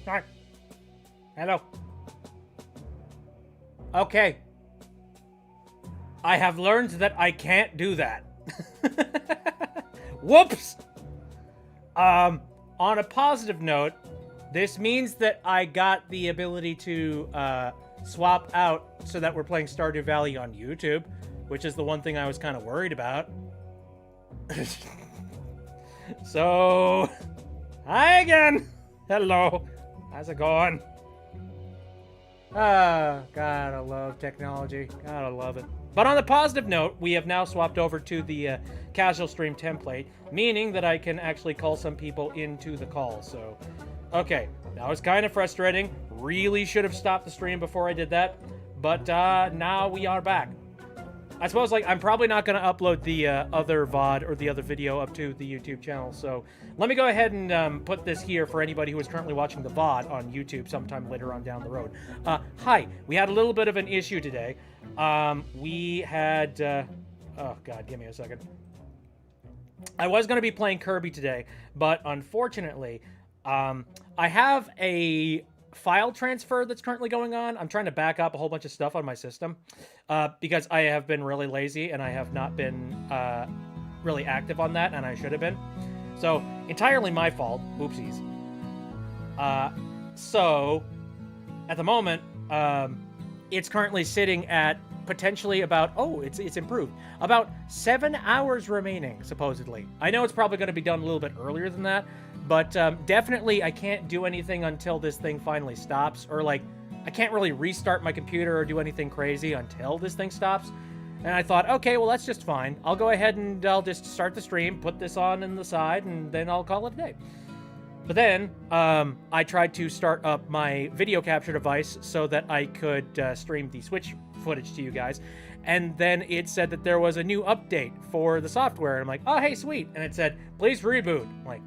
Hi. Hello. Okay. I have learned that I can't do that. Whoops! On a positive note, this means that I got the ability to swap out so that we're playing Stardew Valley on YouTube, which is the one thing I was kind of worried about. So, hi again. Hello. How's it going? Ah, gotta love technology. Gotta love it. But on a positive note, we have now swapped over to the casual stream template, meaning that I can actually call some people into the call. So, okay, that was kind of frustrating. Really should have stopped the stream before I did that. But now we are back. I suppose, like, I'm probably not going to upload the other VOD or the other video up to the YouTube channel, so let me go ahead and put this here for anybody who is currently watching the VOD on YouTube sometime later on down the road. Hi, we had a little bit of an issue today. We had... oh, God, give me a second. I was going to be playing Kirby today, but unfortunately, I have a file transfer that's currently going on. I'm trying to back up a whole bunch of stuff on my system because I have been really lazy and I have not been really active on that, and I should have been. So, entirely my fault. Oopsies. So, at the moment, it's currently sitting at potentially about, oh, it's improved. About 7 hours remaining, supposedly. I know it's probably going to be done a little bit earlier than that, but definitely I can't do anything until this thing finally stops, or like, I can't really restart my computer or do anything crazy until this thing stops. And I thought, okay, well, that's just fine. I'll go ahead and I'll just start the stream, put this on the side, and then I'll call it a day. But then I tried to start up my video capture device so that I could stream the Switch footage to you guys. And then it said that there was a new update for the software. And I'm like, oh, hey, sweet. And it said, please reboot. I'm like,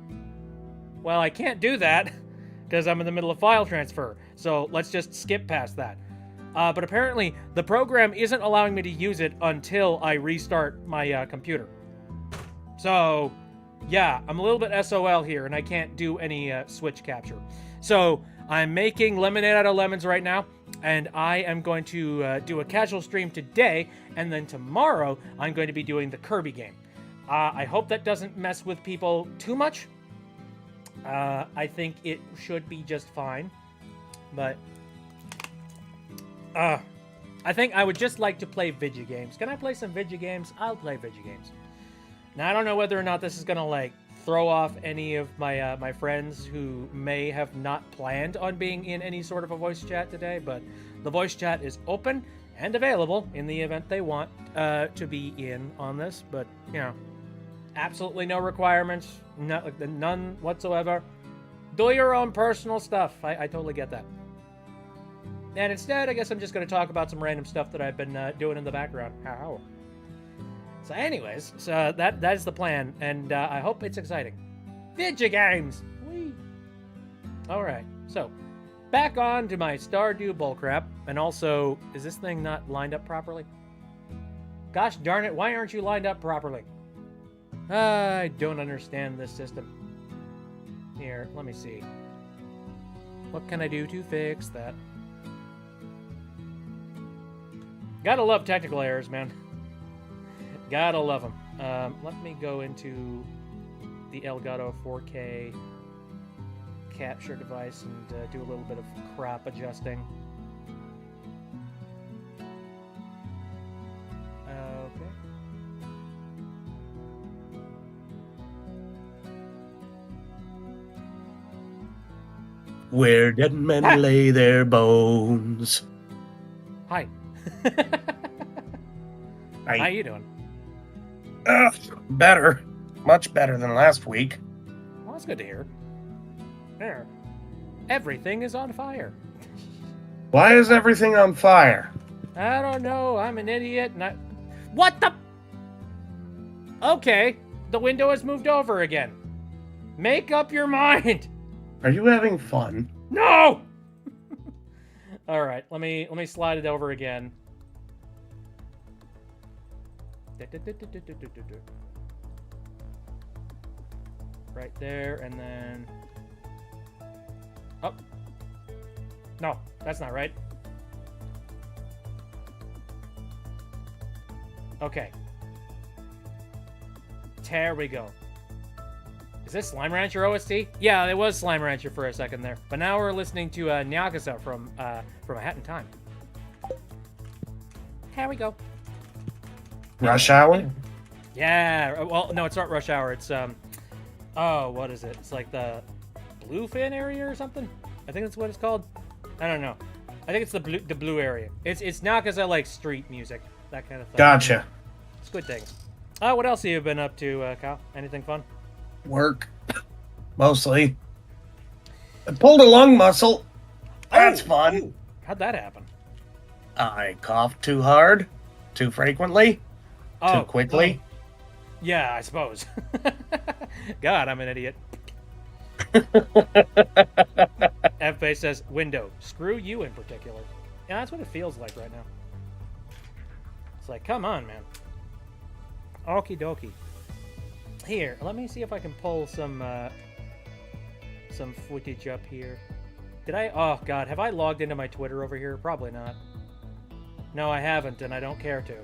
well, I can't do that because I'm in the middle of file transfer. So let's just skip past that. But apparently, the program isn't allowing me to use it until I restart my computer. So, yeah, I'm a little bit SOL here, and I can't do any Switch capture. So, I'm making lemonade out of lemons right now, and I am going to do a casual stream today, and then tomorrow, I'm going to be doing the Kirby game. I hope that doesn't mess with people too much. I think it should be just fine, but I think I would just like to play video games. Can I play some video games? I'll play video games. Now, I don't know whether or not this is gonna like throw off any of my my friends who may have not planned on being in any sort of a voice chat today, but the voice chat is open and available in the event they want to be in on this. But you know, absolutely no requirements, none whatsoever. Do your own personal stuff. I totally get that. And instead, I guess I'm just going to talk about some random stuff that I've been doing in the background. How? So anyways, so that is the plan, and I hope it's exciting. Video games! Whee! Alright, so, back on to my Stardew bullcrap, and also, is this thing not lined up properly? Gosh darn it, why aren't you lined up properly? I don't understand this system. Here, let me see. What can I do to fix that? Gotta love technical errors, man. Gotta love them. Let me go into the Elgato 4K capture device and do a little bit of crop adjusting. Okay. Where dead men lay their bones. Hi. Hi. How you doing? Better. Much better than last week. Well, that's good to hear. There. Everything is on fire. Why is everything on fire? I don't know. I'm an idiot. And What the? Okay. The window has moved over again. Make up your mind. Are you having fun? No! All right. Let me slide it over again. Right there, and then... Oh, No, that's not right. Okay. There we go. Is this Slime Rancher OST? Yeah, it was Slime Rancher for a second there. But now we're listening to Nyakusa from A Hat in Time. Here we go. Rush Hour? Yeah. Well, no, it's not Rush Hour. It's oh, what is it? It's like the Bluefin area or something. I think that's what it's called. I don't know. I think it's the blue area. It's Nyakusa like street music, that kind of thing. Gotcha. It's good things. What else have you been up to, Kyle? Anything fun? Work. Mostly. I pulled a lung muscle. That's fun. Ooh. How'd that happen? I coughed too hard, too frequently, too quickly. Yeah, I suppose. God, I'm an idiot. F-Base says, window. Screw you in particular. Yeah, that's what it feels like right now. It's like, come on, man. Okie dokie. Here, let me see if I can pull some footage up here. Did I? Oh, God. Have I logged into my Twitter over here? Probably not. No, I haven't, and I don't care to.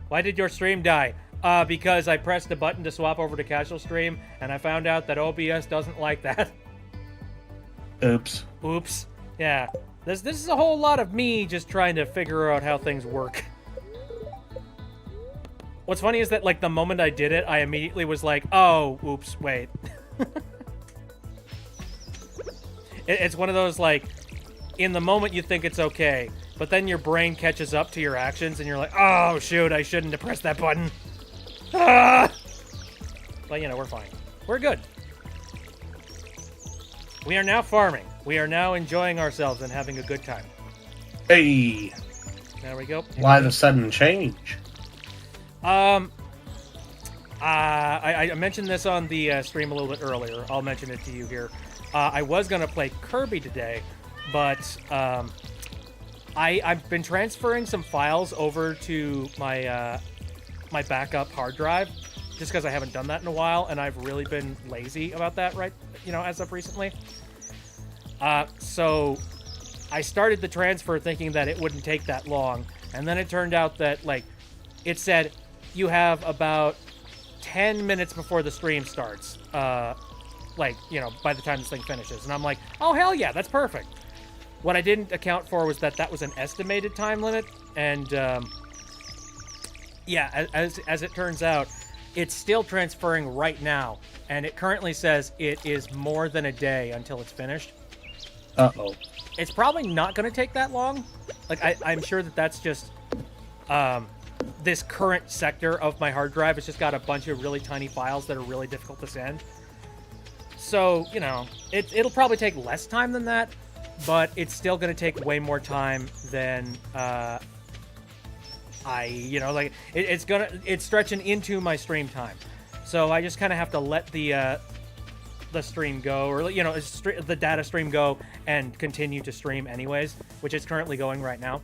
Why did your stream die? Because I pressed the button to swap over to casual stream, and I found out that OBS doesn't like that. Oops. Oops. Yeah. This is a whole lot of me just trying to figure out how things work. What's funny is that, like, the moment I did it, I immediately was like, oh, oops, wait. It's one of those, like, in the moment you think it's okay, but then your brain catches up to your actions, and you're like, oh, shoot, I shouldn't have pressed that button. Ah! But, you know, we're fine. We're good. We are now farming. We are now enjoying ourselves and having a good time. Hey. There we go. Why the sudden change? I mentioned this on the stream a little bit earlier. I'll mention it to you here. I was going to play Kirby today, but I've been transferring some files over to my my backup hard drive just because I haven't done that in a while, and I've really been lazy about that, right? You know, as of recently. So I started the transfer thinking that it wouldn't take that long, and then it turned out that, like, it said you have about 10 minutes before the stream starts, like, you know, by the time this thing finishes. And I'm like, oh, hell yeah, that's perfect. What I didn't account for was that was an estimated time limit, and yeah, as it turns out, it's still transferring right now, and it currently says it is more than a day until it's finished. Uh-oh. It's probably not going to take that long. Like, I'm sure that's just this current sector of my hard drive. It's just got a bunch of really tiny files that are really difficult to send. So, you know, it'll probably take less time than that, but it's still going to take way more time than it's stretching into my stream time. So I just kind of have to let the stream go, or, you know, the data stream go and continue to stream anyways, which is currently going right now.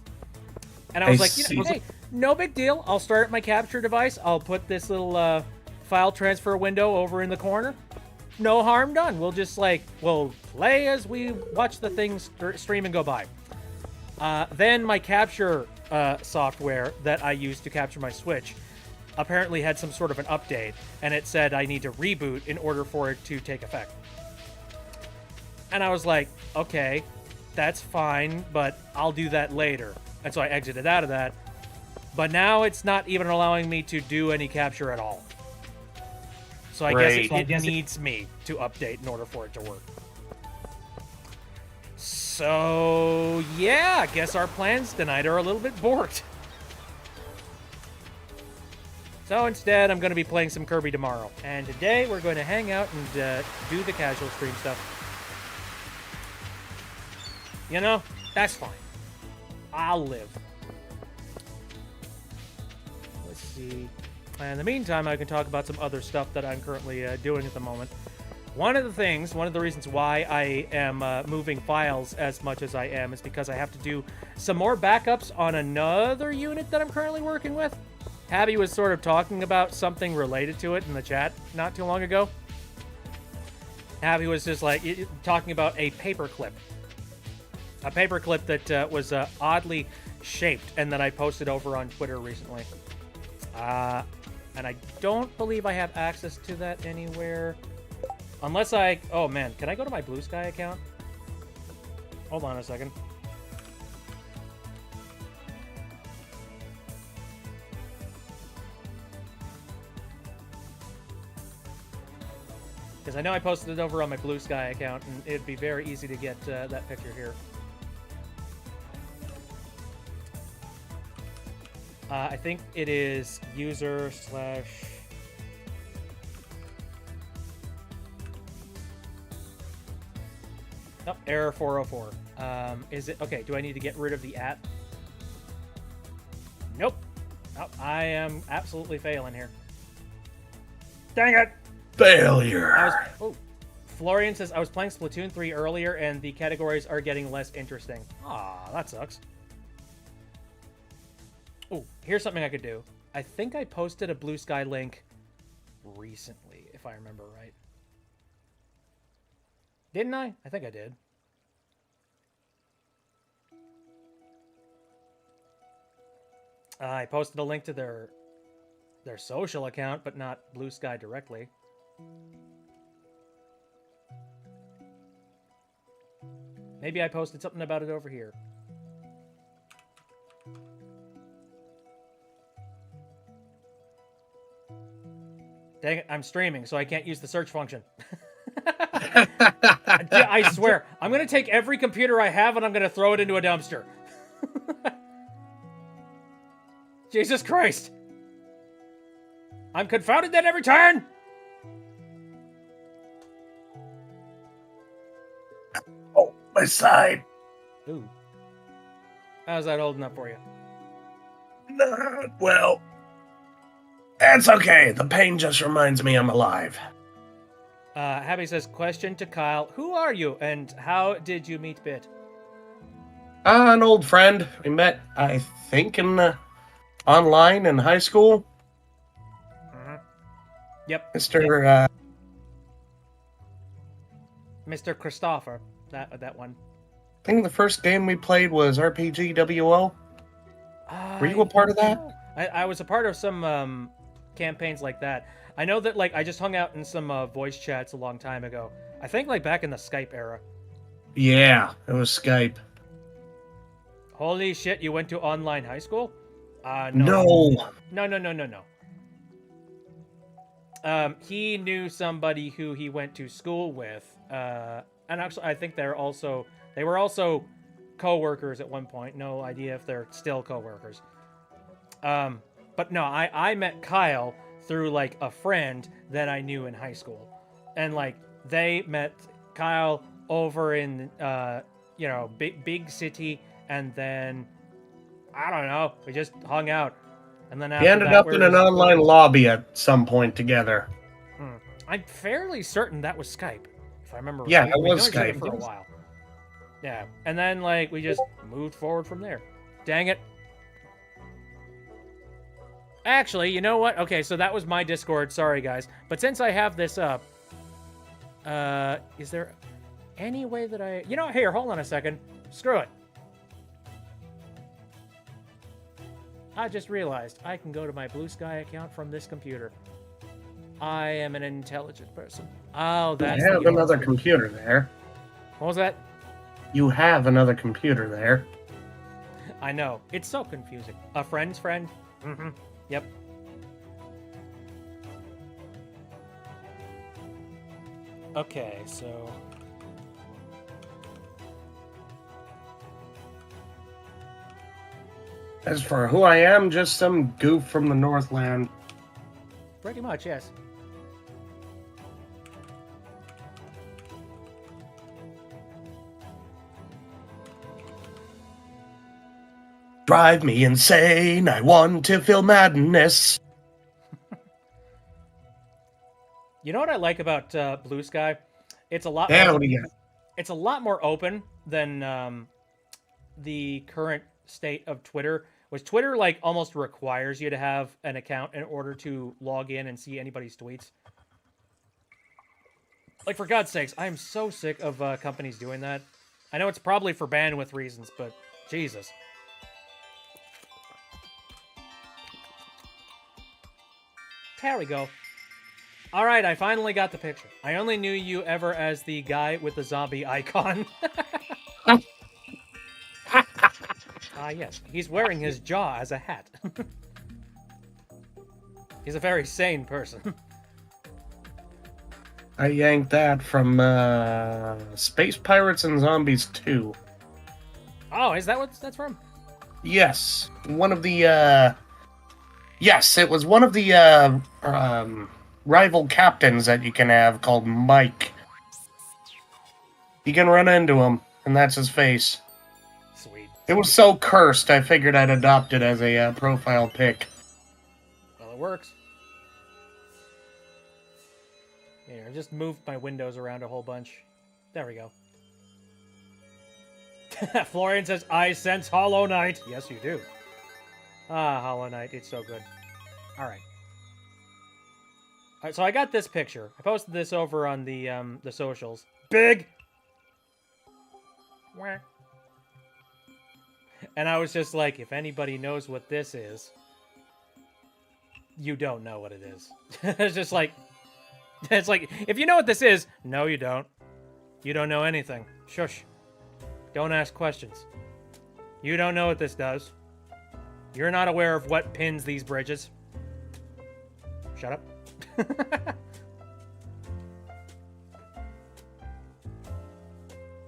And I was like, you know, hey, no big deal. I'll start my capture device. I'll put this little file transfer window over in the corner. No harm done. We'll just, like, we'll play as we watch the things stream and go by. Then my capture software that I use to capture my Switch apparently had some sort of an update, and it said I need to reboot in order for it to take effect. And I was like, okay, that's fine, but I'll do that later. And so I exited out of that. But now it's not even allowing me to do any capture at all. So I guess it needs me to update in order for it to work. So, yeah, I guess our plans tonight are a little bit borked. So instead, I'm going to be playing some Kirby tomorrow. And today, we're going to hang out and do the casual stream stuff. You know, that's fine. I'll live. Let's see. In the meantime, I can talk about some other stuff that I'm currently doing at the moment. One of the reasons why I am moving files as much as I am is because I have to do some more backups on another unit that I'm currently working with. Abby was sort of talking about something related to it in the chat not too long ago. Abby was just like talking about a paperclip. A paperclip that was oddly shaped and that I posted over on Twitter recently. And I don't believe I have access to that anywhere. Unless I... Oh, man. Can I go to my Blue Sky account? Hold on a second. Because I know I posted it over on my Blue Sky account, and it'd be very easy to get that picture here. I think it is user / Oh, error 404. Is it... Okay, do I need to get rid of the @ Nope. Oh, I am absolutely failing here. Dang it! Failure. Oh, Florian says, I was playing Splatoon 3 earlier, and the categories are getting less interesting. Aw, that sucks. Oh, here's something I could do. I think I posted a Blue Sky link recently, if I remember right. Didn't I? I think I did. I posted a link to their social account, but not Blue Sky directly. Maybe I posted something about it over here. Dang it, I'm streaming, so I can't use the search function. I swear, I'm going to take every computer I have and I'm going to throw it into a dumpster. Jesus Christ. I'm confounded at every turn! Oh, my side. Ooh. How's that holding up for you? Not well. That's okay. The pain just reminds me I'm alive. Habby says, question to Kyle. Who are you and how did you meet Bit? An old friend. We met, I think, in online in high school. Mm-hmm. Yep. Mr. Christopher. That one. I think the first game we played was RPG WO. Were you a part of that? I was a part of some campaigns like that. I know that, like, I just hung out in some voice chats a long time ago. I think, like, back in the Skype era. Yeah, it was Skype. Holy shit, you went to online high school? No. No. He knew somebody who he went to school with, and actually, I think they were also co-workers at one point. No idea if they're still co-workers. But no, I met Kyle through, like, a friend that I knew in high school. And, like, they met Kyle over in, big city, and then, I don't know, we just hung out. And then after we ended up in an online lobby at some point together. I'm fairly certain that was Skype, if I remember right. Yeah, it was Skype. For a while. Yeah, and then, like, we just moved forward from there. Dang it. Actually, you know what? Okay, so that was my Discord. Sorry, guys. But since I have this up, is there any way that I... You know, here, hold on a second. Screw it. I just realized I can go to my Blue Sky account from this computer. I am an intelligent person. Oh, that's... You have another computer there. What was that? You have another computer there. I know. It's so confusing. A friend's friend? Mm-hmm. Yep. Okay, so... As for who I am, just some goof from the Northland. Pretty much, yes. Drive me insane, I want to feel madness. You know what I like about Blue Sky? It's a lot. It's a lot more open than the current state of Twitter, which Twitter, like, almost requires you to have an account in order to log in and see anybody's tweets. Like, for God's sakes, I am so sick of companies doing that. I know it's probably for bandwidth reasons, but Jesus. There we go. All right, I finally got the picture. I only knew you ever as the guy with the zombie icon. Yes. He's wearing his jaw as a hat. He's a very sane person. I yanked that from Space Pirates and Zombies 2. Oh, is that what that's from? Yes. One of the, Yes, it was one of the, rival captains that you can have called Mike. You can run into him, and that's his face. Sweet. It was so cursed, I figured I'd adopt it as a profile pic. Well, it works. Here, I just moved my windows around a whole bunch. There we go. Florian says, I sense Hollow Knight. Yes, you do. Ah, Hollow Knight. It's so good. All right. All right, so I got this picture. I posted this over on the socials. Big! Wah. And I was just like, if anybody knows what this is, you don't know what it is. It's just like, it's like, if you know what this is, no, you don't. You don't know anything. Shush. Don't ask questions. You don't know what this does. You're not aware of what pins these bridges. Shut up.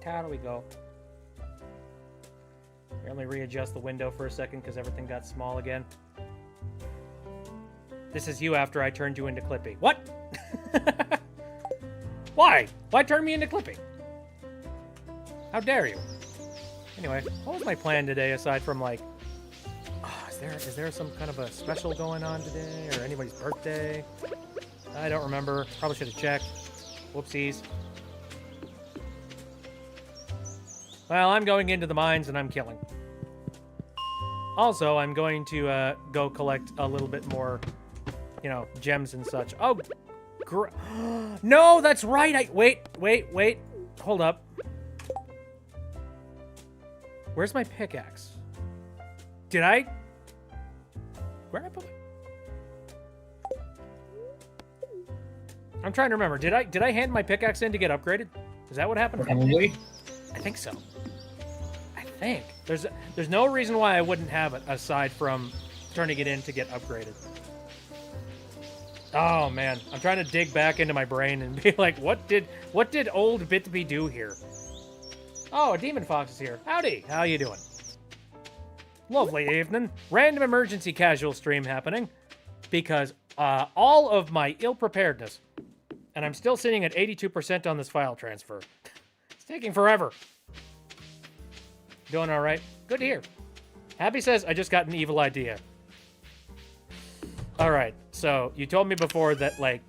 How do we go? Let me readjust the window for a second because everything got small again. This is you after I turned you into Clippy. What? Why? Why turn me into Clippy? How dare you? Anyway, what was my plan today aside from like... Oh, is there some kind of a special going on today? Or anybody's birthday? I don't remember. Probably should have checked. Whoopsies. Well, I'm going into the mines and I'm killing. Also, I'm going to go collect a little bit more, you know, gems and such. Oh, no, that's right. Wait. Hold up. Where's my pickaxe? Where did I put it? I'm trying to remember. Did I hand my pickaxe in to get upgraded? Is that what happened? Probably. I think so. I think. There's no reason why I wouldn't have it aside from turning it in to get upgraded. Oh man, I'm trying to dig back into my brain and be like, what did old Bitby do here? Oh, a Demon Fox is here. Howdy, how you doing? Lovely evening. Random emergency casual stream happening because all of my ill-preparedness, and I'm still sitting at 82% on this file transfer. It's taking forever. Doing all right? Good to hear. Happy says, I just got an evil idea. All right, so you told me before that, like,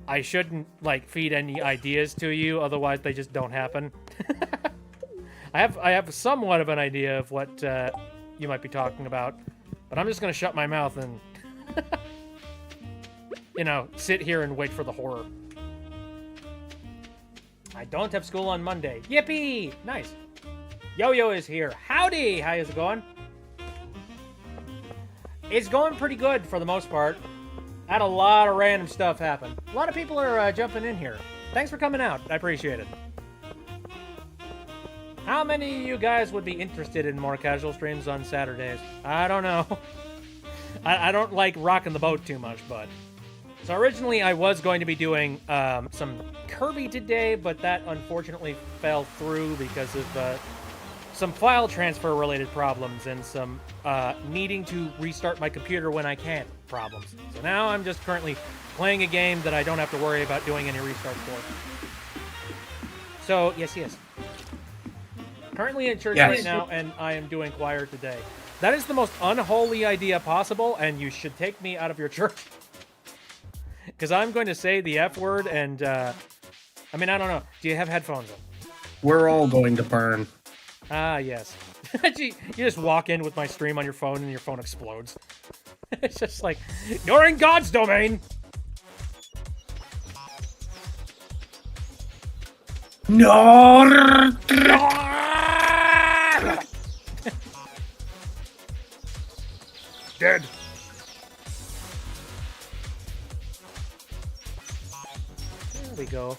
I shouldn't, like, feed any ideas to you, otherwise they just don't happen. I have somewhat of an idea of what you might be talking about, but I'm just going to shut my mouth and, you know, sit here and wait for the horror. I don't have school on Monday. Yippee! Nice. Yo-Yo is here. Howdy! How is it going? It's going pretty good for the most part. Had a lot of random stuff happen. A lot of people are jumping in here. Thanks for coming out. I appreciate it. How many of you guys would be interested in more casual streams on Saturdays? I don't know. I don't like rocking the boat too much, but... So originally I was going to be doing some Kirby today, but that unfortunately fell through because of some file transfer related problems and some needing to restart my computer when I can problems. So now I'm just currently playing a game that I don't have to worry about doing any restarts for. So, yes. Currently in church right now, and I am doing choir today. That is the most unholy idea possible, and you should take me out of your church. Because I'm going to say the F word, and, I mean, I don't know. Do you have headphones on? We're all going to burn. Ah, yes. You just walk in with my stream on your phone, and your phone explodes. It's just like, you're in God's domain! No. Dead. There we go.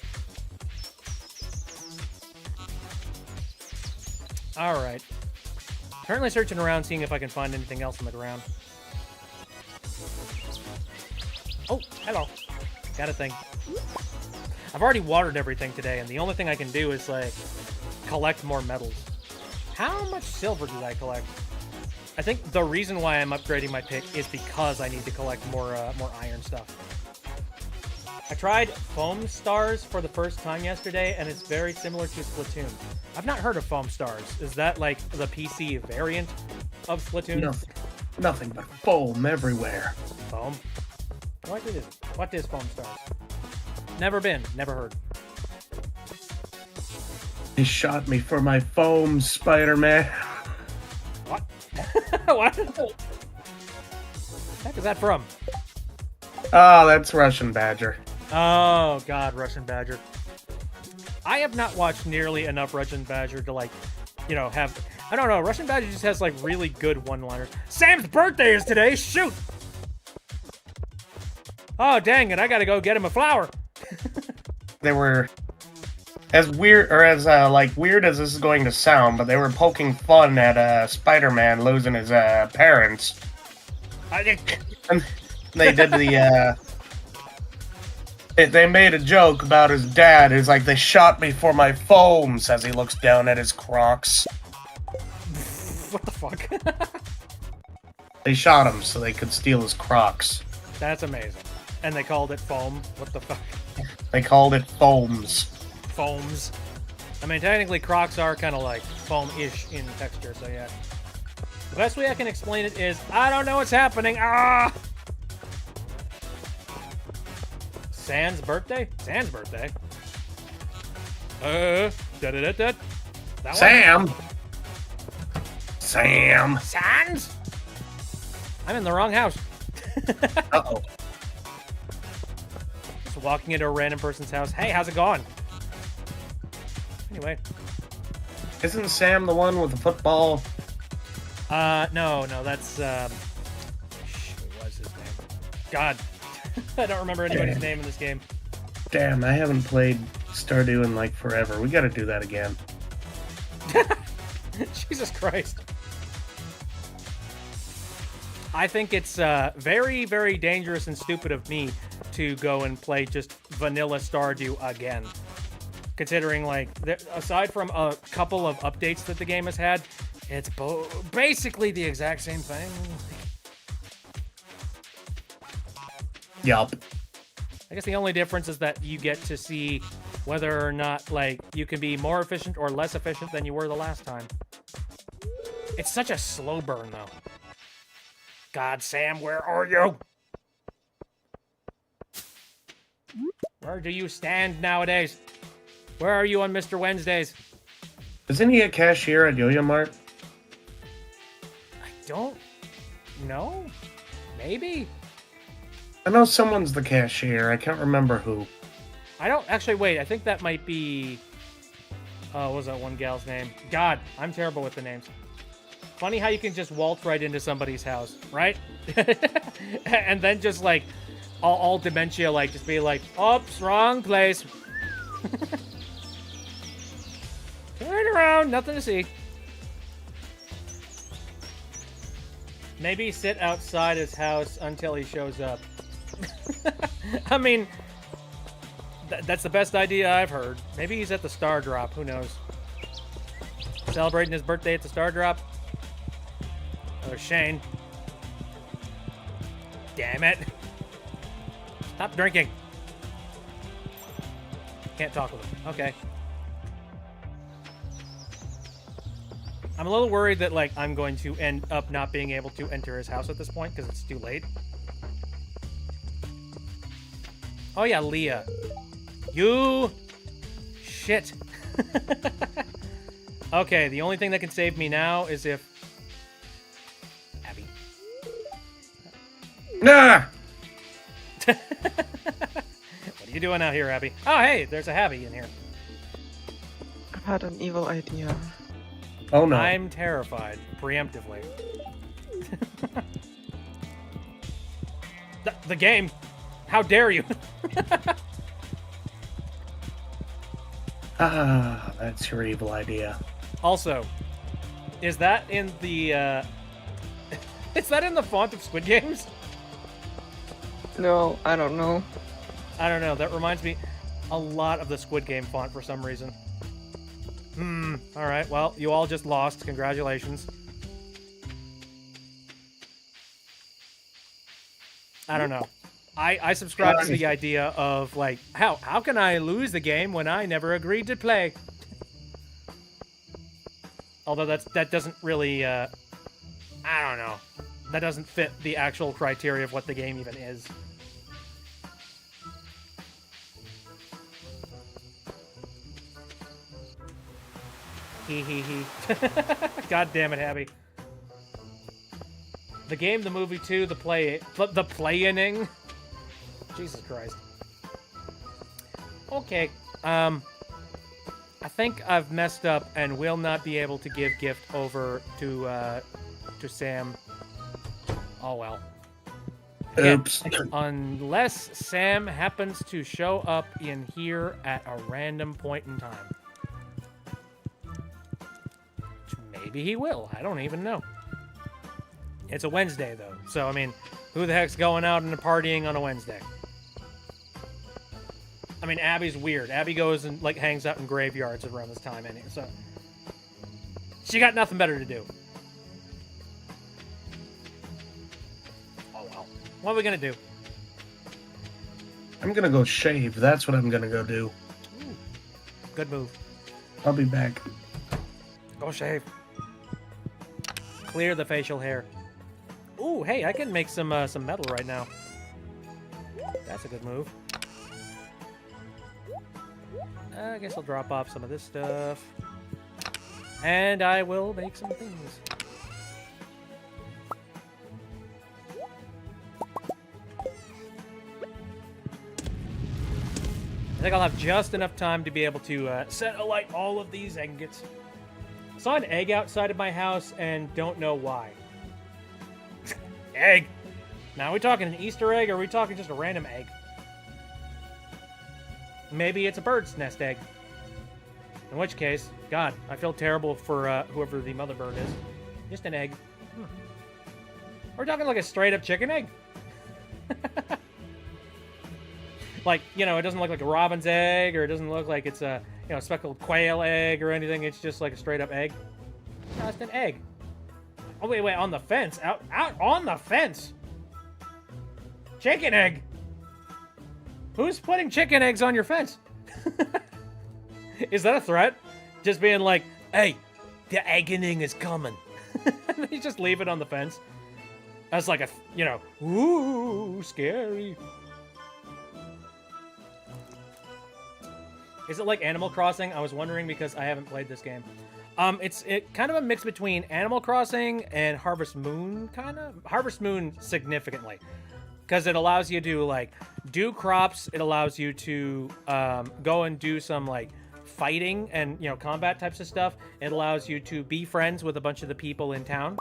All right. Currently searching around, seeing if I can find anything else on the ground. Oh, hello. Got a thing. I've already watered everything today, and the only thing I can do is, like, collect more metals. How much silver did I collect? I think the reason why I'm upgrading my pick is because I need to collect more iron stuff. I tried Foam Stars for the first time yesterday, and it's very similar to Splatoon. I've not heard of Foam Stars. Is that like the PC variant of Splatoon? Nothing but foam everywhere. Foam? What is Foam Stars? Never been, never heard. He shot me for my foam, Spider-Man. What? What? The heck is that from? Oh, that's Russian Badger. Oh, God, Russian Badger. I have not watched nearly enough Russian Badger to, like, you know, have... I don't know, Russian Badger just has, like, really good one-liners. Sam's birthday is today! Shoot! Oh, dang it, I gotta go get him a flower. They were as weird, or as, like, weird as this is going to sound, but they were poking fun at, Spider-Man losing his, parents. And they did the, They made a joke about his dad. It's like, they shot me for my foams, as he looks down at his Crocs. What the fuck? They shot him so they could steal his Crocs. That's amazing. And they called it foam. What the fuck? They called it foams. Foams. I mean, technically, Crocs are kind of like foam-ish in texture, so yeah. The best way I can explain it is, I don't know what's happening. Ah! Sans birthday? Sans birthday? Da-da-da-da. That Sam! one? Sam! Sans? I'm in the wrong house. Uh-oh. Just walking into a random person's house. Hey, how's it going? Anyway. Isn't Sam the one with the football? No, that's, what was his name? God. I don't remember anybody's name in this game. Damn, I haven't played Stardew in, like, forever. We gotta do that again. Jesus Christ. I think it's very, very dangerous and stupid of me to go and play just vanilla Stardew again. Considering, like, aside from a couple of updates that the game has had, it's basically the exact same thing. Yup. I guess the only difference is that you get to see whether or not, like, you can be more efficient or less efficient than you were the last time. It's such a slow burn, though. God, Sam, where are you? Where do you stand nowadays? Where are you on Mr. Wednesdays? Isn't he a cashier at Yo-Yo Mart? I don't know. Maybe. I know someone's the cashier. I can't remember who. I don't actually. Wait, I think that might be. What was that one gal's name? God, I'm terrible with the names. Funny how you can just waltz right into somebody's house, right? And then just like all dementia, like just be like, "Oops, wrong place." Turn around, nothing to see. Maybe sit outside his house until he shows up. I mean, that's the best idea I've heard. Maybe he's at the Star Drop. Who knows? Celebrating his birthday at the Star Drop. Oh, Shane. Damn it. Stop drinking. Can't talk with him. Okay. I'm a little worried that, like, I'm going to end up not being able to enter his house at this point because it's too late. Oh, yeah, Leah. You... Shit. Okay, the only thing that can save me now is if... Abby. Nah! What are you doing out here, Abby? Oh, hey, there's a Abby in here. had an evil idea. Oh no. I'm terrified, preemptively. The game! How dare you! Ah, that's your evil idea. Also, is that in the, is that in the font of Squid Games? No, I don't know. I don't know, that reminds me a lot of the Squid Game font for some reason. Alright, well, you all just lost. Congratulations. I don't know. I subscribe to the idea of, like, how can I lose the game when I never agreed to play? Although that doesn't really, I don't know. That doesn't fit the actual criteria of what the game even is. Hee hee hee. God damn it, Abby. The game, the movie, too, the play-inning. Jesus Christ. Okay, I think I've messed up and will not be able to give gift over to Sam. Oh well. Again, Oops. unless Sam happens to show up in here at a random point in time. Maybe he will. I don't even know. It's a Wednesday, though. So, I mean, who the heck's going out and partying on a Wednesday? I mean, Abby's weird. Abby goes and, like, hangs out in graveyards around this time, anyway, so... She got nothing better to do. Oh, well. What are we gonna do? I'm gonna go shave. That's what I'm gonna go do. Ooh, good move. I'll be back. Go shave. Clear the facial hair. Ooh, hey, I can make some metal right now. That's a good move. I guess I'll drop off some of this stuff. And I will make some things. I think I'll have just enough time to be able to set alight all of these ingots. Saw an egg outside of my house and don't know why. Egg! Now, are we talking an Easter egg or are we talking just a random egg? Maybe it's a bird's nest egg. In which case, God, I feel terrible for whoever the mother bird is. Just an egg. We're talking like a straight up chicken egg. Like, you know, it doesn't look like a robin's egg, or it doesn't look like it's a, you know, speckled quail egg or anything. It's just like a straight up egg. No, it's an egg. Oh, wait, on the fence. Out on the fence. Chicken egg. Who's putting chicken eggs on your fence? Is that a threat? Just being like, hey, the eggening is coming. And then you just leave it on the fence. That's like a, you know, ooh, scary. Is it like Animal Crossing? I was wondering because I haven't played this game. It's kind of a mix between Animal Crossing and Harvest Moon, kind of. Harvest Moon significantly. Because it allows you to, like, do crops. It allows you to go and do some, like, fighting and, you know, combat types of stuff. It allows you to be friends with a bunch of the people in town.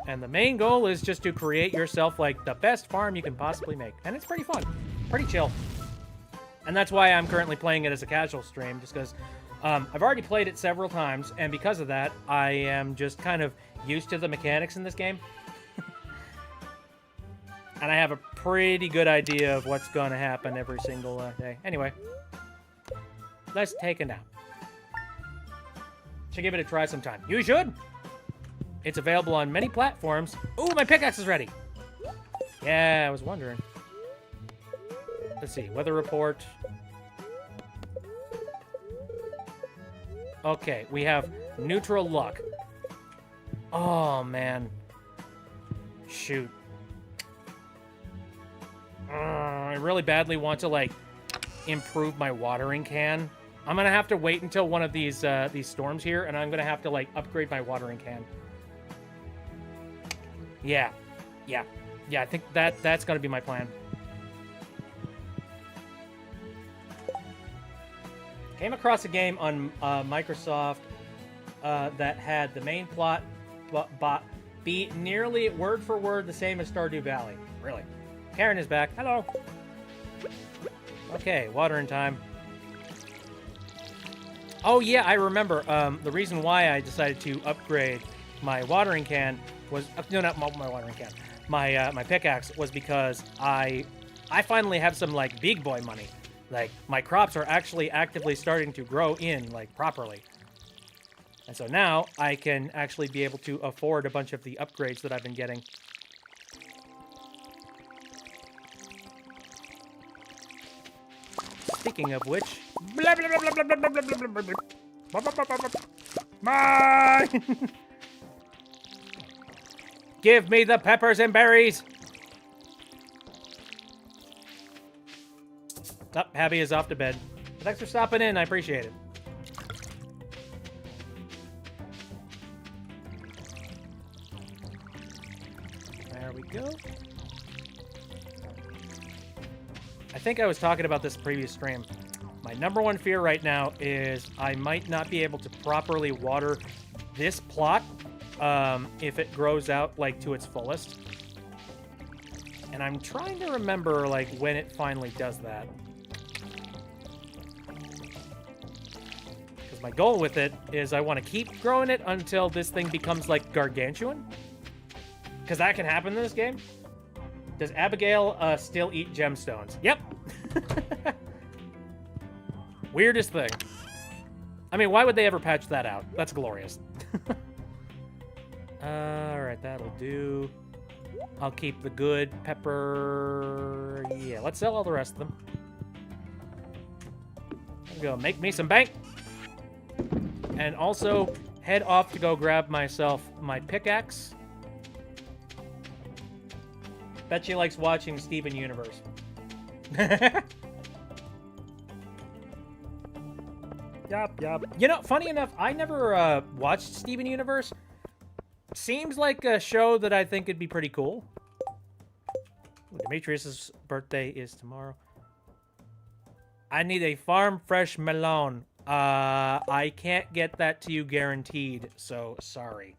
And the main goal is just to create yourself, like, the best farm you can possibly make. And it's pretty fun. Pretty chill. And that's why I'm currently playing it as a casual stream, just because I've already played it several times, and because of that, I am just kind of used to the mechanics in this game. And I have a pretty good idea of what's going to happen every single day. Anyway, let's take a nap. Should give it a try sometime. You should! It's available on many platforms. Ooh, my pickaxe is ready! Yeah, I was wondering. Let's see, weather report. Okay, we have neutral luck. Oh, man. Shoot. I really badly want to, like, improve my watering can. I'm gonna have to wait until one of these storms here, and I'm gonna have to, like, upgrade my watering can. Yeah, I think that's gonna be my plan. Came across a game on Microsoft that had the main plot be nearly word for word the same as Stardew Valley. Really. Karen is back. Hello. Okay, watering time. Oh yeah, I remember. The reason why I decided to upgrade my watering can was no, not my watering can. My pickaxe was because I finally have some like big boy money. Like my crops are actually actively starting to grow in like properly. And so now I can actually be able to afford a bunch of the upgrades that I've been getting. Speaking of which, blah, blah, blah, blah, blah, blah, blah, blah, blah, blah, blah. Mine! Give me the peppers and berries! Oh, Abby is off to bed. Thanks for stopping in, I appreciate it. There we go. I think I was talking about this previous stream. My number one fear right now is I might not be able to properly water this plot if it grows out like to its fullest. And I'm trying to remember like when it finally does that. Because my goal with it is I want to keep growing it until this thing becomes like gargantuan. Because that can happen in this game. Does Abigail still eat gemstones? Yep. Weirdest thing. I mean, why would they ever patch that out? That's glorious. Alright, that'll do. I'll keep the good pepper. Yeah, let's sell all the rest of them. I'm gonna make me some bank. And also head off to go grab myself my pickaxe. Bet she likes watching Steven Universe. Yup. You know, funny enough, I never watched Steven Universe. Seems like a show that I think would be pretty cool. Demetrius's birthday is tomorrow. I need a farm fresh melon. I can't get that to you guaranteed, so sorry.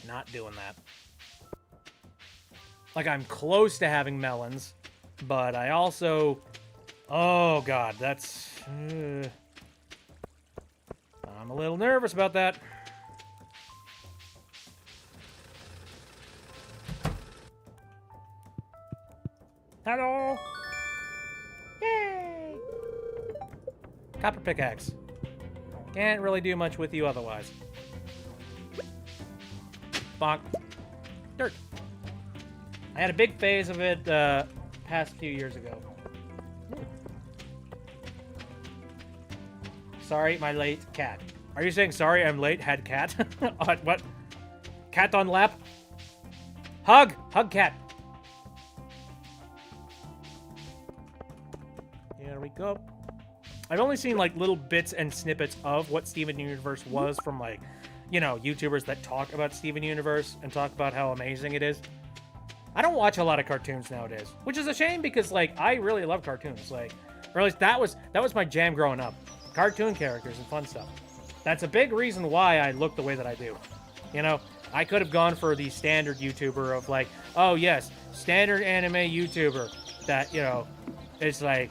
Not doing that. Like, I'm close to having melons, but I also... Oh, God, that's... I'm a little nervous about that. Hello! Yay! Copper pickaxe. Can't really do much with you otherwise. Bonk. Dirt. I had a big phase of it past few years ago. Sorry, my late cat. Are you saying sorry I'm late, had cat? What? Cat on lap? Hug! Hug cat. Here we go. I've only seen like little bits and snippets of what Steven Universe was from like, you know, YouTubers that talk about Steven Universe and talk about how amazing it is. I don't watch a lot of cartoons nowadays, which is a shame because like I really love cartoons. Like, or at least that was my jam growing up. Cartoon characters and fun stuff. That's a big reason why I look the way that I do. You know, I could have gone for the standard YouTuber of like, oh yes, standard anime YouTuber that, you know, is like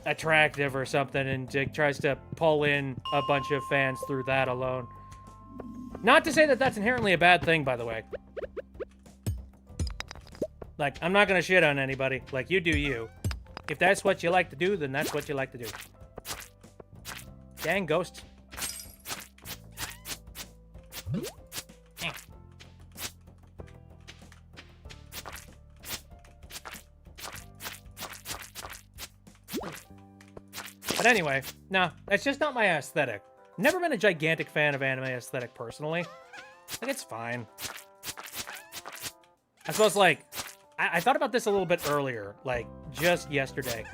attractive or something and tries to pull in a bunch of fans through that alone. Not to say that that's inherently a bad thing, by the way. Like, I'm not gonna shit on anybody. Like, you do you. If that's what you like to do, then that's what you like to do. Dang ghosts. But anyway, no, it's just not my aesthetic. Never been a gigantic fan of anime aesthetic personally. Like, it's fine. I suppose, like, I thought about this a little bit earlier, like, just yesterday.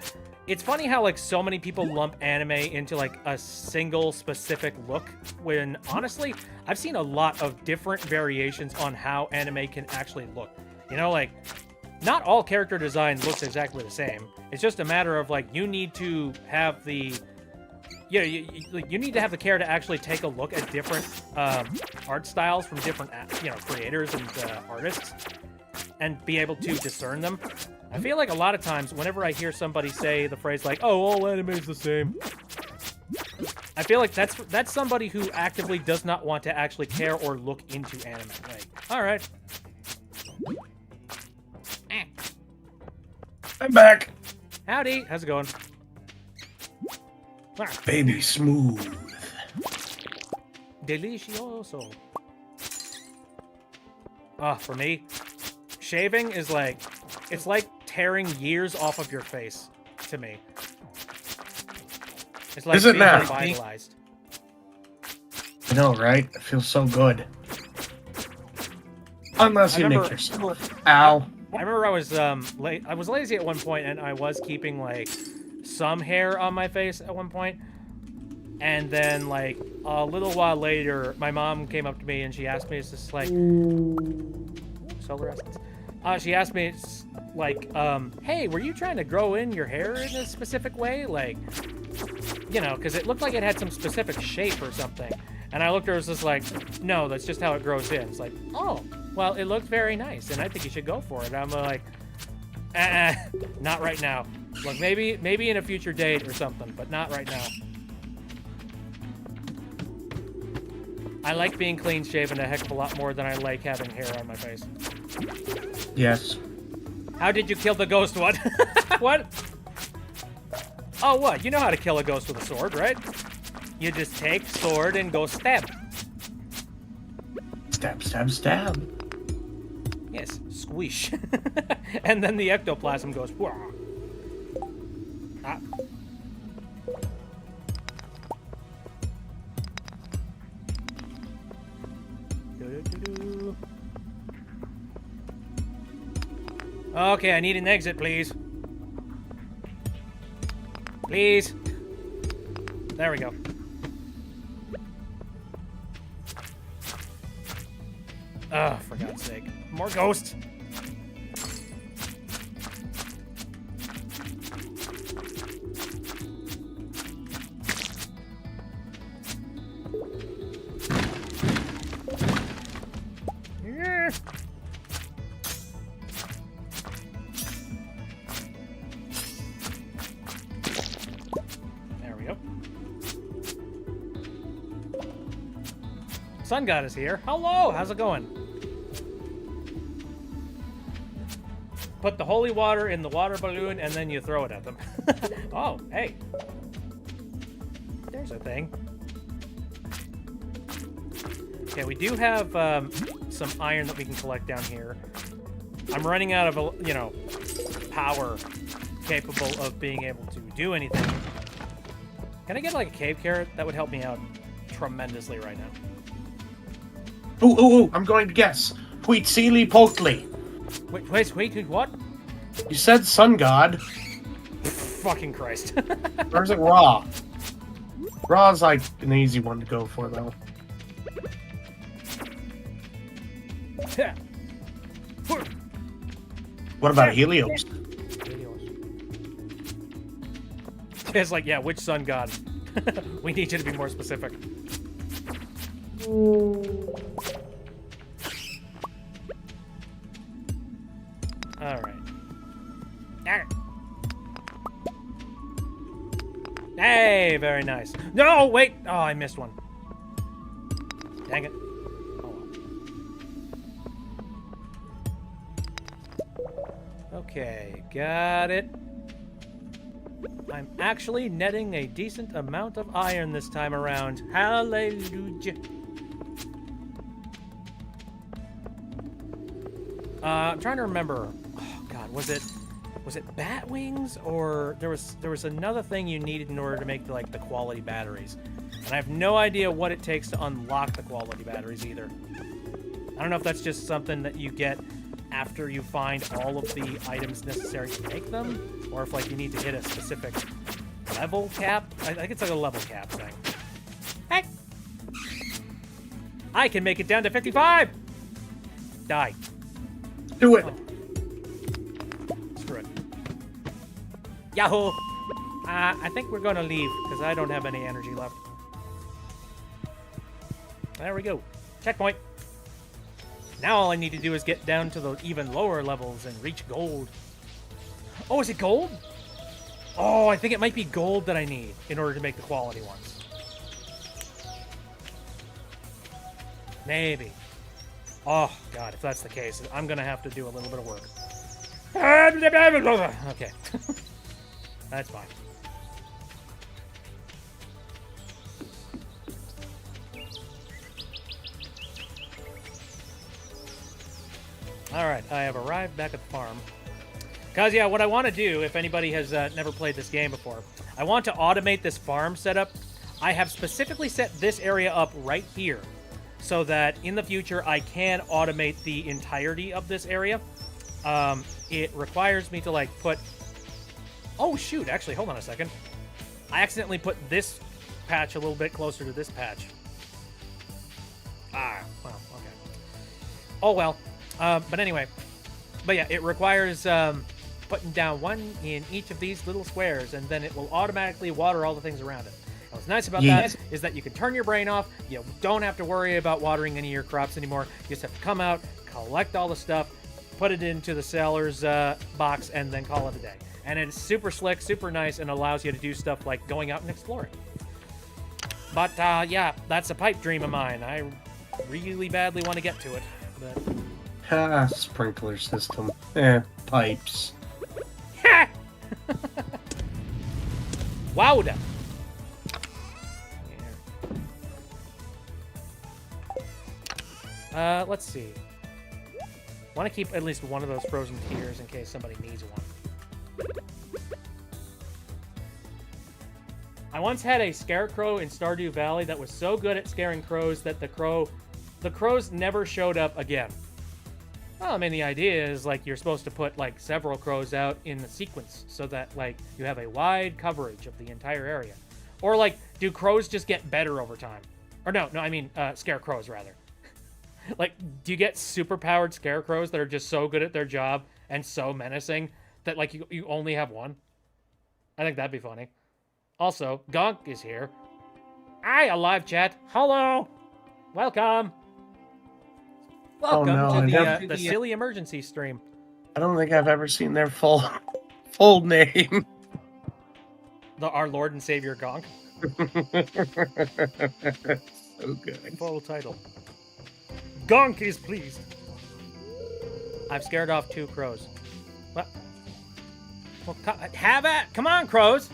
It's funny how, like, so many people lump anime into, like, a single specific look, when, honestly, I've seen a lot of different variations on how anime can actually look. You know, like, not all character design looks exactly the same. It's just a matter of, like, you need to have the you need to have the care to actually take a look at different art styles from different creators and artists, and be able to discern them. I feel like a lot of times, whenever I hear somebody say the phrase like, "Oh, all anime is the same," I feel like that's somebody who actively does not want to actually care or look into anime. Like, all right. I'm back. Howdy. How's it going? Baby smooth. Delicioso. For me, shaving is like, it's like tearing years off of your face to me. It's like Is it being now? revitalized. I know, right? It feels so good. Unless I you remember- make yourself. Ow. I remember I was I was lazy at one point, and I was keeping like some hair on my face at one point. And then like a little while later, my mom came up to me and she asked me, "It's just like solar essence." She asked me, it's like, "Hey, were you trying to grow in your hair in a specific way, like, because it looked like it had some specific shape or something?" And I looked at her, was just like, "No, that's just how it grows in." It's like, "Oh, well, it looked very nice, and I think you should go for it." I'm like, not right now. Look, maybe in a future date or something, but not right now. I like being clean shaven a heck of a lot more than I like having hair on my face. Yes. How did you kill the ghost? What? What? Oh, what? You know how to kill a ghost with a sword, right? You just take sword and go stab. Stab, stab, stab. Yes, squish. And then the ectoplasm goes, wah. Ah. Do-do-do-do. Okay, I need an exit, please. Please. There we go. Oh, for God's sake. More ghosts. Yeah. There we go. Sun God is here. Hello, how's it going? Put the holy water in the water balloon and then you throw it at them. Oh, hey. There's a thing. Okay, we do have some iron that we can collect down here. I'm running out of, power capable of being able to do anything. Can I get, like, a cave carrot? That would help me out tremendously right now. Ooh, I'm going to guess. Huitzili Potli. Wait, what? You said sun god. Fucking Christ. Or is it Ra? Ra's like an easy one to go for, though. What about Helios? It's like, yeah, which sun god? We need you to be more specific. Alright. Hey, very nice. No, wait! Oh, I missed one. Dang it. Oh, well. Okay, got it. I'm actually netting a decent amount of iron this time around. Hallelujah. I'm trying to remember. Oh God, was it bat wings, or there was another thing you needed in order to make the quality batteries, and I have no idea what it takes to unlock the quality batteries either. I don't know if that's just something that you get after you find all of the items necessary to make them, or if you need to hit a specific level cap. I think it's like a level cap thing. Hey, I can make it down to 55. Die. Do it. Screw it. Yahoo! I think we're gonna leave because I don't have any energy left. There we go. Checkpoint. Now all I need to do is get down to the even lower levels and reach gold. Oh, is it gold? Oh, I think it might be gold that I need in order to make the quality ones. Maybe. Oh, God, if that's the case, I'm going to have to do a little bit of work. Okay. That's fine. Alright, I have arrived back at the farm. Because, yeah, what I want to do, if anybody has never played this game before, I want to automate this farm setup. I have specifically set this area up right here so that in the future I can automate the entirety of this area. It requires me to, like, put... Oh, shoot, actually, hold on a second. I accidentally put this patch a little bit closer to this patch. Ah, well, okay. Oh, well. But anyway. But yeah, it requires putting down one in each of these little squares, and then it will automatically water all the things around it. And what's nice about that is that you can turn your brain off. You don't have to worry about watering any of your crops anymore. You just have to come out, collect all the stuff, put it into the seller's box, and then call it a day. And it's super slick, super nice, and allows you to do stuff like going out and exploring. But, yeah, that's a pipe dream of mine. I really badly want to get to it. But... sprinkler system. Pipes. Wowda! Let's see. Want to keep at least one of those frozen tears in case somebody needs one. I once had a scarecrow in Stardew Valley that was so good at scaring crows that the crows never showed up again. Well, I mean, the idea is, like, you're supposed to put, like, several crows out in the sequence so that, like, you have a wide coverage of the entire area. Or, like, do crows just get better over time? Or no, I mean, scarecrows, rather. Like, do you get super-powered scarecrows that are just so good at their job and so menacing that, like, you only have one? I think that'd be funny. Also, Gonk is here. Hi, alive chat. Hello. Welcome. Welcome to the silly emergency stream. I don't think I've ever seen their full name. Our Lord and Savior Gonk. So good. Full title. Gonk is pleased. I've scared off 2 crows. What? Well, have at. Come on, crows.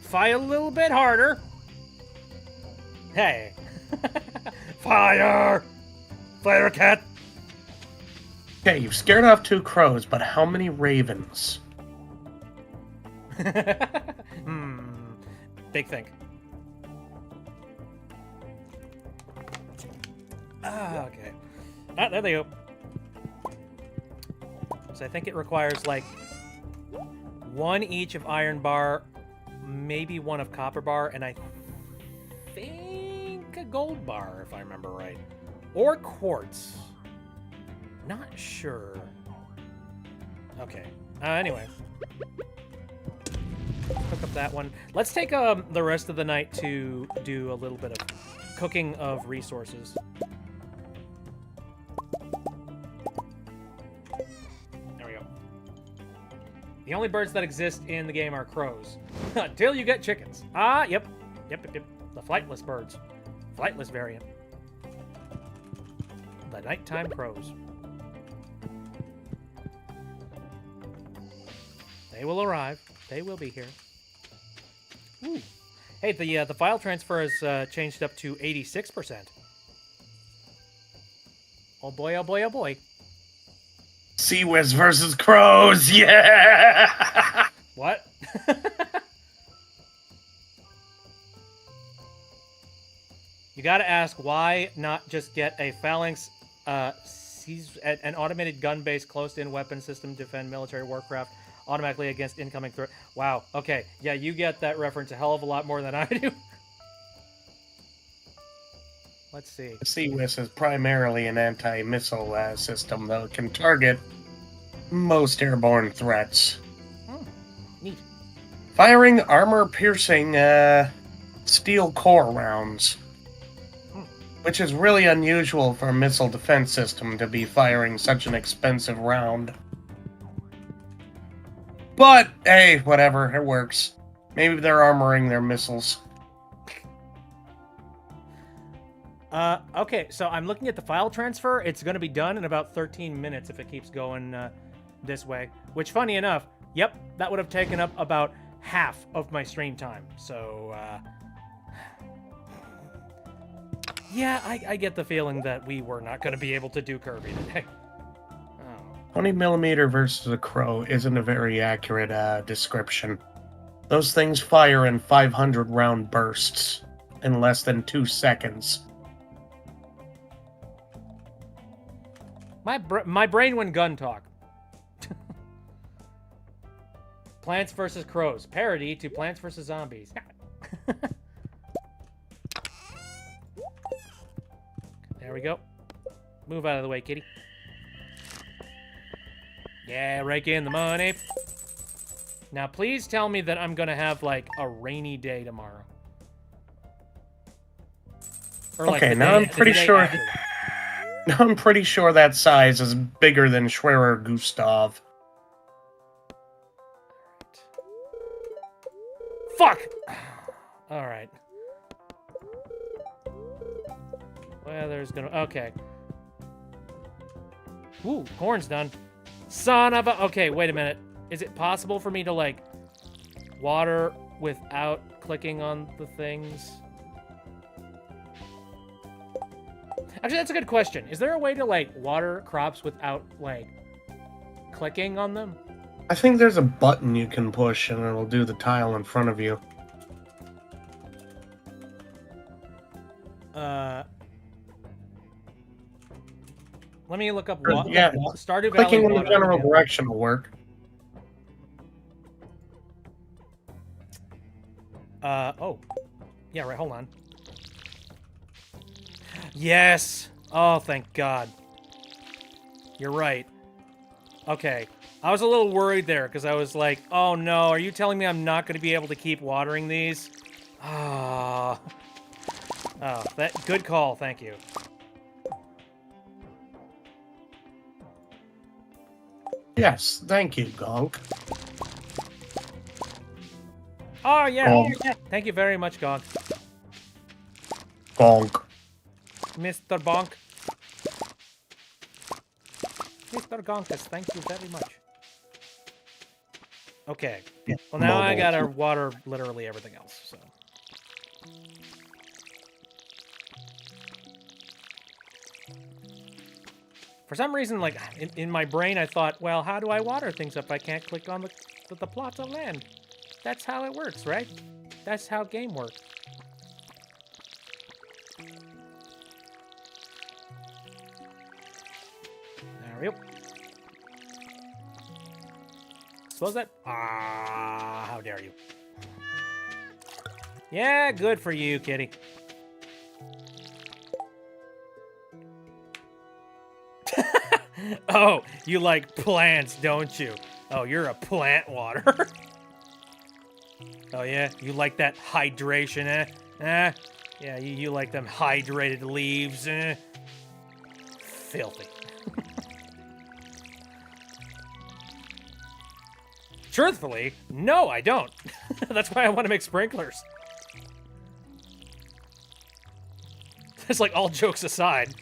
Fight a little bit harder. Hey. Fire! Fire cat! Okay, you've scared off 2 crows, but how many ravens? Big think. Okay. There they go. So I think it requires, like, 1 each of iron bar, maybe 1 of copper bar, and I think a gold bar, if I remember right. Or quartz. Not sure. Okay. Anyway. Cook up that one. Let's take the rest of the night to do a little bit of cooking of resources. There we go. The only birds that exist in the game are crows. Until you get chickens. Yep. The flightless birds. Flightless variant. The nighttime crows. They will arrive. They will be here. Ooh. Hey, the file transfer has changed up to 86%. Oh boy, oh boy, oh boy. Seawiz versus crows, yeah! What? You gotta ask, why not just get a phalanx, an automated gun-based closed-in weapon system to defend military warcraft automatically against incoming threat. Wow, okay. Yeah, you get that reference a hell of a lot more than I do. Let's see. Seawiz is primarily an anti-missile system, though it can target most airborne threats. Neat. Firing armor-piercing steel core rounds. Which is really unusual for a missile defense system to be firing such an expensive round. But, hey, whatever, it works. Maybe they're armoring their missiles. Okay, so I'm looking at the file transfer. It's going to be done in about 13 minutes if it keeps going this way. Which, funny enough, yep, that would have taken up about half of my stream time. So, yeah, I get the feeling that we were not going to be able to do Kirby today. 20mm versus a crow isn't a very accurate description. Those things fire in 500 round bursts in less than 2 seconds. My brain went gun talk. Plants vs. Crows. Parody to Plants vs. Zombies. There we go. Move out of the way, kitty. Yeah, rake in the money. Now, please tell me that I'm going to have, like, a rainy day tomorrow. Or, like, okay, now I'm pretty sure... Now I'm pretty sure that size is bigger than Schwerer Gustav. Fuck! Alright. Weather's gonna... Okay. Ooh, corn's done. Son of a... Okay, wait a minute. Is it possible for me to, like, water without clicking on the things? Actually, that's a good question. Is there a way to, like, water crops without, like, clicking on them? I think there's a button you can push and it'll do the tile in front of you. Let me look up yeah, Stardew Valley. Clicking in the general direction will work. Oh. Yeah, right, hold on. Yes! Oh, thank God. You're right. Okay. I was a little worried there, because I was like, oh no, are you telling me I'm not going to be able to keep watering these? Oh. Oh, good call, thank you. Yes, thank you, Gonk. Oh, yeah. Yeah. Thank you very much, Gonk. Gonk. Mr. Bonk. Mr. Gonkus, thank you very much. Okay. Well, now I gotta water literally everything else, so. For some reason, like, in my brain, I thought, well, how do I water things if I can't click on the plots of land? That's how it works, right? That's how game works. There we go. Suppose that... Ah, how dare you. Yeah, good for you, kitty. Oh, you like plants, don't you? Oh, you're a plant water. Oh, yeah? You like that hydration, eh? Eh? Yeah, you like them hydrated leaves, eh? Filthy. Truthfully, no, I don't. That's why I want to make sprinklers. It's like, all jokes aside.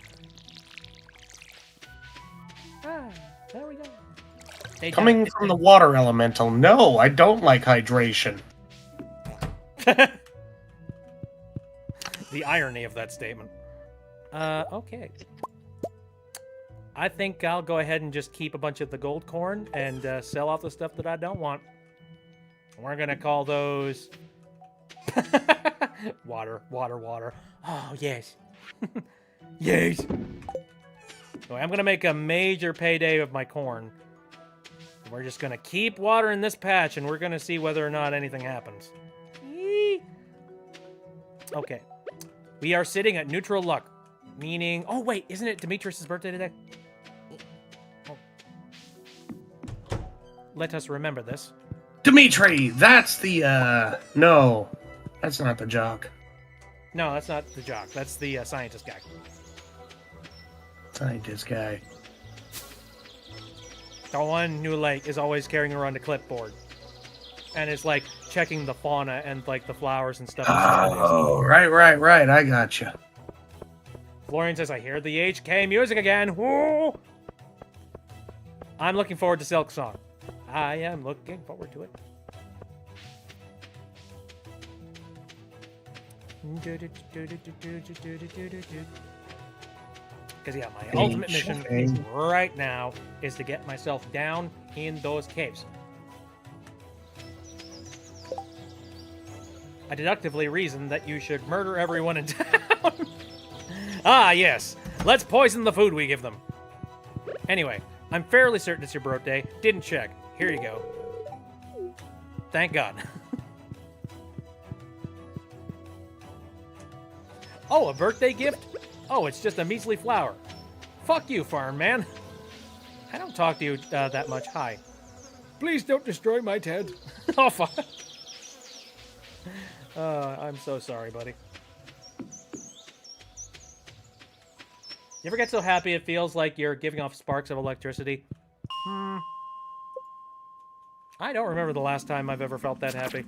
Ah, there we go. Coming from the water elemental, no, I don't like hydration. The irony of that statement. Okay. I think I'll go ahead and just keep a bunch of the gold corn and sell off the stuff that I don't want. We're gonna call those... water. Oh, yes. Yes. So I'm gonna make a major payday of my corn. We're just gonna keep watering this patch, and we're gonna see whether or not anything happens. Yee. Okay. We are sitting at neutral luck, meaning... Oh, wait, isn't it Demetrius' birthday today? Oh. Let us remember this. Dimitri, that's the, no. That's not the jock. No, that's not the jock. That's the scientist guy. Scientist guy. The one who, like, is always carrying around a clipboard. And is, like, checking the fauna and, like, the flowers and stuff. Oh, right. I gotcha. Florian says, I hear the HK music again. Woo! I'm looking forward to Silk Song. I am looking forward to it. Because, yeah, my ultimate mission right now is to get myself down in those caves. I deductively reason that you should murder everyone in town. Ah, yes. Let's poison the food we give them. Anyway, I'm fairly certain it's your birthday. Didn't check. Here you go. Thank God. Oh, a birthday gift? Oh, it's just a measly flower. Fuck you, farm man. I don't talk to you that much. Hi. Please don't destroy my tent. Oh, fuck. I'm so sorry, buddy. You ever get so happy it feels like you're giving off sparks of electricity? I don't remember the last time I've ever felt that happy.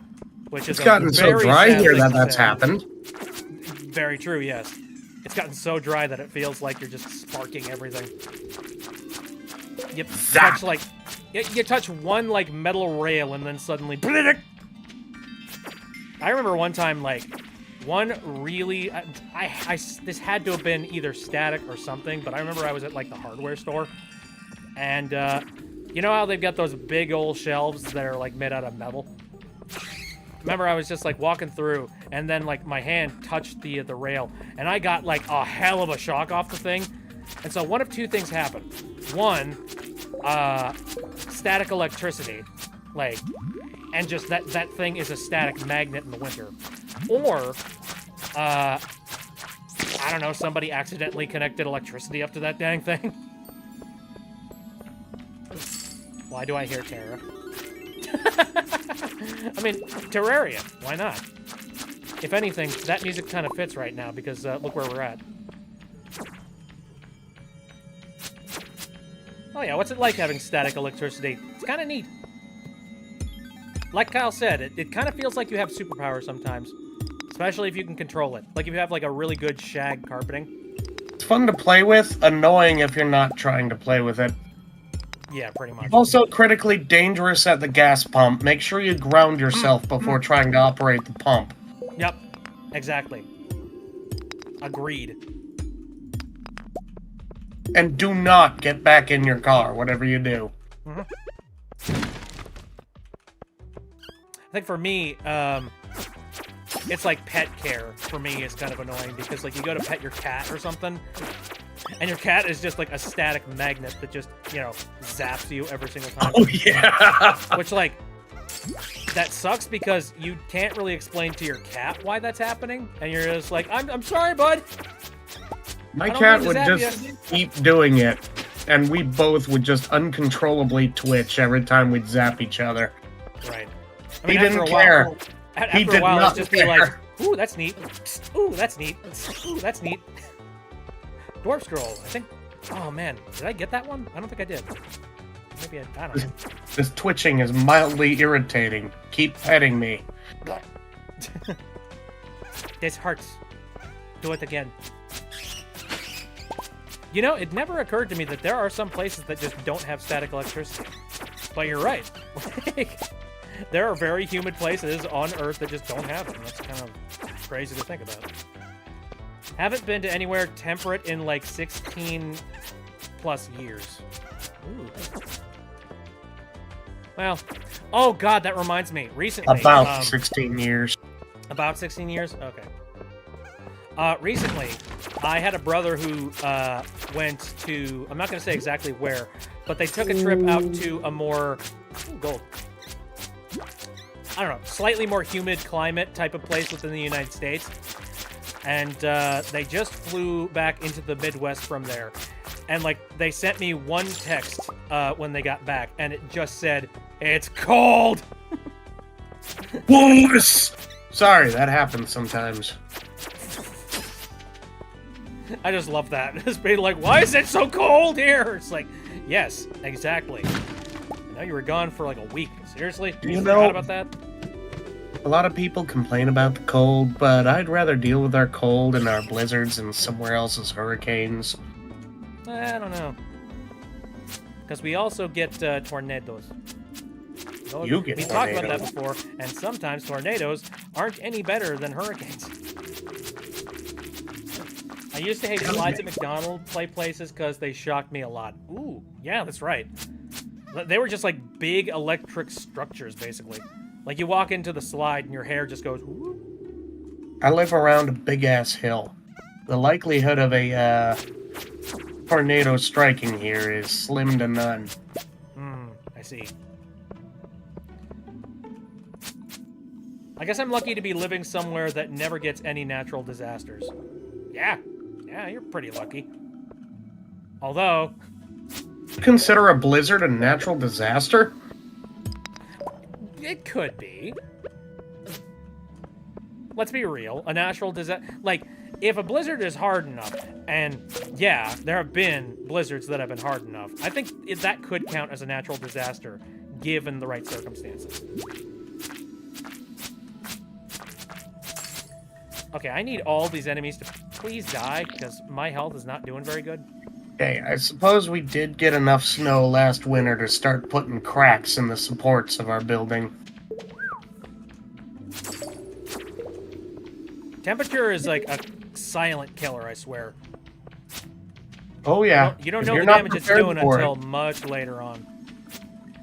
Which is It's gotten so dry here that that's happened. Very true, yes. It's gotten so dry that it feels like you're just sparking everything. You touch, like... You touch one, like, metal rail and then suddenly... I remember one time, like, one really... this had to have been either static or something, but I remember I was at, like, the hardware store. And, you know how they've got those big old shelves that are, like, made out of metal? Remember, I was just, like, walking through, and then, like, my hand touched the rail, and I got, like, a hell of a shock off the thing. And so one of two things happened. One, static electricity, like, and just that thing is a static magnet in the winter. Or, I don't know, somebody accidentally connected electricity up to that dang thing. Why do I hear Terra? I mean, Terraria, why not? If anything, that music kind of fits right now because look where we're at. Oh yeah, what's it like having static electricity? It's kind of neat. Like Kyle said, it kind of feels like you have superpowers sometimes. Especially if you can control it. Like if you have like a really good shag carpeting. It's fun to play with, annoying if you're not trying to play with it. Yeah, pretty much. Also critically dangerous at the gas pump. Make sure you ground yourself before trying to operate the pump. Yep, exactly. Agreed. And do not get back in your car, whatever you do. I think for me, it's like pet care for me is kind of annoying because like you go to pet your cat or something, and your cat is just like a static magnet that just, you know, zaps you every single time. Oh yeah. Which like that sucks because you can't really explain to your cat why that's happening, and you're just like, I'm sorry, bud. My cat would just keep doing it, and we both would just uncontrollably twitch every time we'd zap each other. Right. I mean, he didn't care. After a while, it'd just be like, ooh, that's neat. Ooh, that's neat. Ooh, that's neat. Dwarf Scroll, I think. Oh, man. Did I get that one? I don't think I did. Maybe I don't know. This twitching is mildly irritating. Keep petting me. This hurts. Do it again. You know, it never occurred to me that there are some places that just don't have static electricity. But you're right. There are very humid places on Earth that just don't have it. That's kind of crazy to think about. Haven't been to anywhere temperate in like 16 plus years. Ooh. Well, oh god, that reminds me. Recently, about 16 years. About 16 years? Okay. Recently, I had a brother who went to, I'm not going to say exactly where, but they took a trip out to a more, gold, I don't know, slightly more humid climate type of place within the United States. And they just flew back into the Midwest from there. And, like, they sent me one text when they got back, and it just said, "It's cold!" Wallace! Sorry, that happens sometimes. I just love that. Just being like, why is it so cold here? It's like, yes, exactly. I know you were gone for like a week. Seriously? You forgot know- about that? A lot of people complain about the cold, but I'd rather deal with our cold and our blizzards than somewhere else's hurricanes. I don't know. Because we also get tornadoes. You get We talked about that tornadoes. before, and sometimes tornadoes aren't any better than hurricanes. I used to hate slides at McDonald's play places because they shocked me a lot. Ooh, yeah, that's right. They were just like big electric structures, basically. Like you walk into the slide and your hair just goes. Whoop. I live around a big-ass hill. The likelihood of a tornado striking here is slim to none. I see. I guess I'm lucky to be living somewhere that never gets any natural disasters. Yeah, you're pretty lucky. Although, Consider a blizzard a natural disaster? it could be. Let's be real. A natural disaster... Like, if a blizzard is hard enough, and yeah, there have been blizzards that have been hard enough, I think that could count as a natural disaster, given the right circumstances. Okay, I need all these enemies to please die, because my health is not doing very good. Okay, I suppose we did get enough snow last winter to start putting cracks in the supports of our building. Temperature is like a silent killer, I swear. Oh yeah. You don't If know you're the not damage it's prepared doing for until it- much later on.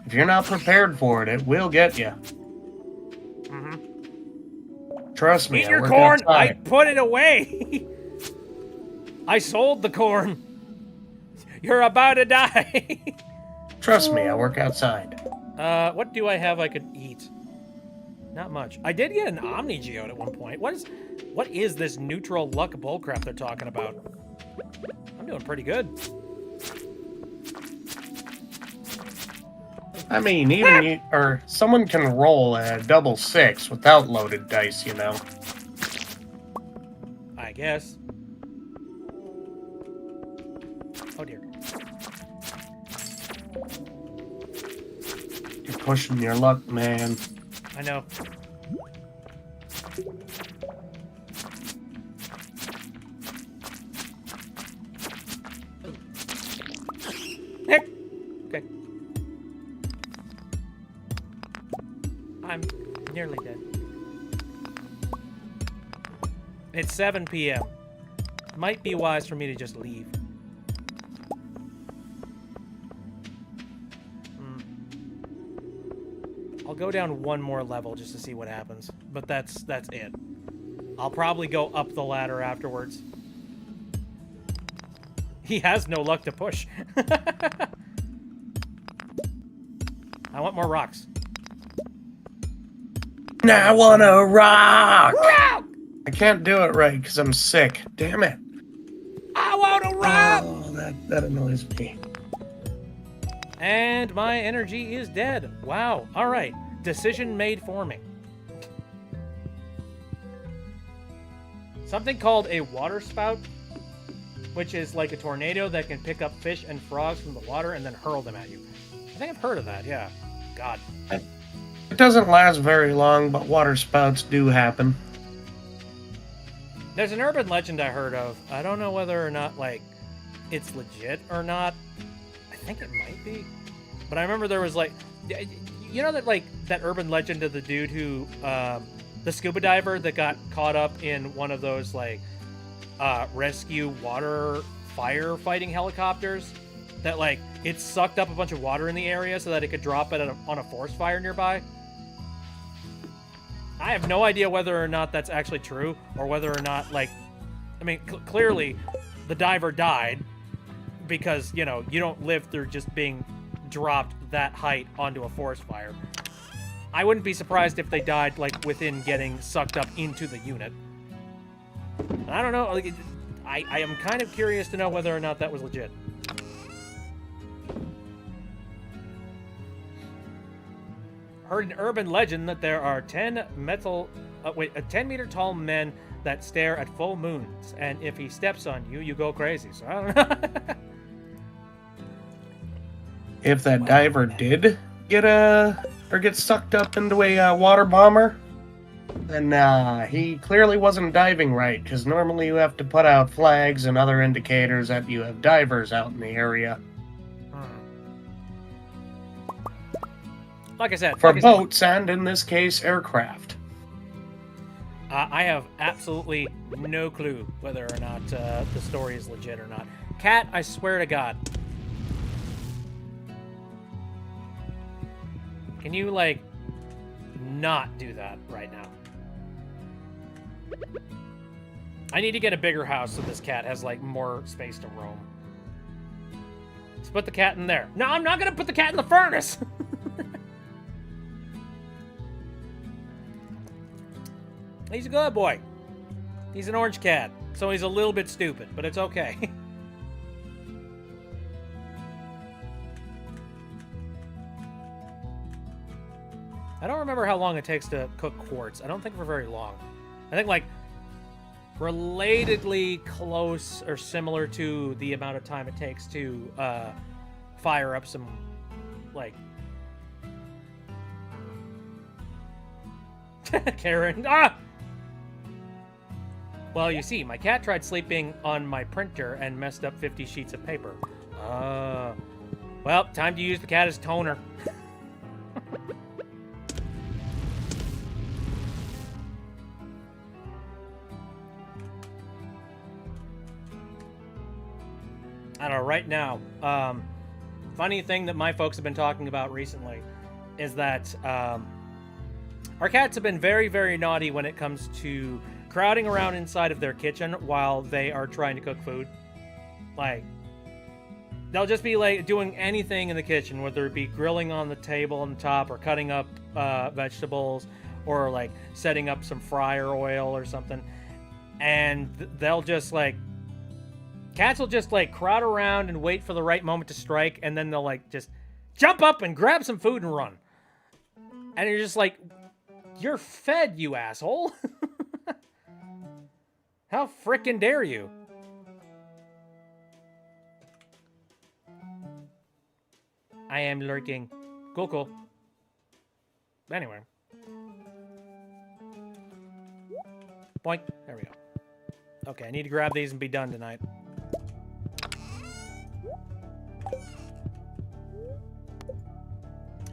If you're not prepared for it, it will get you. Trust me. Eat I your work corn! I outside. put it away! I sold the corn. You're about to die. Trust me, I work outside. What do I have I could eat? Not much. I did get an Omni Geode at one point. What is this neutral luck bullcrap they're talking about? I'm doing pretty good. I mean, even you, or someone can roll a double 6 without loaded dice, you know. I guess. Oh dear. You're pushing your luck, man. I know. Heck. Okay. I'm nearly dead. It's 7 p.m. Might be wise for me to just leave. I'll go down one more level just to see what happens, but that's it. I'll probably go up the ladder afterwards. He has no luck to push. I want more rocks. I wanna rock! Rock! I can't do it right because I'm sick. Damn it. I want to rock! Oh, that annoys me. And my energy is dead. Wow. All right. Decision made for me. Something called a water spout, which is like a tornado that can pick up fish and frogs from the water and then hurl them at you. I think I've heard of that, yeah. God. It doesn't last very long, but water spouts do happen. There's an urban legend I heard of. I don't know whether or not, like, it's legit or not. I think it might be. But I remember there was, like... You know that, like, that urban legend of the dude who... the scuba diver that got caught up in one of those, like, rescue water firefighting helicopters? That, like, it sucked up a bunch of water in the area so that it could drop it on a forest fire nearby? I have no idea whether or not that's actually true, or whether or not, like... I mean, clearly, the diver died, because, you know, you don't live through just being dropped that height onto a forest fire. I wouldn't be surprised if they died, like, within getting sucked up into the unit. I don't know, like, I am kind of curious to know whether or not that was legit. heard an urban legend that there are 10 10-meter tall men that stare at full moons, and if he steps on you, you go crazy. So I don't know. If that diver did get sucked up into a water bomber, then he clearly wasn't diving right, because normally you have to put out flags and other indicators that you have divers out in the area. Like I said, for boats and, in this case, aircraft. I have absolutely no clue whether or not the story is legit or not. Cat, I swear to God. Can you, like, not do that right now? I need to get a bigger house so this cat has, like, more space to roam. Let's put the cat in there. No, I'm not gonna put the cat in the furnace! He's a good boy. He's an orange cat, so he's a little bit stupid, but it's okay. I don't remember how long it takes to cook quartz. I don't think for very long. I think, like, relatedly close or similar to the amount of time it takes to fire up some, like... Karen. Ah! Well, you see, my cat tried sleeping on my printer and messed up 50 sheets of paper. Well, time to use the cat as toner. I don't know, right now, funny thing that my folks have been talking about recently is that our cats have been very, very naughty when it comes to crowding around inside of their kitchen while they are trying to cook food. Like, they'll just be, like, doing anything in the kitchen, whether it be grilling on the table on the top or cutting up vegetables or, like, setting up some fryer oil or something. And they'll just, like... Cats will just, like, crowd around and wait for the right moment to strike, and then they'll, like, just jump up and grab some food and run. And you're just like, you're fed, you asshole. How frickin' dare you? I am lurking. Cool. Anyway. Boink. There we go. Okay, I need to grab these and be done tonight.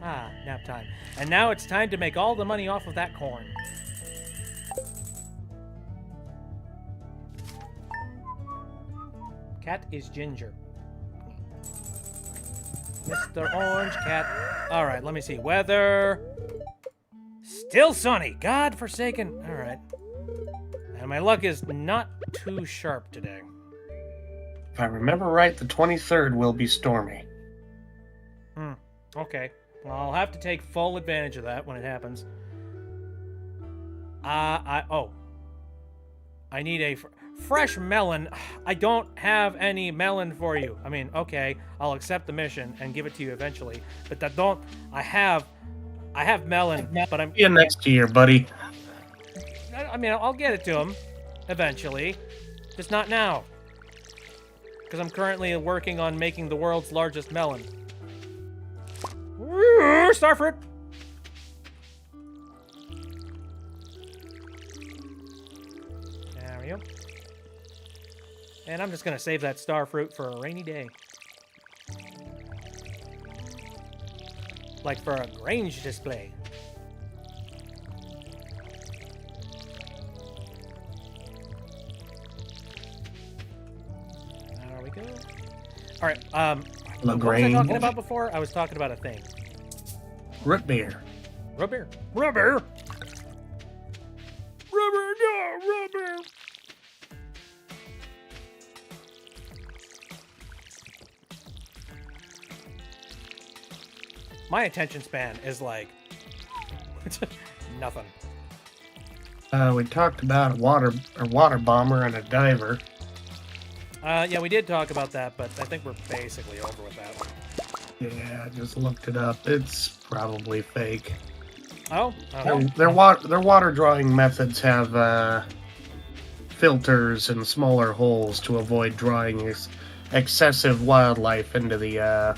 Ah, nap time. And now it's time to make all the money off of that corn. Cat is ginger. Mr. Orange Cat. Alright, let me see. Weather. Still sunny. God forsaken. Alright. And my luck is not too sharp today. If I remember right, the 23rd will be stormy. Okay. Well, I'll have to take full advantage of that when it happens. I need a fresh melon. I don't have any melon for you. I mean, okay, I'll accept the mission and give it to you eventually. But I have melon, but I'm... Yeah, next year, buddy. I mean, I'll get it to him eventually. Just not now. Because I'm currently working on making the world's largest melon. Starfruit! There we go. And I'm just going to save that starfruit for a rainy day. Like for a Grange display. There we go. Alright, what was I talking about before? I was talking about a thing. Root beer. Root beer. Root beer. Root beer. No, root beer. My attention span is like nothing. We talked about a water bomber and a diver. Yeah, we did talk about that, but I think we're basically over with that one. Yeah, I just looked it up. It's probably fake. Oh, okay. Their water drawing methods have filters and smaller holes to avoid drawing excessive wildlife into the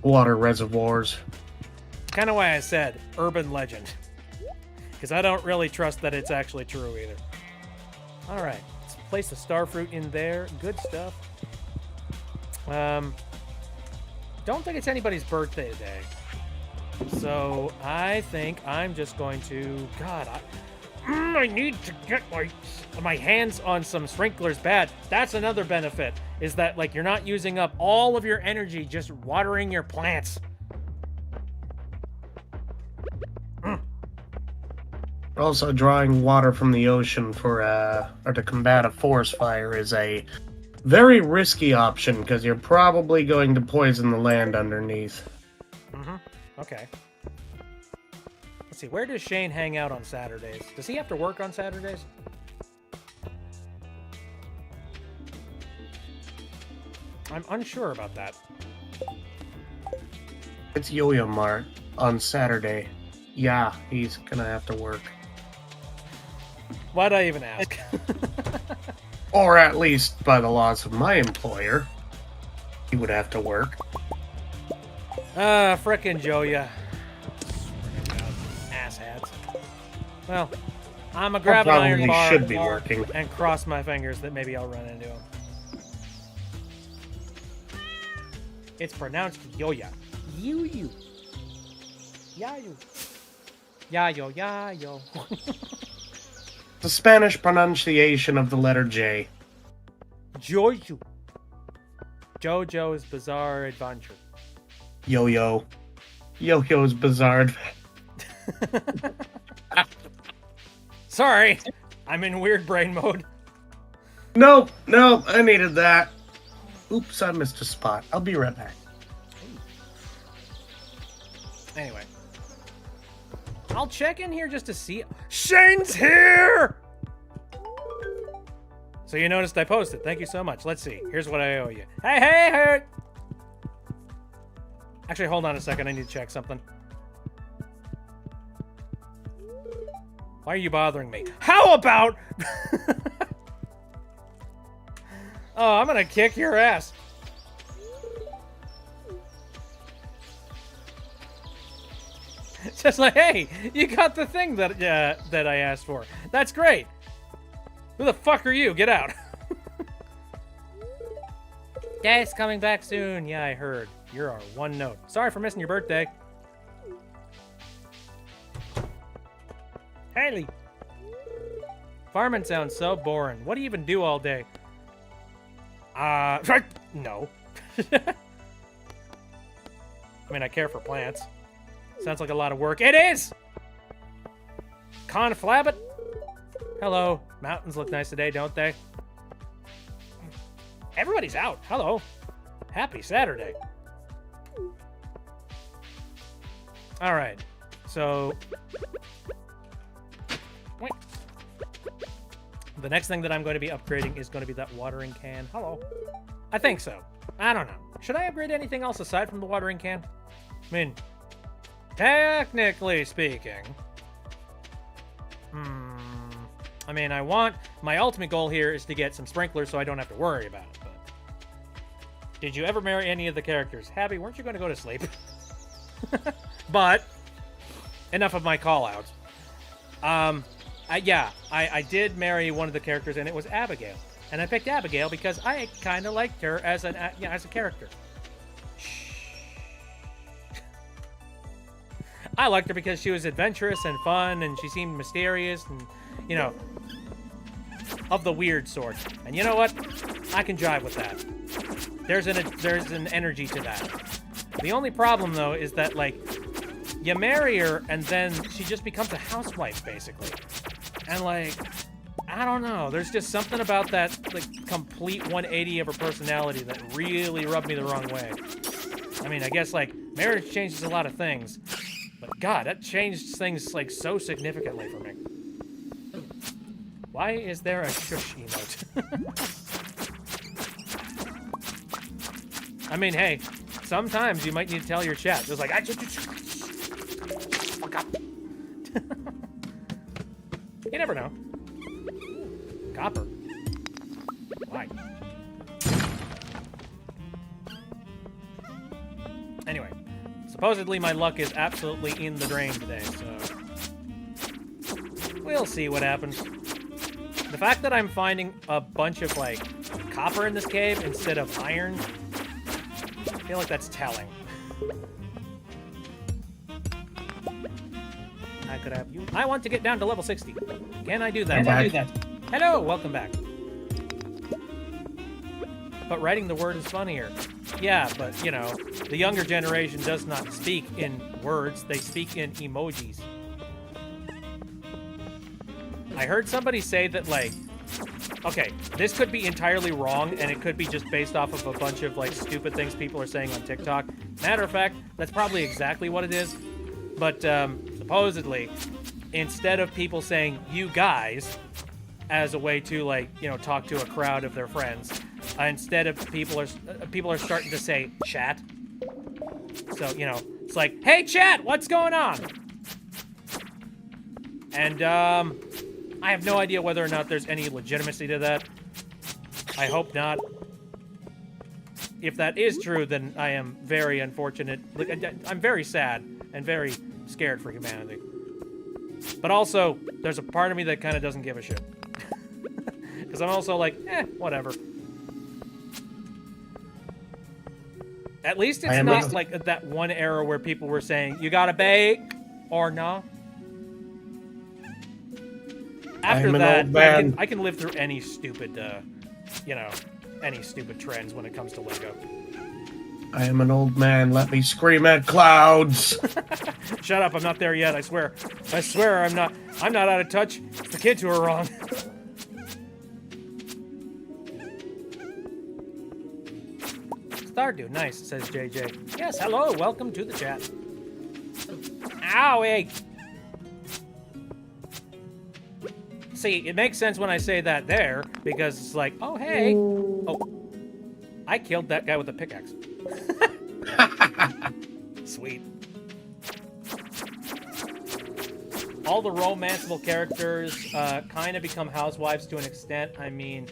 water reservoirs. Kind of why I said urban legend. Because I don't really trust that it's actually true either. All right, let's place the starfruit in there. Good stuff. Don't think it's anybody's birthday today. So I think I'm just going to... God, I need to get my hands on some sprinklers bad. That's another benefit, is that like you're not using up all of your energy just watering your plants. Also, drawing water from the ocean for or to combat a forest fire is a very risky option because you're probably going to poison the land underneath. Mm-hmm. Okay. Let's see, where does Shane hang out on Saturdays? Does he have to work on Saturdays? I'm unsure about that. It's Yo-Yo Mart on Saturday. Yeah, he's gonna have to work. Why'd I even ask? Or at least by the laws of my employer, he would have to work. Frickin' Joya. Asshats. Well, I'm gonna grab an iron bar should be working. and cross my fingers that maybe I'll run into him. It's pronounced Yoya. You. Yayo. Yayo, yayo. The Spanish pronunciation of the letter J. Jojo. JoJo's Bizarre Adventure. Yo-Yo. Yo-Yo's Bizarre Adventure. Sorry, I'm in weird brain mode. No, I needed that. Oops, I missed a spot. I'll be right back. Anyway. I'll check in here just to see. Shane's here! So you noticed I posted. Thank you so much. Let's see. Here's what I owe you. Hey! Actually, hold on a second. I need to check something. Why are you bothering me? How about... Oh, I'm gonna kick your ass. Just like, hey, you got the thing that that I asked for. That's great. Who the fuck are you? Get out. Guys, coming back soon. Yeah, I heard. You're our one note. Sorry for missing your birthday. Haley. Farming sounds so boring. What do you even do all day? No. I mean, I care for plants. Sounds like a lot of work. It is! Conflabbit. Hello. Mountains look nice today, don't they? Everybody's out. Hello. Happy Saturday. All right. So... Wait. The next thing that I'm going to be upgrading is going to be that watering can. Hello. I think so. I don't know. Should I upgrade anything else aside from the watering can? I mean... Technically speaking, I mean, my ultimate goal here is to get some sprinklers so I don't have to worry about it, but... Did you ever marry any of the characters? Happy, weren't you going to go to sleep? But, enough of my call-outs. I did marry one of the characters, and it was Abigail. And I picked Abigail because I kind of liked her as a character. I liked her because she was adventurous and fun, and she seemed mysterious and, you know, of the weird sort. And you know what? I can jive with that. There's an energy to that. The only problem, though, is that, like, you marry her, and then she just becomes a housewife, basically. And, like, I don't know. There's just something about that, like, complete 180 of her personality that really rubbed me the wrong way. I mean, I guess, like, marriage changes a lot of things. But God, that changed things like so significantly for me. Why is there a shush emote? I mean, hey, sometimes you might need to tell your chat. Just like, fuck up. You never know. Copper. Why? Anyway, supposedly my luck is absolutely in the drain today, so we'll see what happens. The fact that I'm finding a bunch of, like, copper in this cave instead of iron, I feel like that's telling. I could have you. I want to get down to level 60. Can I do that? Hello, welcome back. But writing the word is funnier. Yeah, but, you know, the younger generation does not speak in words. They speak in emojis. I heard somebody say that, like, okay, this could be entirely wrong, and it could be just based off of a bunch of, like, stupid things people are saying on TikTok. Matter of fact, that's probably exactly what it is. But, supposedly, instead of people saying, you guys, as a way to, like, you know, talk to a crowd of their friends, instead of people are starting to say chat. So, you know, it's like, hey chat, what's going on? And I have no idea whether or not there's any legitimacy to that. I hope not. If that is true, then I am very unfortunate. I'm very sad and very scared for humanity. But also, there's a part of me that kind of doesn't give a shit. Because I'm also like, whatever. At least it's not like that one era where people were saying, you gotta bake, or no. After that, I can live through any stupid, you know, any stupid trends when it comes to Lego. I am an old man, let me scream at clouds! Shut up, I'm not there yet, I swear. I swear I'm not out of touch. It's the kids who are wrong. Stardew, nice, says JJ. Yes, hello, welcome to the chat. Owie! See, it makes sense when I say that there, because it's like, oh, hey. Oh, I killed that guy with a pickaxe. Sweet. All the romanceable characters kind of become housewives to an extent. I mean,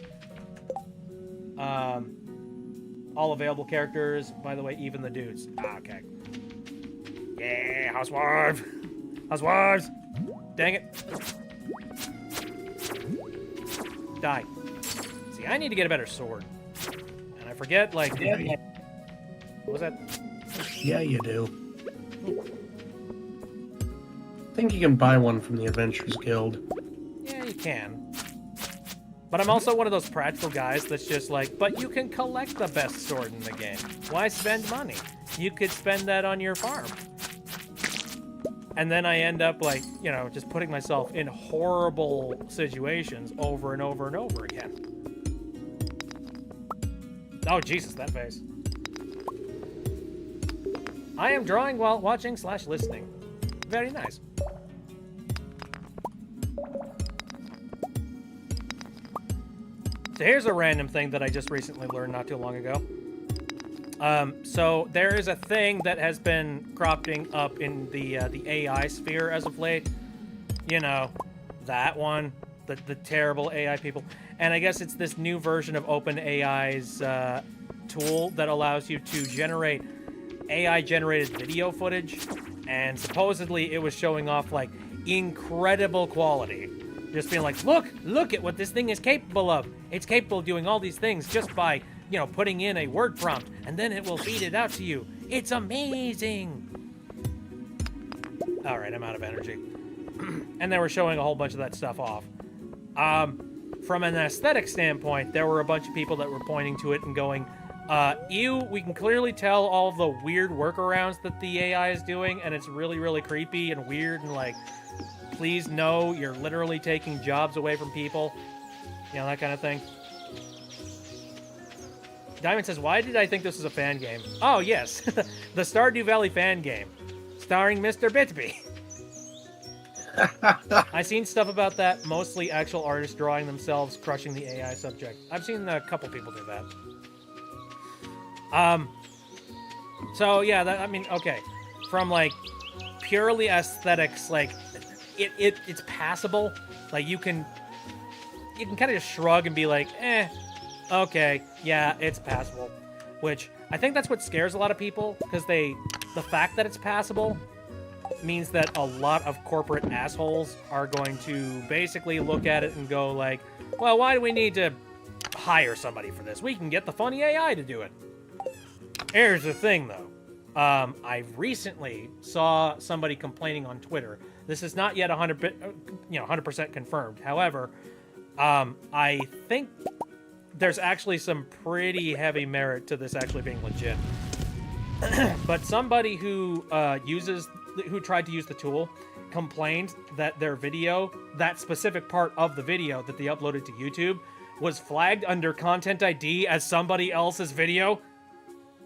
all available characters, by the way, even the dudes. Okay. Yeah, housewife. Housewives. Dang it. Die. See, I need to get a better sword. And I forget, like... What was that? Yeah, you do. I think you can buy one from the Adventurers Guild. Yeah, you can. But I'm also one of those practical guys that's just like, but you can collect the best sword in the game. Why spend money? You could spend that on your farm. And then I end up, like, you know, just putting myself in horrible situations over and over and over again. Oh, Jesus, that face. I am drawing while watching/listening. Very nice. So here's a random thing that I just recently learned not too long ago. So there is a thing that has been cropping up in the AI sphere as of late. You know, that one, the terrible AI people. And I guess it's this new version of OpenAI's tool that allows you to generate AI-generated video footage. And supposedly it was showing off, like, incredible quality. Just being like, look at what this thing is capable of. It's capable of doing all these things just by, you know, putting in a word prompt, and then it will feed it out to you. It's amazing. All right, I'm out of energy. And they were showing a whole bunch of that stuff off. From an aesthetic standpoint, there were a bunch of people that were pointing to it and going, ew, we can clearly tell all the weird workarounds that the AI is doing, and it's really, really creepy and weird, and like, please no, you're literally taking jobs away from people. You know, that kind of thing. Diamond says, why did I think this was a fan game? Oh, yes. The Stardew Valley fan game. Starring Mr. Bitby. I've seen stuff about that. Mostly actual artists drawing themselves, crushing the AI subject. I've seen a couple people do that. So, yeah, I mean, okay. From, like, purely aesthetics, like, it's passable. Like you can kind of just shrug and be like, okay, yeah, it's passable. Which I think that's what scares a lot of people, because the fact that it's passable means that a lot of corporate assholes are going to basically look at it and go like, well, why do we need to hire somebody for this? We can get the funny AI to do it. Here's the thing, though. I recently saw somebody complaining on Twitter. This is not yet 100% confirmed. However, I think there's actually some pretty heavy merit to this actually being legit. But somebody who tried to use the tool complained that their video, that specific part of the video that they uploaded to YouTube, was flagged under Content ID as somebody else's video.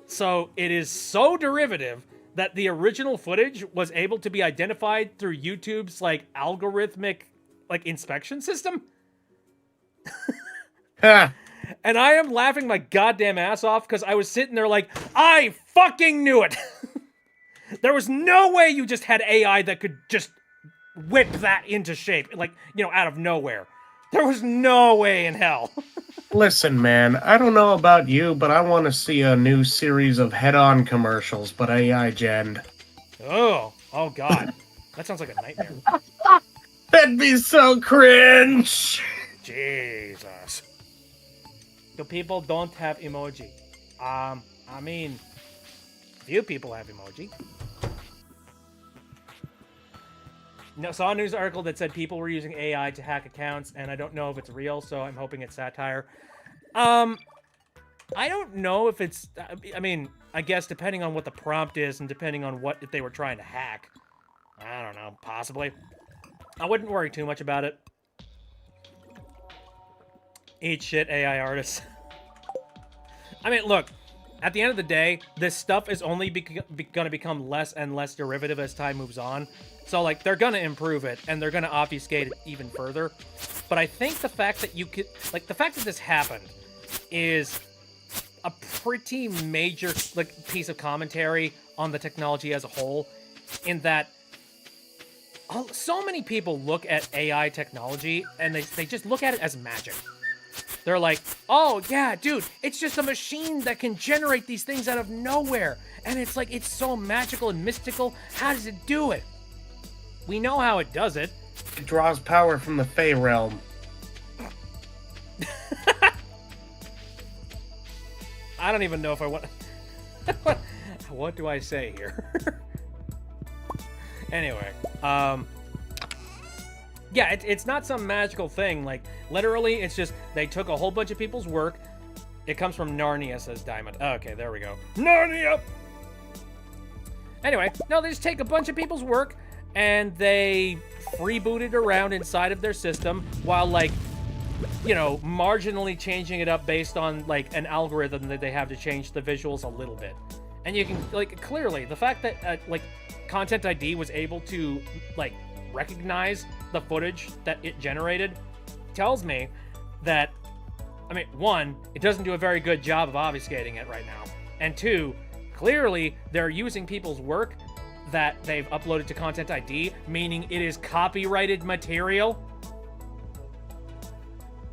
So it is so derivative that the original footage was able to be identified through YouTube's like algorithmic like inspection system. And I am laughing my goddamn ass off because I was sitting there like, I fucking knew it. There was no way you just had AI that could just whip that into shape, like, out of nowhere. There was no way in hell. Listen, man, I don't know about you, but I want to see a new series of head-on commercials, but AI gen. Oh God. That sounds like a nightmare. That'd be so cringe. Jesus. The people don't have emoji. I mean, few people have emoji. No, saw a news article that said people were using AI to hack accounts, and I don't know if it's real, so I'm hoping it's satire. I don't know if it's... I mean, I guess depending on what the prompt is and depending on what if they were trying to hack. I don't know, possibly. I wouldn't worry too much about it. Eat shit, AI artists. I mean, look, at the end of the day, this stuff is only going to become less and less derivative as time moves on. So, like, they're going to improve it, and they're going to obfuscate it even further. But I think the fact that you could... Like, the fact that this happened is a pretty major, like, piece of commentary on the technology as a whole, in that so many people look at AI technology, and they just look at it as magic. They're like, oh, yeah, dude, it's just a machine that can generate these things out of nowhere. And it's like, it's so magical and mystical. How does it do it? We know how it does it. It draws power from the Fey realm. I don't even know if I want... What do I say here? Anyway, yeah, it's not some magical thing. Like, literally, it's just they took a whole bunch of people's work. It comes from Narnia, says Diamond. Okay, there we go. Narnia! Anyway, no, they just take a bunch of people's work, and they freeboot it around inside of their system while, like, marginally changing it up based on, like, an algorithm that they have to change the visuals a little bit. And you can, like, clearly, the fact that, like, Content ID was able to, like, recognize the footage that it generated tells me that, I mean, one, it doesn't do a very good job of obfuscating it right now. And two, clearly, they're using people's work that they've uploaded to Content ID, meaning it is copyrighted material.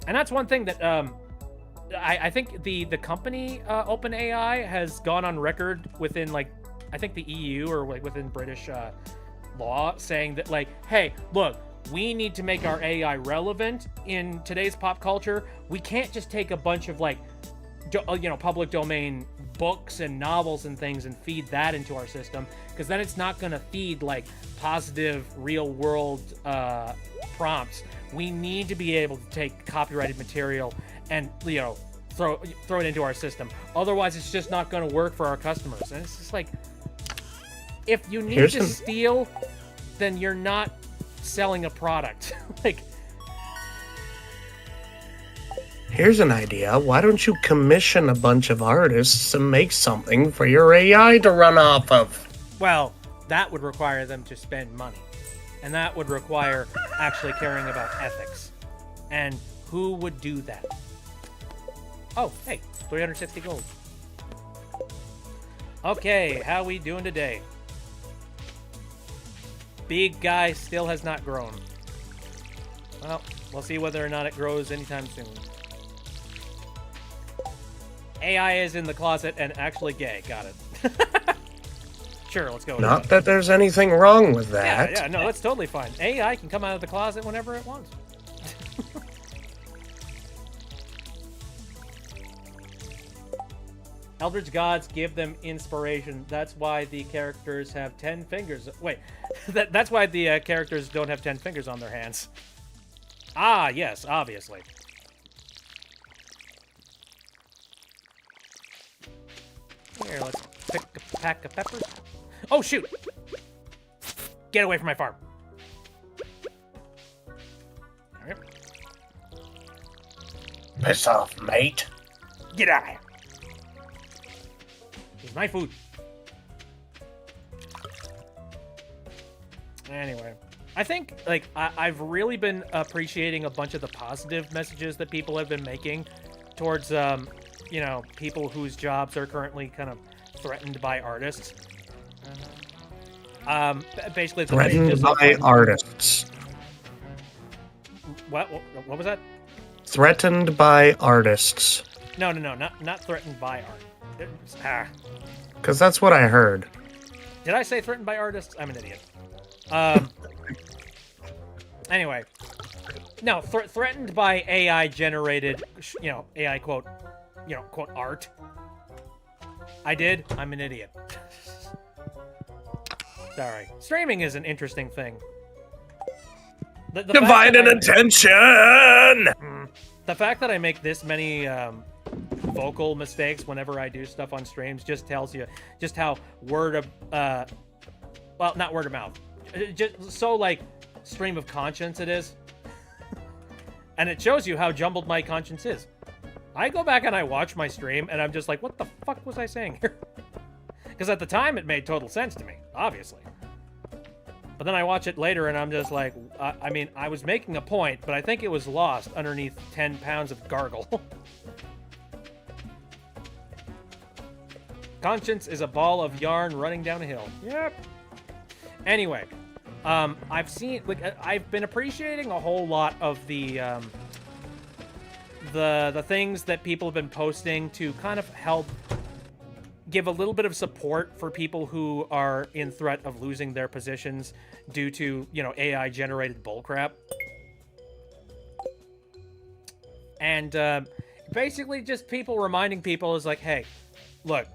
And that's one thing that, I think the company, OpenAI, has gone on record within, like, I think the EU or like within British law saying that, like, hey, look, we need to make our AI relevant in today's pop culture. We can't just take a bunch of, like, public domain books and novels and things and feed that into our system, because then it's not going to feed, like, positive real world prompts. We need to be able to take copyrighted material and, throw it into our system. Otherwise, it's just not going to work for our customers. And it's just like, if you need to steal, then you're not selling a product. Like, here's an idea. Why don't you commission a bunch of artists and make something for your AI to run off of? Well, that would require them to spend money. And that would require actually caring about ethics. And who would do that? Oh, hey, 360 gold. Okay, how we doing today? big guy still has not grown. Well, we'll see whether or not it grows anytime soon. AI is in the closet and actually gay. Got it. Sure, let's go with Not that there's anything wrong with Yeah, that. yeah, no, that's totally fine. AI can come out of the closet whenever it wants. Eldritch gods give them inspiration. That's why the characters have 10 fingers. Wait, that's why the characters don't have 10 fingers on their hands. Ah, yes, obviously. Here, let's pick a pack of peppers. Oh, shoot! Get away from my farm. Alright. Piss off, mate. Get out of here. It's my food. Anyway, I think, like, I've really been appreciating a bunch of the positive messages that people have been making towards, you know, people whose jobs are currently kind of threatened by artists. Basically, it's Threatened by artists. What was that? Threatened by artists. No, not threatened by art. Because that's what I heard. Did I say threatened by artists? I'm an idiot. Anyway, no, threatened by AI generated, you know, AI quote, you know, quote art. I did. I'm an idiot. Sorry. Streaming is an interesting thing. Divided attention! The fact that I make this many vocal mistakes whenever I do stuff on streams just tells you just how word of, well, not word of mouth, just so like stream of conscience it is. And it shows you how jumbled my conscience is. I go back and I watch my stream and I'm just like, what the fuck was I saying here? Because at the time it made total sense to me, obviously. But then I watch it later and I'm just like, I mean, I was making a point, but I think it was lost underneath 10 pounds of gargle. Conscience is a ball of yarn running down a hill. Yep. Anyway, I've been appreciating a whole lot of the things that people have been posting to kind of help give a little bit of support for people who are in threat of losing their positions due to, you know, AI generated bullcrap. And basically just people reminding people is like, hey, look,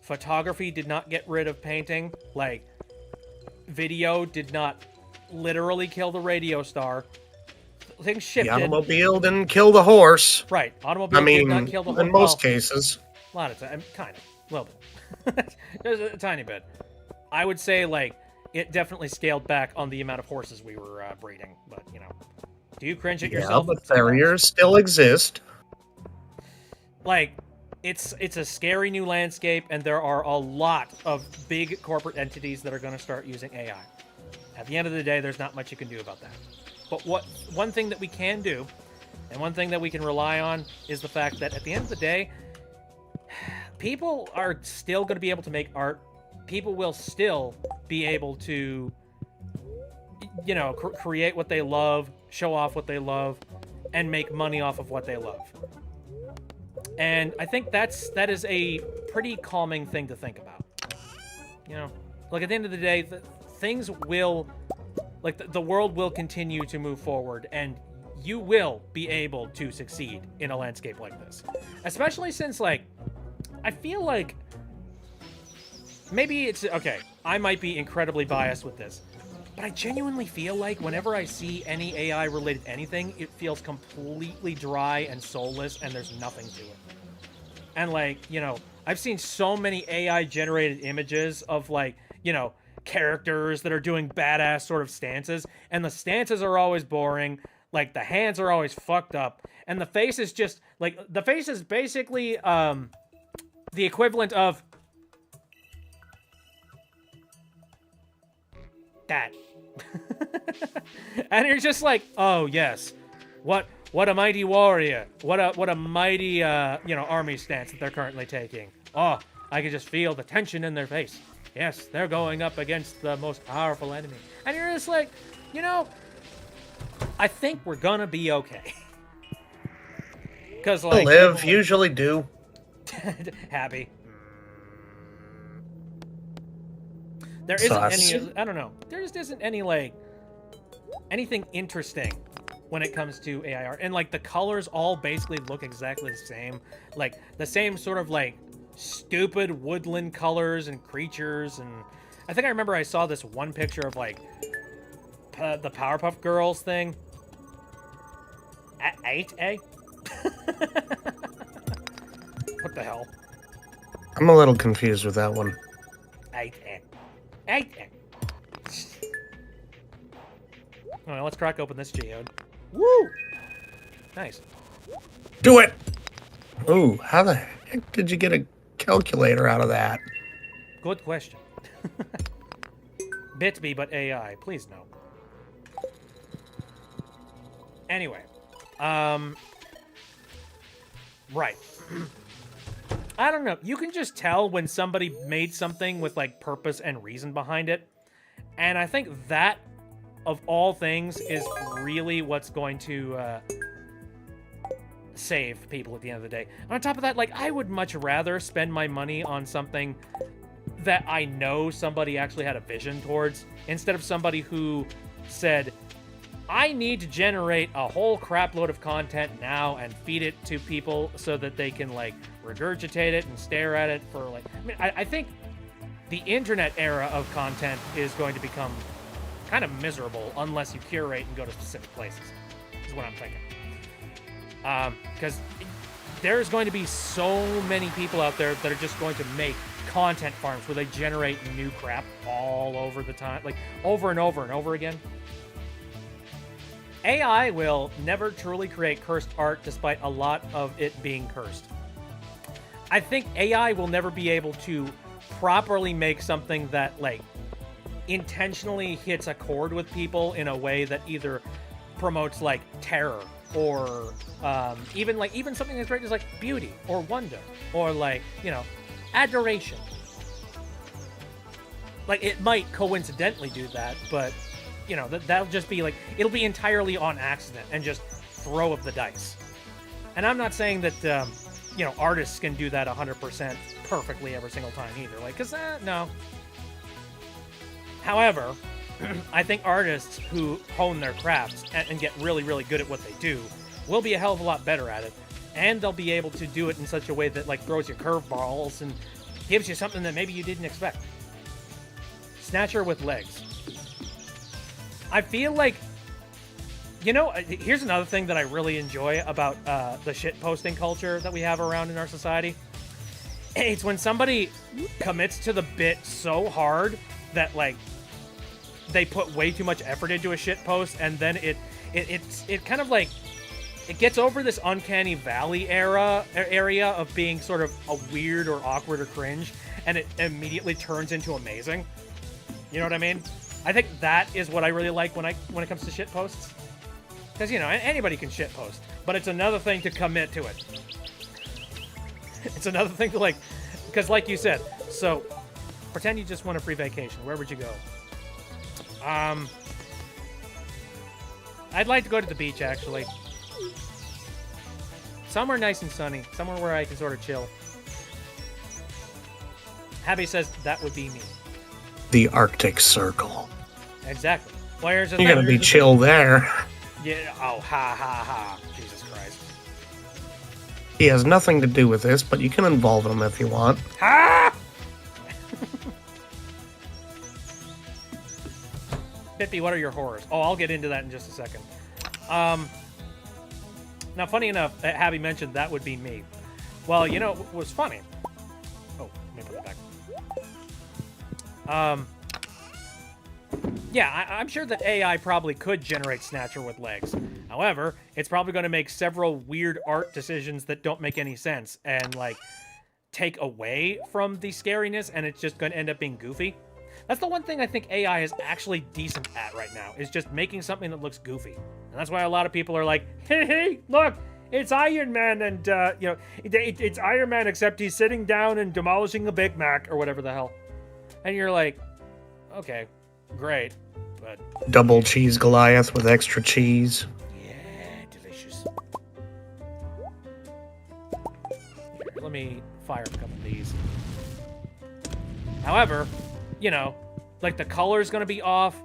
photography did not get rid of painting. Like, video did not literally kill the radio star. Things shifted. The automobile didn't kill the horse. Right. Automobile did not kill the horse. In most cases. A lot of time. Kind of. A little bit. Just a tiny bit. I would say, like, it definitely scaled back on the amount of horses we were breeding. But, you know. Do you cringe at yourself? Yeah, but farriers still exist. Like, it's a scary new landscape, and there are a lot of big corporate entities that are going to start using AI. At the end of the day, there's not much you can do about that. But one thing that we can do, and one thing that we can rely on, is the fact that at the end of the day, people are still going to be able to make art. People will still be able to, you know, create what they love, show off what they love, and make money off of what they love. And I think that is a pretty calming thing to think about. You know, like at the end of the day, things will, like the world will continue to move forward, and you will be able to succeed in a landscape like this. Especially since, like, I feel like maybe it's okay. I might be incredibly biased with this, but I genuinely feel like whenever I see any AI related anything, it feels completely dry and soulless, and there's nothing to it. And, like, you know, I've seen so many AI generated images of, like, you know, characters that are doing badass sort of stances, and the stances are always boring. Like, the hands are always fucked up, and the face is just like, the face is basically the equivalent of that. And you're just like, oh yes, what a mighty warrior, what a mighty you know, army stance that they're currently taking. Oh, I can just feel the tension in their face. yes, they're going up against the most powerful enemy. And you're just like, you know, I think we're gonna be okay. Because, like, Live, usually do. happy. There isn't Sus. any, I don't know, there just isn't any, like, anything interesting when it comes to AI art. And, like, the colors all basically look exactly the same. Like, the same sort of, like, stupid woodland colors and creatures. And I think I remember I saw this one picture of, like, the Powerpuff Girls thing. 8A? What the hell? I'm a little confused with that one. 8A. 8A. Alright, let's crack open this geode. Woo! Nice. Do it! Ooh, how the heck did you get a calculator out of that? Good question. Bitby, but AI. Please no. Anyway. Right. I don't know. You can just tell when somebody made something with, like, purpose and reason behind it. And I think that, of all things, is really what's going to save people at the end of the day. And on top of that, like, I would much rather spend my money on something that I know somebody actually had a vision towards, instead of somebody who said, I need to generate a whole crap load of content now and feed it to people so that they can, like, regurgitate it and stare at it for, like... I mean, I think the internet era of content is going to become kind of miserable unless you curate and go to specific places, is what I'm thinking. Because there's going to be so many people out there that are just going to make content farms where they generate new crap all over the time, like, over and over and over again. AI will never truly create cursed art despite a lot of it being cursed. I think AI will never be able to properly make something that, like, intentionally hits a chord with people in a way that either promotes, like, terror or even something as great as, like, beauty or wonder or, like, you know, adoration. Like, it might coincidentally do that, but, you know, that'll just be, like, it'll be entirely on accident and just throw of the dice. And I'm not saying that, you know, artists can do that 100% perfectly every single time either. Like, because, no. However, I think artists who hone their crafts and get really, really good at what they do will be a hell of a lot better at it. And they'll be able to do it in such a way that, like, throws you curveballs and gives you something that maybe you didn't expect. Snatcher with legs. I feel like, you know, here's another thing that I really enjoy about the shit posting culture that we have around in our society. It's when somebody commits to the bit so hard that, like, they put way too much effort into a shit post, and then it kind of, like, it gets over this uncanny valley area of being sort of a weird or awkward or cringe, and it immediately turns into amazing. You know what I mean? I think that is what I really like when it comes to shit posts. Because, you know, anybody can shit post, but it's another thing to commit to it. It's another thing to, like, because, like you said, so pretend you just won a free vacation. Where would you go? I'd like to go to the beach, actually. Somewhere nice and sunny. Somewhere where I can sort of chill. Abby says that would be me. The Arctic Circle. Exactly. Well, here's the You're thing. gonna be chill there. Yeah. Oh, ha ha ha. Jesus Christ. He has nothing to do with this, but you can involve him if you want. Ha! Bippy, what are your horrors? Oh, I'll get into that in just a second. Now, funny enough, Abby mentioned that would be me. Well, you know what was funny? Oh, let me put it back. Yeah, I'm sure that AI probably could generate Snatcher with legs. However, it's probably going to make several weird art decisions that don't make any sense and, like, take away from the scariness, and it's just going to end up being goofy. That's the one thing I think AI is actually decent at right now, is just making something that looks goofy. And that's why a lot of people are like, hey, look, it's Iron Man, and, you know, it's Iron Man, except he's sitting down and demolishing a Big Mac, or whatever the hell. And you're like, okay, great, but Double cheese Goliath with extra cheese. yeah, delicious. Here, let me fire a couple of these. However, you know, like the color's gonna be off,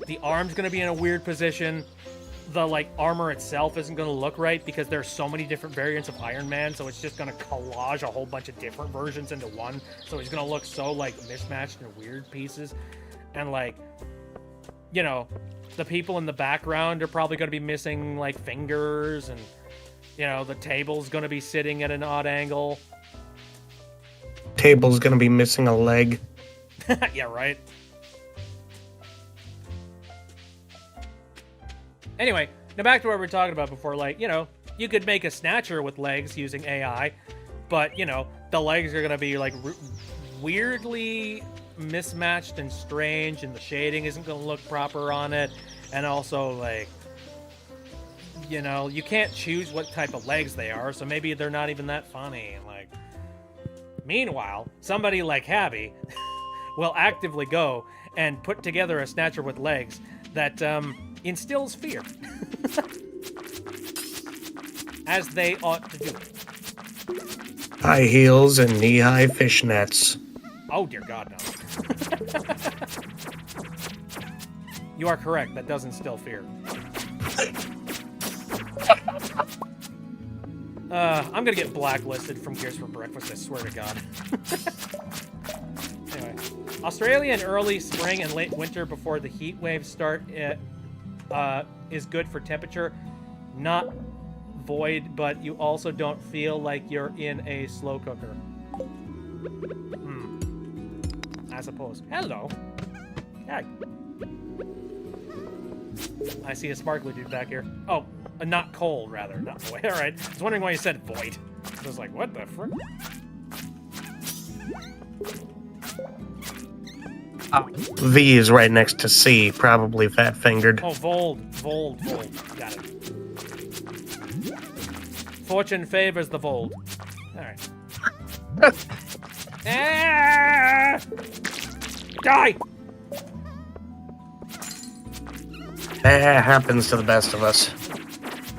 the arm's gonna be in a weird position, the like armor itself isn't gonna look right because there's so many different variants of Iron Man, so it's just gonna collage a whole bunch of different versions into one. So he's gonna look so like mismatched and weird pieces. And like, you know, the people in the background are probably gonna be missing like fingers, and you know, the table's gonna be sitting at an odd angle. Table's gonna be missing a leg. Yeah, right. Anyway, now back to what we were talking about before. Like, you know, you could make a snatcher with legs using AI, but, you know, the legs are going to be, like, weirdly mismatched and strange, and the shading isn't going to look proper on it. And also, like, you know, you can't choose what type of legs they are, so maybe they're not even that funny. Like, meanwhile, somebody like Habby will actively go and put together a snatcher with legs that, instills fear. As they ought to do. High heels and knee-high fishnets. Oh, dear God, no. You are correct. That does instill fear. I'm gonna get blacklisted from Gears for Breakfast, I swear to God. Anyway. Australia in early spring and late winter before the heat waves start is good for temperature. Not void, but you also don't feel like you're in a slow cooker. I suppose. Hello. Hi. I see a sparkly dude back here. Oh, not coal, rather. Not void. All right. I was wondering why you said void. I was like, what the frick? V is right next to C, probably fat-fingered. Oh, Vold. Got it. Fortune favors the Vold. Alright. Ah! Die! That happens to the best of us.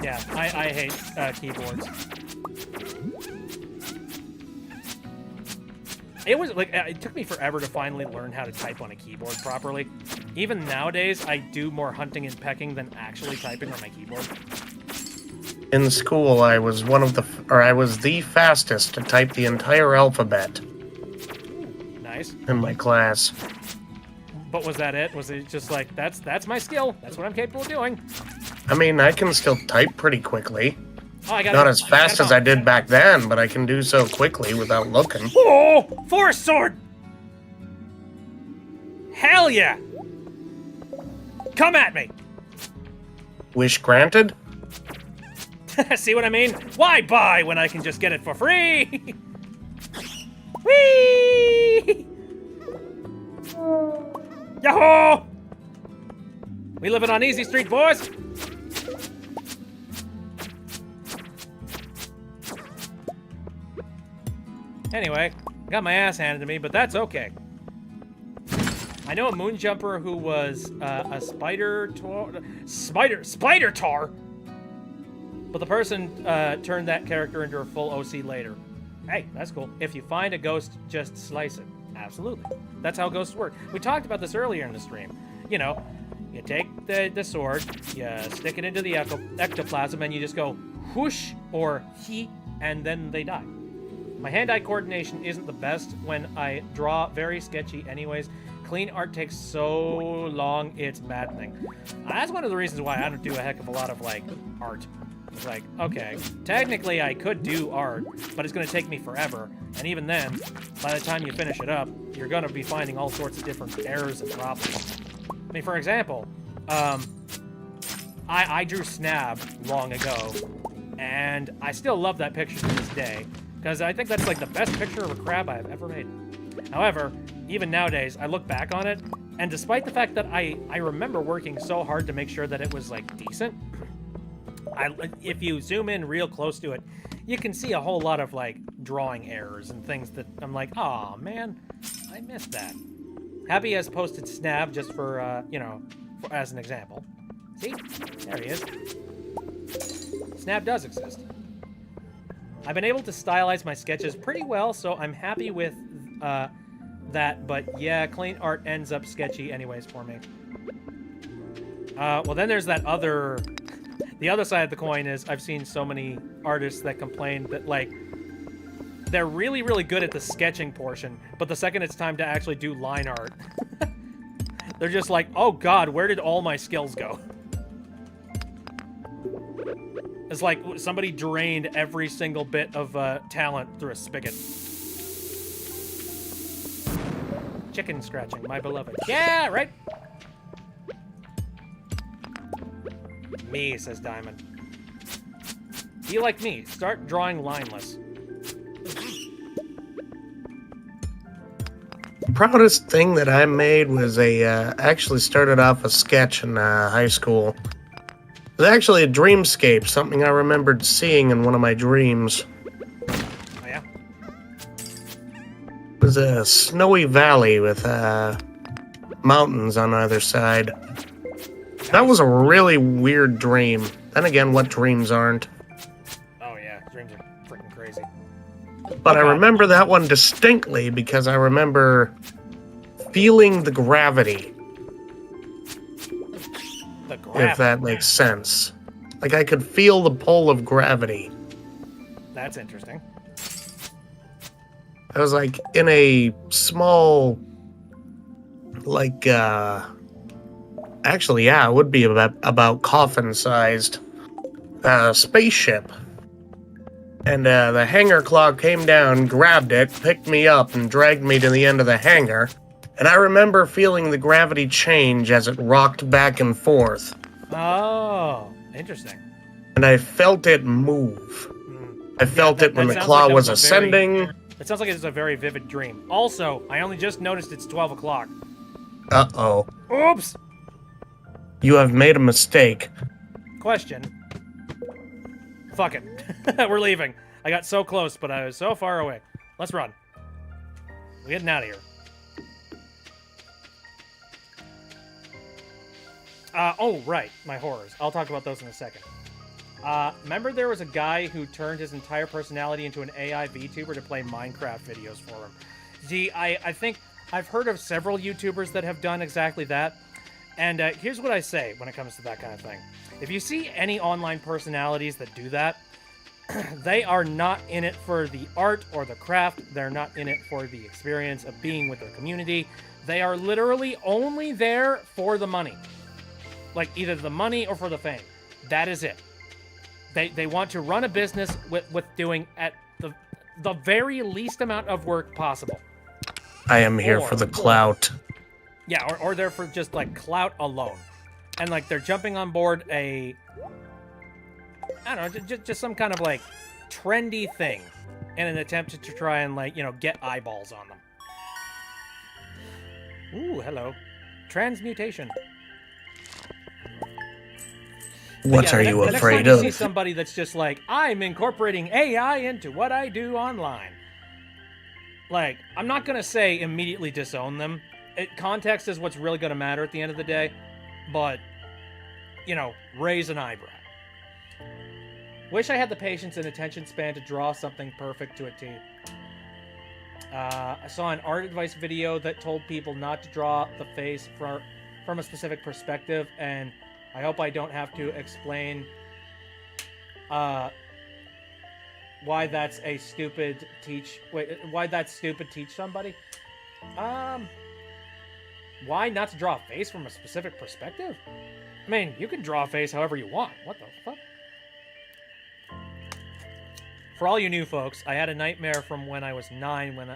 Yeah, I hate keyboards. It was like, it took me forever to finally learn how to type on a keyboard properly. Even nowadays, I do more hunting and pecking than actually typing on my keyboard. In school, I was I was the fastest to type the entire alphabet Nice. in my class. But was that it? Was it just like, that's my skill. That's what I'm capable of doing. I mean, I can still type pretty quickly. Oh, I got Not as fast as I did back then, but I can do so quickly without looking. Oh! Force sword! Hell yeah! Come at me! Wish granted? See what I mean? Why buy when I can just get it for free? Whee! Yahoo! We living on Easy Street, boys. Anyway, got my ass handed to me, but that's okay. I know a moon jumper who was a spider tar, but the person turned that character into a full OC later. Hey, that's cool. If you find a ghost, just slice it. Absolutely. That's how ghosts work. We talked about this earlier in the stream. You know, you take the sword, you stick it into the ectoplasm, and you just go whoosh or he, and then they die. My hand-eye coordination isn't the best when I draw very sketchy anyways. Clean art takes so long, it's maddening. That's one of the reasons why I don't do a heck of a lot of, like, art. It's like, okay, technically I could do art, but it's going to take me forever. And even then, by the time you finish it up, you're going to be finding all sorts of different errors and problems. I mean, for example, I drew Snab long ago, and I still love that picture to this day, because I think that's like the best picture of a crab I've ever made. However, even nowadays, I look back on it, and despite the fact that I remember working so hard to make sure that it was, like, decent, if you zoom in real close to it, you can see a whole lot of, like, drawing errors and things that I'm like, aw, man, I missed that. Happy has posted Snap just for, as an example. See? There he is. Snap does exist. I've been able to stylize my sketches pretty well, so I'm happy with that, but yeah, clean art ends up sketchy anyways for me. Well, then there's that other... The other side of the coin is I've seen so many artists that complain that, like, they're really, really good at the sketching portion, but the second it's time to actually do line art, they're just like, oh god, where did all my skills go? It's like somebody drained every single bit of talent through a spigot. Chicken scratching, my beloved. Yeah, right? Me, says Diamond. Be like me. Start drawing lineless. The proudest thing that I made was actually started off a sketch in high school. It was actually a dreamscape, something I remembered seeing in one of my dreams. Oh, yeah? It was a snowy valley with mountains on either side. That was a really weird dream. Then again, what dreams aren't? Oh, yeah. Dreams are freaking crazy. But Oh, I God. remember that one distinctly because I remember feeling the gravity, The graph. if that makes sense. Like I could feel the pull of gravity. That's interesting. I was like in a small, like, actually, yeah, it would be about coffin-sized spaceship. And the hangar claw came down, grabbed it, picked me up, and dragged me to the end of the hangar. And I remember feeling the gravity change as it rocked back and forth. Oh, interesting. And I felt it move. I felt it when the sounds claw like that was was a very- ascending. It sounds like it's a very vivid dream. Also, I only just noticed it's 12 o'clock. Uh-oh. Oops! You have made a mistake. Question. Fuck it. We're leaving. I got so close, but I was so far away. Let's run. We're getting out of here. Oh, right. My horrors. I'll talk about those in a second. Remember there was a guy who turned his entire personality into an AI VTuber to play Minecraft videos for him. See, I think I've heard of several YouTubers that have done exactly that. And here's what I say when it comes to that kind of thing. If you see any online personalities that do that, they are not in it for the art or the craft. They're not in it for the experience of being with their community. They are literally only there for the money. Like either the money or for the fame. That is it. They want to run a business with doing at the very least amount of work possible. I am here for the clout. Yeah, or they're for just like clout alone. And like they're jumping on board I don't know, just some kind of like trendy thing in an attempt to try and like, get eyeballs on them. Ooh, hello. Transmutation. What are you the next afraid time of? you see somebody that's just like, I'm incorporating AI into what I do online. Like, I'm not going to say immediately disown them. Context is what's really going to matter at the end of the day. But, raise an eyebrow. Wish I had the patience and attention span to draw something perfect to a T. I saw an art advice video that told people not to draw the face from a specific perspective, and I hope I don't have to explain why that's a stupid teach. Wait, why that's stupid teach somebody? Why not to draw a face from a specific perspective? I mean, you can draw a face however you want. What the fuck? For all you new folks, I had a nightmare from when I was 9 when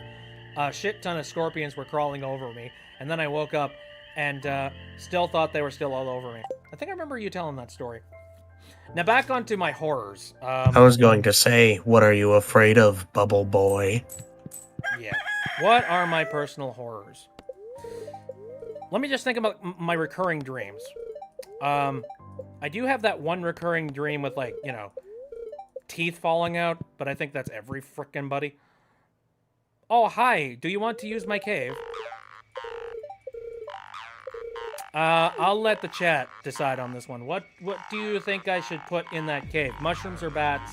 a shit ton of scorpions were crawling over me, and then I woke up and still thought they were still all over me. I think I remember you telling that story. Now back onto my horrors. I was going to say, what are you afraid of, Bubble Boy? Yeah. What are my personal horrors? Let me just think about my recurring dreams. I do have that one recurring dream with, like, teeth falling out, but I think that's every frickin' buddy. Oh, hi. Do you want to use my cave? I'll let the chat decide on this one. What do you think I should put in that cave? Mushrooms or bats?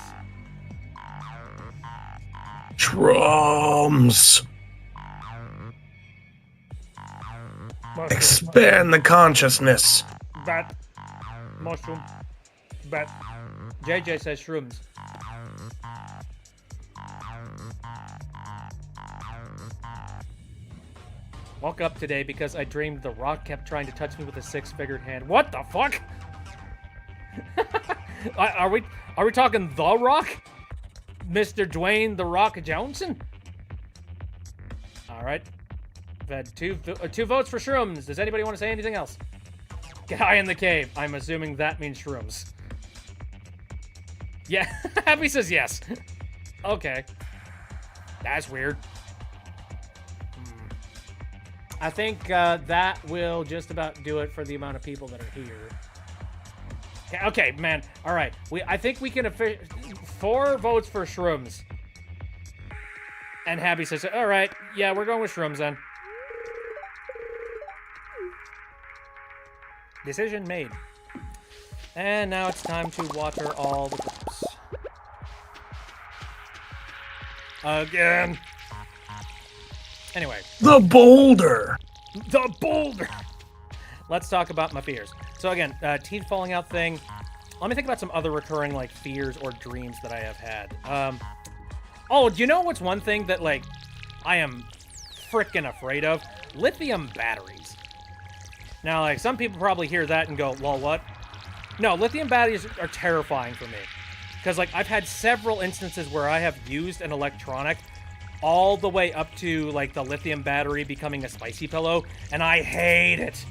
Shrooms. Mushroom. Expand the consciousness. Bat. Mushroom. Bat. JJ says shrooms. Woke up today because I dreamed The Rock kept trying to touch me with a six-figured hand. What the fuck? Are we talking The Rock? Mr. Dwayne The Rock Johnson? All right. We've had two votes for shrooms. Does anybody want to say anything else? Guy in the cave. I'm assuming that means shrooms. Yeah. Happy says yes. Okay. That's weird. I think that will just about do it for the amount of people that are here. Okay, man. All right. I think we can 4 votes for shrooms. And Happy says, all right, yeah, we're going with shrooms then. Decision made. And now it's time to water all the crops. Again. Anyway. The boulder. The boulder. Let's talk about my fears. So again, teeth falling out thing. Let me think about some other recurring like fears or dreams that I have had. Oh, do you know what's one thing that like I am freaking afraid of? Lithium batteries. Now, like some people probably hear that and go, "Well, what?" No, lithium batteries are terrifying for me because like I've had several instances where I have used an electronic all the way up to like the lithium battery becoming a spicy pillow, and I hate it.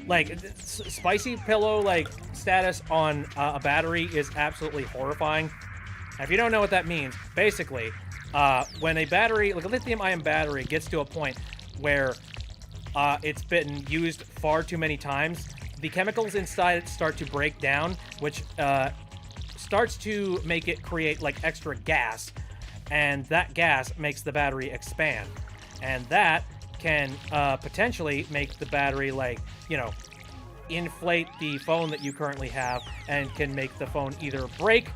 Like spicy pillow like status on a battery is absolutely horrifying. Now, if you don't know what that means, basically, when a battery, like a lithium-ion battery, gets to a point where it's been used far too many times, the chemicals inside it start to break down, which starts to make it create like extra gas. And that gas makes the battery expand. And that can potentially make the battery, like, you know, inflate the phone that you currently have and can make the phone either break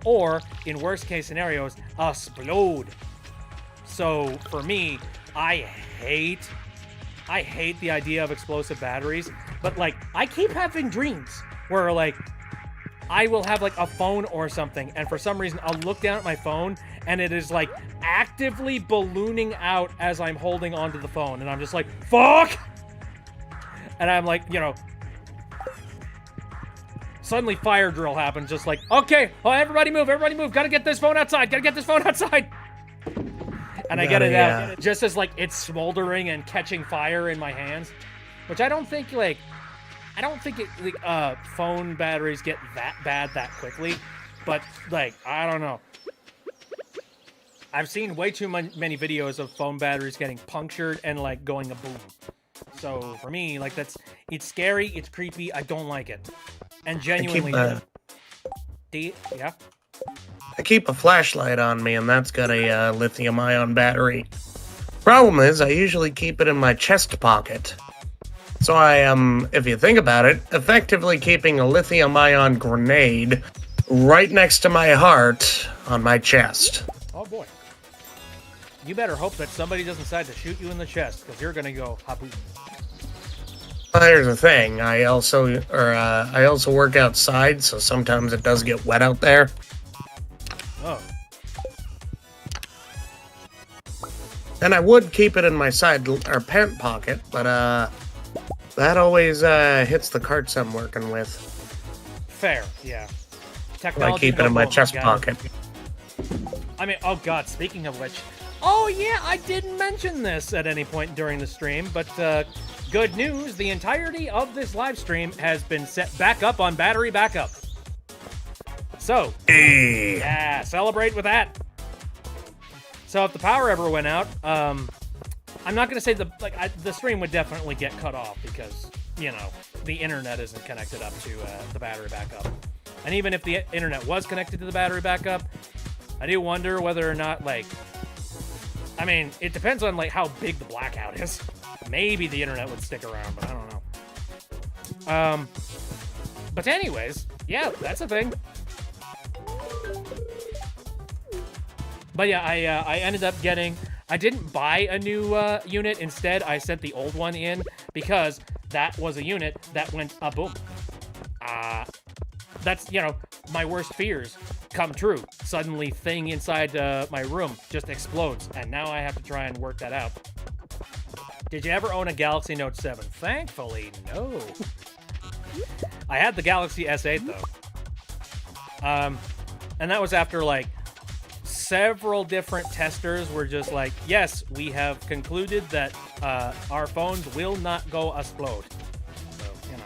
or, in worst case scenarios, explode. So, for me, I hate the idea of explosive batteries. But, like, I keep having dreams where, like, I will have like a phone or something, and for some reason I'll look down at my phone and it is like actively ballooning out as I'm holding onto the phone, and I'm just like, fuck! And I'm like, you know, suddenly fire drill happens, just like, okay, oh, everybody move, gotta get this phone outside, and I get it out just as like it's smoldering and catching fire in my hands, which I don't think phone batteries get that bad that quickly, but like, I don't know. I've seen way too many videos of phone batteries getting punctured and like going a boom. So for me, like it's scary, it's creepy, I don't like it. And genuinely, yeah. I keep a flashlight on me, and that's got a lithium-ion battery. Problem is, I usually keep it in my chest pocket. So I am, if you think about it, effectively keeping a lithium-ion grenade right next to my heart on my chest. Oh boy. You better hope that somebody doesn't decide to shoot you in the chest, because you're gonna go hapu. Well, here's the thing. I also work outside, so sometimes it does get wet out there. Oh. And I would keep it in my side or pant pocket, but that always hits the carts I'm working with. Fair, yeah. I keep it in my chest pocket. I mean, oh god, speaking of which, oh yeah, I didn't mention this at any point during the stream, but good news, the entirety of this live stream has been set back up on battery backup. So, yeah, celebrate with that. So if the power ever went out, I'm not gonna say the stream would definitely get cut off because, you know, the internet isn't connected up to the battery backup. And even if the internet was connected to the battery backup, I do wonder whether or not, like, I mean, it depends on like how big the blackout is. Maybe the internet would stick around, but I don't know. But anyways, yeah, that's a thing. But yeah, I ended up getting. I didn't buy a new unit. Instead, I sent the old one in because that was a unit that went boom. That's, you know, my worst fears come true. Suddenly, thing inside my room just explodes, and now I have to try and work that out. Did you ever own a Galaxy Note 7? Thankfully, no. I had the Galaxy S8 though. And that was after like several different testers were just like, yes, we have concluded that our phones will not go explode. So, you know.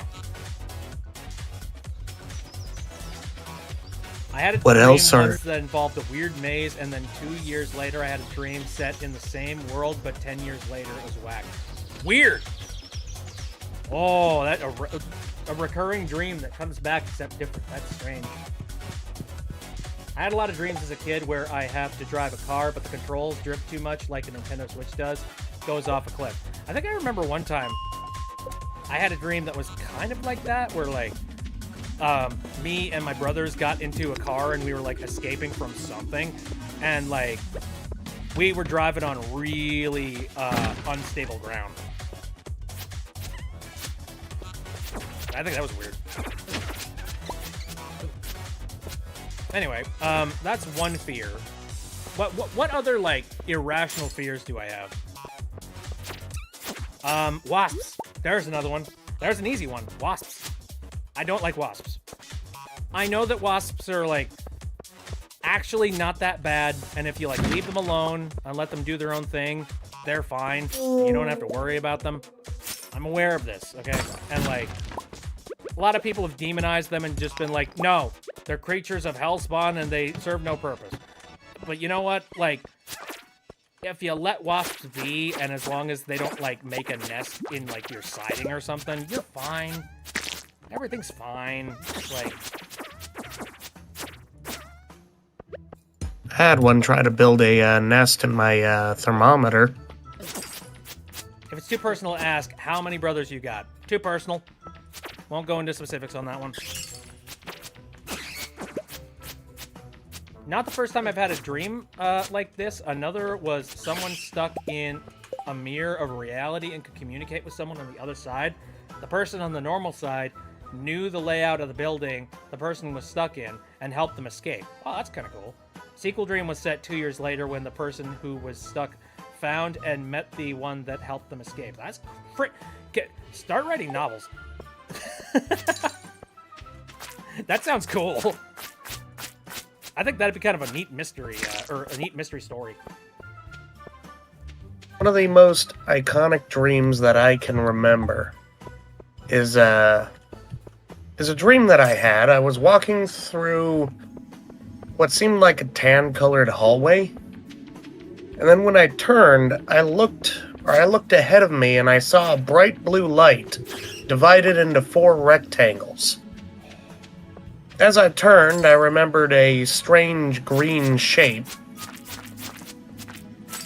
I had a What dream else are- once that involved a weird maze, and then 2 years later I had a dream set in the same world, but 10 years later it was whack. Weird! Oh, that a recurring dream that comes back except different. That's strange. I had a lot of dreams as a kid where I have to drive a car, but the controls drift too much like a Nintendo Switch does. Goes off a cliff. I think I remember one time I had a dream that was kind of like that, where like me and my brothers got into a car and we were like escaping from something, and like we were driving on really unstable ground. I think that was weird. Anyway, that's one fear. What other like irrational fears do I have? Wasps. There's another one. There's an easy one. Wasps. I don't like wasps. I know that wasps are like actually not that bad, and if you like leave them alone and let them do their own thing, they're fine. You don't have to worry about them. I'm aware of this, okay? And like a lot of people have demonized them and just been like, no, they're creatures of hellspawn and they serve no purpose. But you know what? Like, if you let wasps be, and as long as they don't like make a nest in like your siding or something, you're fine. Everything's fine. Like, I had one try to build a nest in my thermometer. if it's too personal to ask, how many brothers you got? Too personal. Won't go into specifics on that one. Not the first time I've had a dream like this. Another was someone stuck in a mirror of reality and could communicate with someone on the other side. The person on the normal side knew the layout of the building the person was stuck in and helped them escape. Oh, that's kind of cool. Sequel dream was set 2 years later when the person who was stuck found and met the one that helped them escape. That's start writing novels. That sounds cool. I think that'd be kind of a neat mystery, or a neat mystery story. One of the most iconic dreams that I can remember is a dream that I had. I was walking through what seemed like a tan-colored hallway, and then when I turned, I looked ahead of me and I saw a bright blue light divided into 4 rectangles. As I turned, I remembered a strange green shape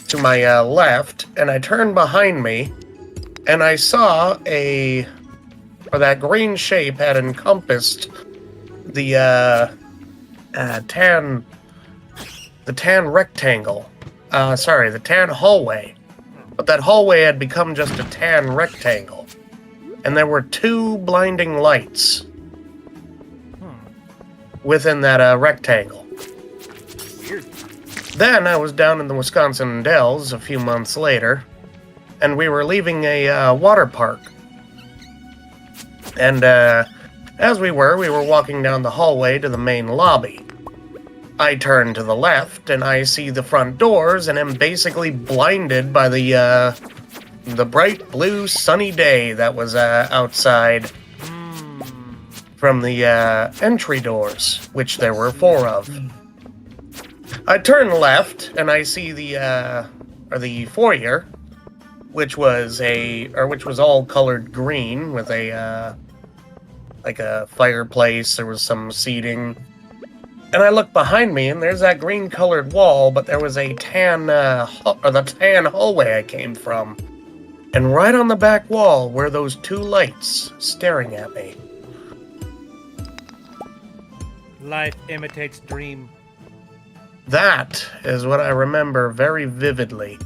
to my left, and I turned behind me, and I saw that green shape had encompassed the tan rectangle. The tan hallway. But that hallway had become just a tan rectangle. And there were 2 blinding lights within that rectangle. Weird. Then I was down in the Wisconsin Dells a few months later, and we were leaving a water park. And as we were walking down the hallway to the main lobby. I turn to the left, and I see the front doors, and am basically blinded by the bright blue sunny day that was outside from the entry doors, which there were 4 of. I turn left, and I see the foyer, which was all colored green with a fireplace. There was some seating. And I look behind me, and there's that green-colored wall, but there was a tan hallway I came from. And right on the back wall were those two lights staring at me. Life imitates dream. That is what I remember very vividly.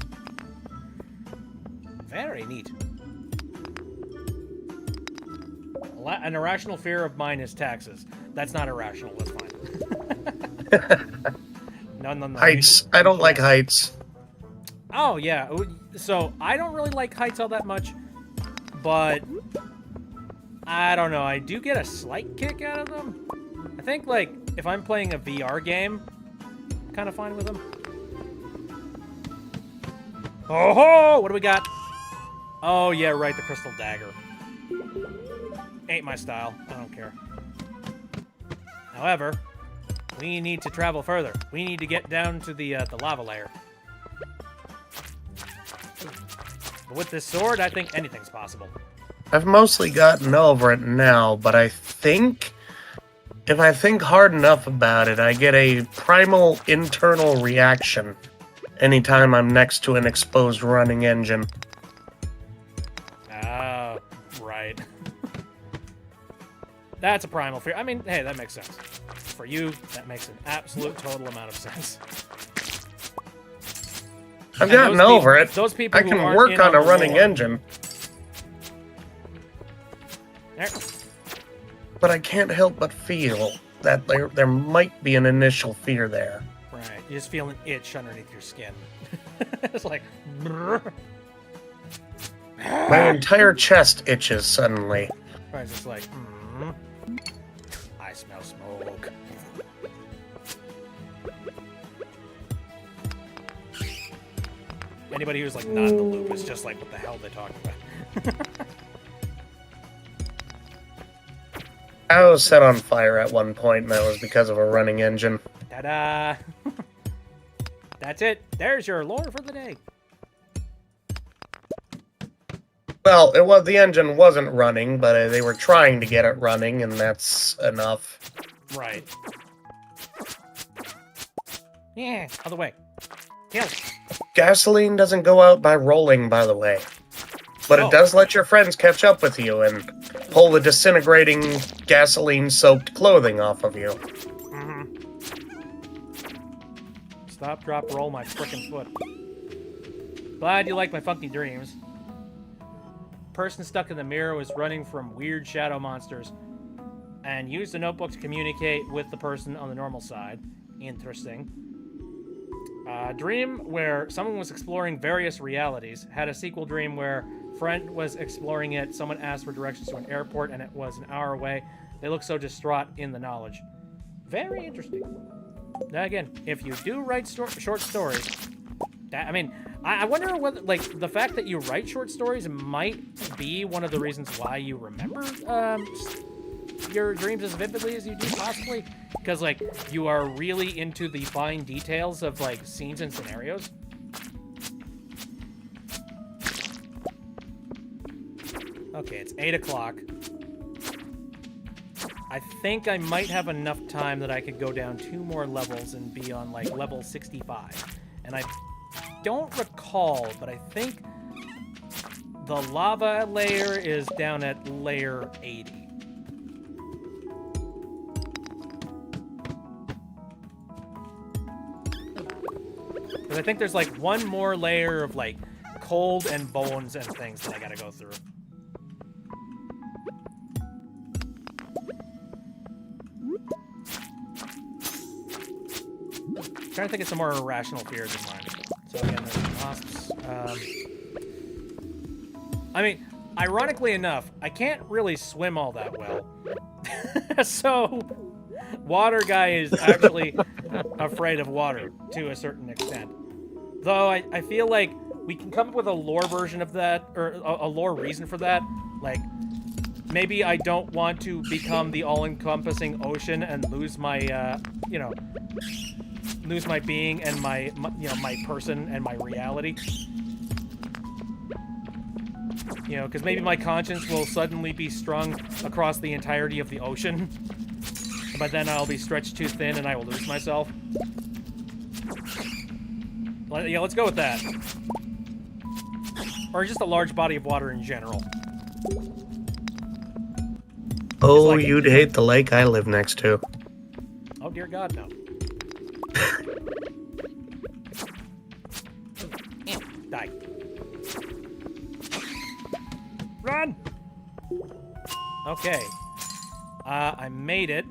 Very neat. An irrational fear of mine is taxes. That's not irrational. That's fine. No. Heights. I don't like heights. Oh, yeah. So, I don't really like heights all that much, but I don't know. I do get a slight kick out of them. I think, like, if I'm playing a VR game, I'm kind of fine with them. Oh, what do we got? Oh, yeah, right, the crystal dagger. Ain't my style. I don't care. However, we need to travel further. We need to get down to the lava layer. But with this sword, I think anything's possible. I've mostly gotten over it now, but I think if I think hard enough about it, I get a primal internal reaction anytime I'm next to an exposed running engine. Ah, right. That's a primal fear. I mean, hey, that makes sense. For you, that makes an absolute total amount of sense. I've gotten over it. Those people I who can aren't work in on a the running lore- engine, There. but I can't help but feel that there might be an initial fear there. Right. You just feel an itch underneath your skin. It's like... brrr. My entire chest itches suddenly. Right, it's just like... I smell smoke. Anybody who's like not in the loop is just like, what the hell are they talking about? I was set on fire at one point, and that was because of a running engine. Ta-da! That's it. There's your lore for the day. Well, the engine wasn't running, but they were trying to get it running, and that's enough. Right. Yeah, other way. Kill. Gasoline doesn't go out by rolling, by the way. But Oh. it does let your friends catch up with you and pull the disintegrating, gasoline-soaked clothing off of you. Mm-hmm. Stop, drop, roll my frickin' foot. Glad you like my funky dreams. Person stuck in the mirror was running from weird shadow monsters and used a notebook to communicate with the person on the normal side. Interesting. Dream where someone was exploring various realities. Had a sequel dream where friend was exploring it. Someone asked for directions to an airport and it was an hour away. They looked so distraught in the knowledge. Very interesting. Now again, if you do write short stories, I wonder whether, like, the fact that you write short stories might be one of the reasons why you remember your dreams as vividly as you do, possibly. Because, like, you are really into the fine details of, like, scenes and scenarios. Okay, it's 8 o'clock. I think I might have enough time that I could go down 2 more levels and be on, like, level 65. And I don't recall, but I think the lava layer is down at layer 80. Because I think there's like one more layer of like cold and bones and things that I gotta go through. I'm trying to think of some more irrational fears of mine. So again, there's wasps. I mean, ironically enough, I can't really swim all that well. So, water guy is actually afraid of water to a certain extent. Though I feel like we can come up with a lore version of that, or a lore reason for that. Like, maybe I don't want to become the all-encompassing ocean and lose my, lose my being and my person and my reality. You know, because maybe my conscience will suddenly be strung across the entirety of the ocean. But then I'll be stretched too thin and I will lose myself. Yeah, let's go with that. or just a large body of water in general. Oh, like- you'd hate the lake I live next to. Oh dear God, no. Die. Run! Okay. I made it.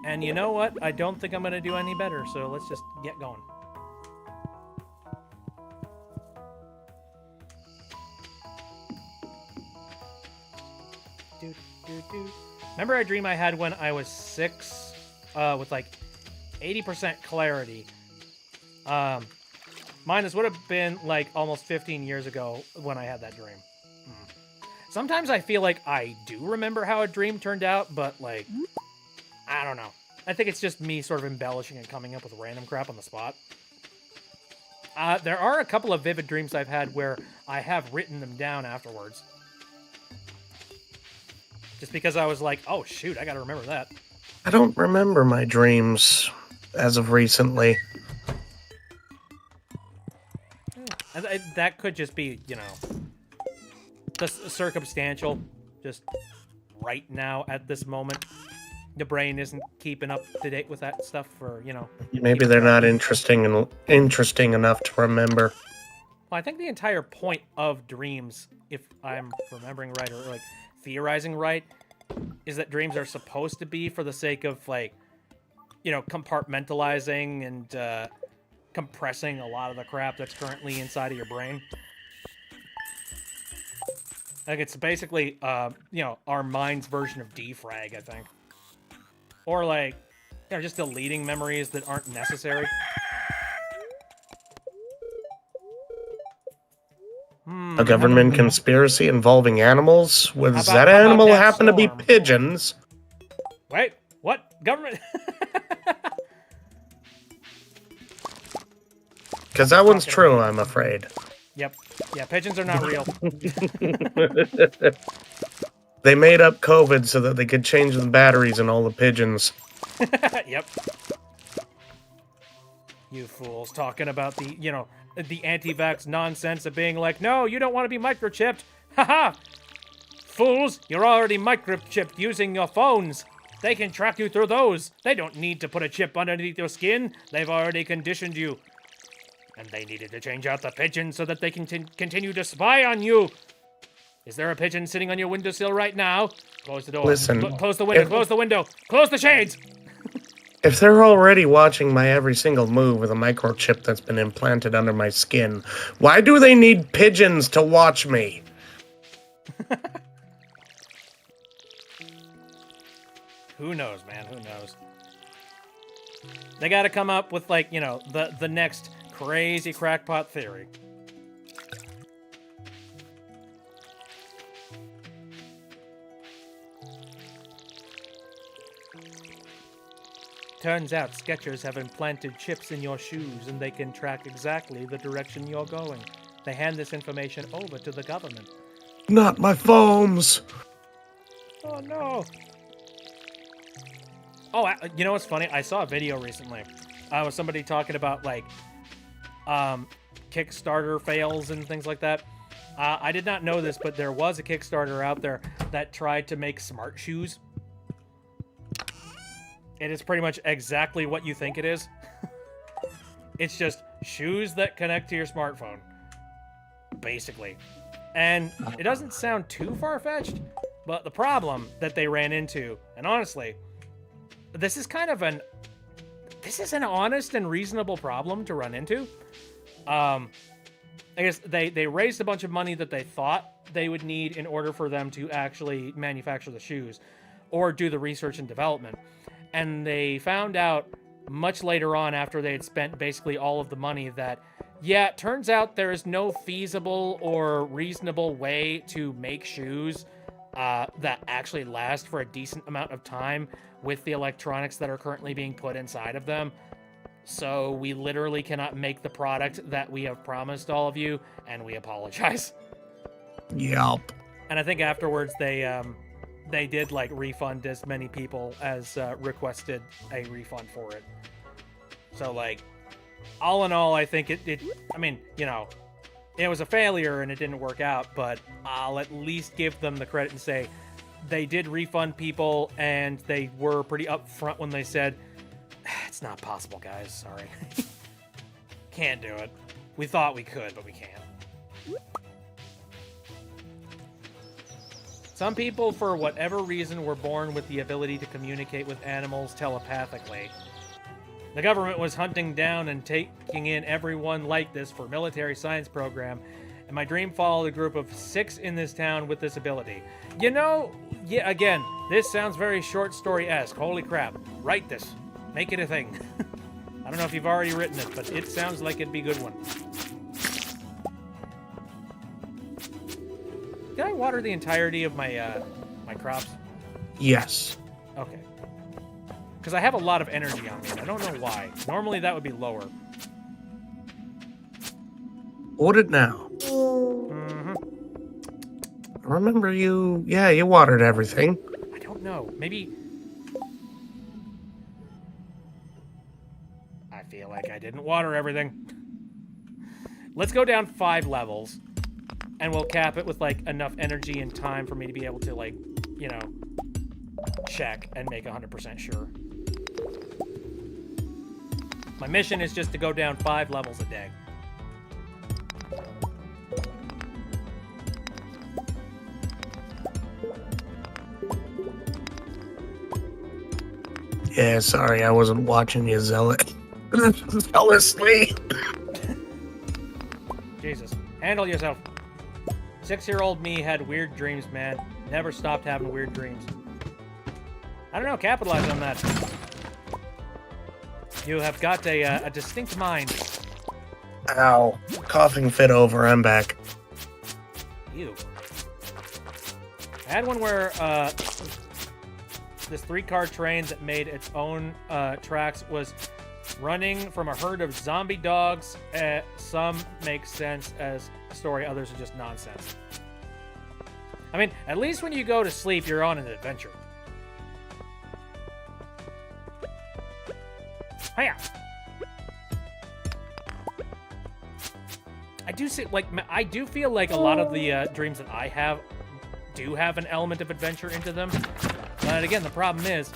And you know what? I don't think I'm going to do any better, so let's just get going. Remember a dream I had when I was 6 with like 80% clarity? Mine, this would have been like almost 15 years ago when I had that dream. Sometimes I feel like I do remember how a dream turned out, but like, I don't know. I think it's just me sort of embellishing and coming up with random crap on the spot. There are a couple of vivid dreams I've had where I have written them down afterwards. Just because I was like, oh shoot, I gotta remember that. I don't remember my dreams as of recently. And that could just be, you know, just circumstantial. Just right now at this moment. The brain isn't keeping up to date with that stuff for, you know. Maybe they're not interesting enough to remember. Well, I think the entire point of dreams, if I'm remembering right or like theorizing right, is that dreams are supposed to be for the sake of like, you know, compartmentalizing and compressing a lot of the crap that's currently inside of your brain. I think it's basically, you know, our mind's version of defrag, I think. Or like, you know, just deleting memories that aren't necessary. A government conspiracy involving animals? Was How about- that how about animal that happen to be storm? pigeons? Wait, what? Government? Because that one's true, I'm afraid. Yep. Yeah, pigeons are not real. They made up COVID so that they could change the batteries in all the pigeons. Yep. You fools talking about the, you know, the anti-vax nonsense of being like, no, you don't want to be microchipped. Haha! Fools, you're already microchipped using your phones. They can track you through those. They don't need to put a chip underneath your skin. They've already conditioned you. And they needed to change out the pigeon so that they can continue to spy on you. Is there a pigeon sitting on your windowsill right now? Close the door. Listen, Close the window. Close the window. Close the shades. If they're already watching my every single move with a microchip that's been implanted under my skin, why do they need pigeons to watch me? Who knows, man? Who knows? They got to come up with, like, you know, the next crazy crackpot theory. Turns out Skechers have implanted chips in your shoes and they can track exactly the direction you're going. They hand this information over to the government. Not my foams! Oh no! Oh, you know what's funny? I saw a video recently. Was somebody talking about like Kickstarter fails and things like that. I did not know this, but there was a Kickstarter out there that tried to make smart shoes. It is pretty much exactly what you think it is. It's just shoes that connect to your smartphone, basically. And it doesn't sound too far-fetched, but the problem that they ran into, and honestly, this is an honest and reasonable problem to run into. I guess they raised a bunch of money that they thought they would need in order for them to actually manufacture the shoes or do the research and development. And they found out much later on, after they had spent basically all of the money, that, yeah, it turns out there is no feasible or reasonable way to make shoes that actually last for a decent amount of time with the electronics that are currently being put inside of them. So we literally cannot make the product that we have promised all of you, and we apologize. Yup. And I think afterwards they did like refund as many people as requested a refund for it. So like, all in all, I think it I mean, you know, it was a failure and it didn't work out, but I'll at least give them the credit and say they did refund people and they were pretty upfront when they said, it's not possible, guys. Sorry. Can't do it. We thought we could, but we can't. Some people, for whatever reason, were born with the ability to communicate with animals telepathically. The government was hunting down and taking in everyone like this for military science program, and my dream followed a group of 6 in this town with this ability. You know, yeah, again, this sounds very short story-esque. Holy crap. Write this. Make it a thing. I don't know if you've already written it, but it sounds like it'd be a good one. Did I water the entirety of my my crops? Yes. Okay. Because I have a lot of energy on me, and I don't know why. Normally that would be lower. What it now? Mm-hmm. I remember you... Yeah, you watered everything. I don't know. Maybe... I feel like I didn't water everything. Let's go down 5 levels, and we'll cap it with, like, enough energy and time for me to be able to, like, you know, check and make 100% sure. My mission is just to go down 5 levels a day. Yeah, sorry, I wasn't watching you zealously. Jesus. Handle yourself. 6-year-old me had weird dreams, man. Never stopped having weird dreams. I don't know, capitalize on that. You have got a distinct mind. Ow. Coughing fit over, I'm back. Ew. I had one where this 3-car train that made its own tracks was running from a herd of zombie dogs. Some make sense as a story, others are just nonsense. I mean, at least when you go to sleep, you're on an adventure. Hiya! I do feel like a lot of the dreams that I have do have an element of adventure into them. But again, the problem is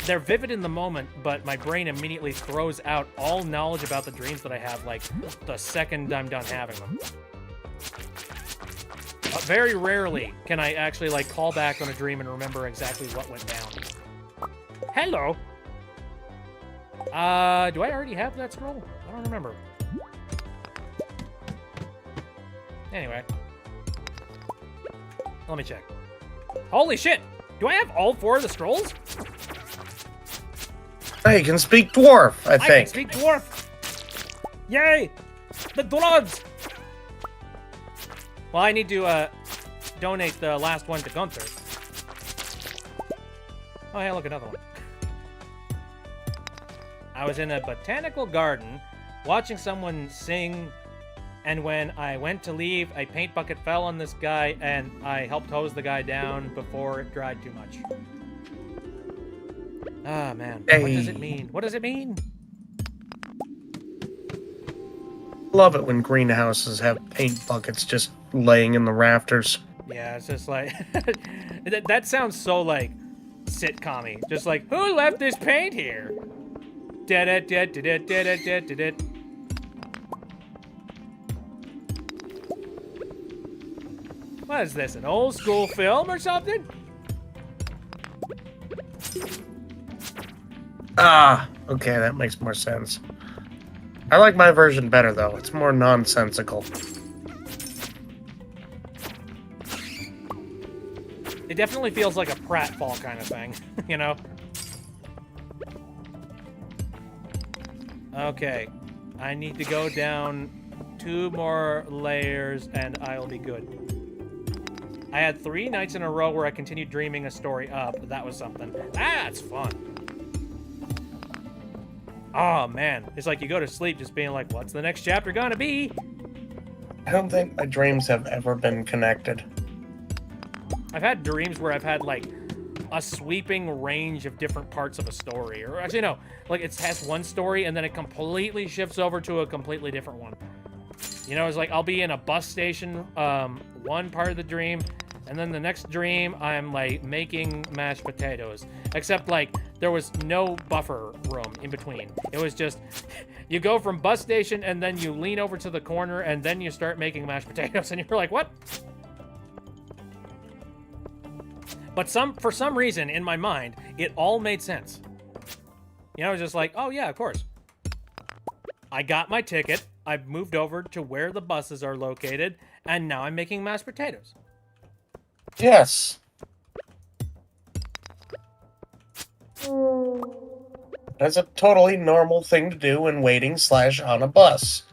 they're vivid in the moment, but my brain immediately throws out all knowledge about the dreams that I have, like, the second I'm done having them. Very rarely can I actually, like, call back on a dream and remember exactly what went down. Hello! Do I already have that scroll? I don't remember. Anyway. Let me check. Holy shit! Do I have all 4 of the scrolls? Hey, you can speak dwarf, I think. I can speak dwarf! Yay! The dwarves! Well, I need to, donate the last one to Gunther. Oh, hey, look, another one. I was in a botanical garden watching someone sing, and when I went to leave, a paint bucket fell on this guy, and I helped hose the guy down before it dried too much. Ah, man. Hey. What does it mean? What does it mean? Love it when greenhouses have paint buckets just laying in the rafters. Yeah, it's just like... that sounds so, like, sitcom-y. Just like, who left this paint here? Da-da-da-da-da-da-da-da-da. What is this, an old school film or something? Ah, okay, that makes more sense. I like my version better, though. It's more nonsensical. It definitely feels like a pratfall kind of thing, you know? Okay, I need to go down 2 more layers and I'll be good. I had 3 nights in a row where I continued dreaming a story up. That was something. That's fun. Oh, man. It's like you go to sleep just being like, what's the next chapter gonna be? I don't think my dreams have ever been connected. I've had dreams where I've had, like, a sweeping range of different parts of a story. Or actually, no. Like, it has one story, and then it completely shifts over to a completely different one. You know, it's like I'll be in a bus station one part of the dream, and then the next dream I'm like making mashed potatoes. Except like there was no buffer room in between. It was just you go from bus station and then you lean over to the corner and then you start making mashed potatoes and you're like, what? But for some reason in my mind, it all made sense. You know, it was just like, oh yeah, of course. I got my ticket, I've moved over to where the buses are located, and now I'm making mashed potatoes. Yes. That's a totally normal thing to do when waiting / on a bus.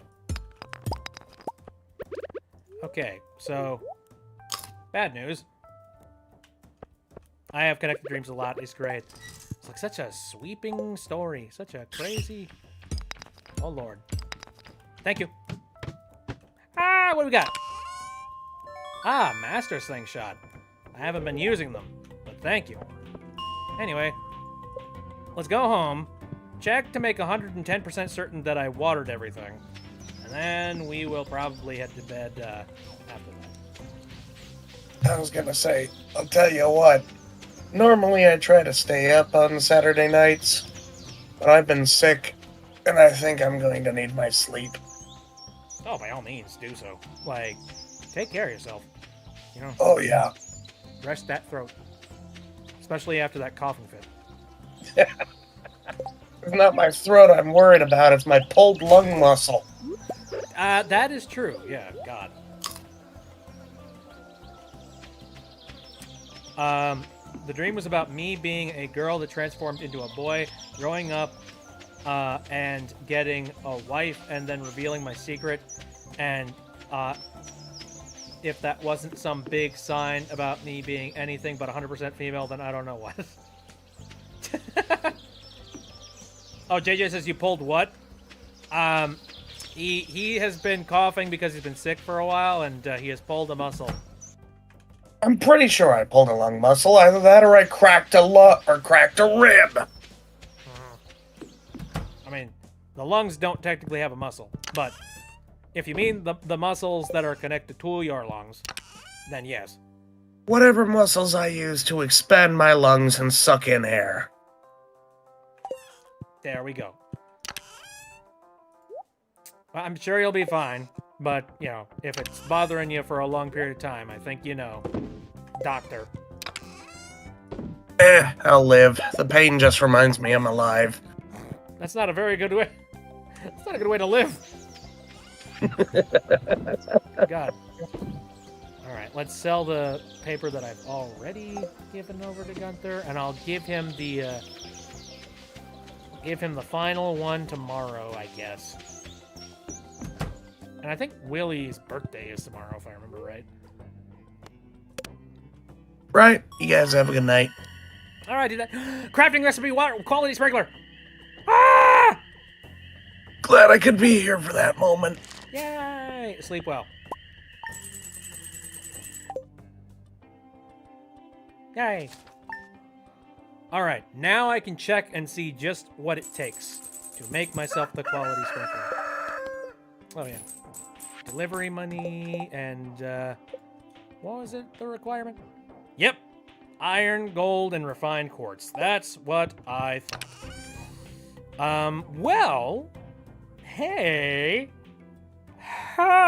Okay, so bad news. I have connected dreams a lot. It's great. It's like such a sweeping story, such a crazy. Oh Lord. Thank you. Ah, what do we got? Ah, Master Slingshot. I haven't been using them, but thank you. Anyway, let's go home, check to make 110% certain that I watered everything, and then we will probably head to bed after that. I was gonna say, I'll tell you what. Normally I try to stay up on Saturday nights, but I've been sick, and I think I'm going to need my sleep. Oh, by all means, do so. Like, take care of yourself. You know, Oh yeah. rest that throat. Especially after that coughing fit. It's not my throat I'm worried about, it's my pulled lung muscle. That is true. Yeah, God. The dream was about me being a girl that transformed into a boy, growing up, and getting a wife, and then revealing my secret. And if that wasn't some big sign about me being anything but 100% female, then I don't know what. Oh, JJ says you pulled what? He has been coughing because he's been sick for a while, and he has pulled a muscle. I'm pretty sure I pulled a lung muscle, either that or I cracked a rib. I mean, the lungs don't technically have a muscle, but if you mean the muscles that are connected to your lungs, then yes. Whatever muscles I use to expand my lungs and suck in air. There we go. Well, I'm sure you'll be fine, but, you know, if it's bothering you for a long period of time, I think you know. Doctor. I'll live. The pain just reminds me I'm alive. That's not a very good way. That's not a good way to live. God. Alright, let's sell the paper that I've already given over to Gunther, and I'll give him the final one tomorrow, I guess. And I think Willie's birthday is tomorrow, if I remember right. Right, you guys have a good night. Alright, do that. Crafting recipe water quality sprinkler! Ah! Glad I could be here for that moment. Yay! Sleep well. Yay! Alright, now I can check and see just what it takes to make myself the quality sprinkler. Oh yeah. Delivery money and, what was it, the requirement? Yep. Iron, gold, and refined quartz. That's what I thought. Well, hey. Hi.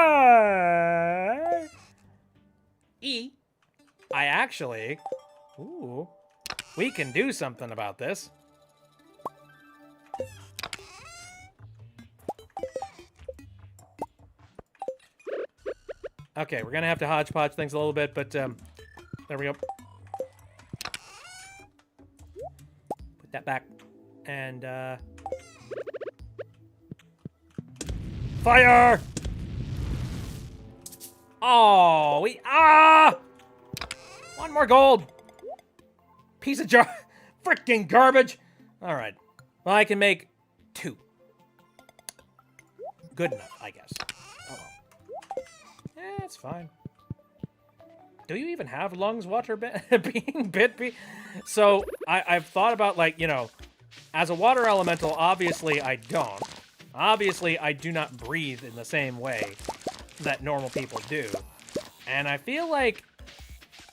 I actually... Ooh. We can do something about this. Okay, we're gonna have to hodgepodge things a little bit, but, there we go. Put that back. And, fire! Oh, one more gold! Piece of freaking garbage! Alright. Well, I can make 2. Good enough, I guess. Oh well. It's fine. Do you even have lungs, water being bit? So, I've thought about, like, you know, as a water elemental, obviously I don't. Obviously, I do not breathe in the same way. that normal people do. And I feel like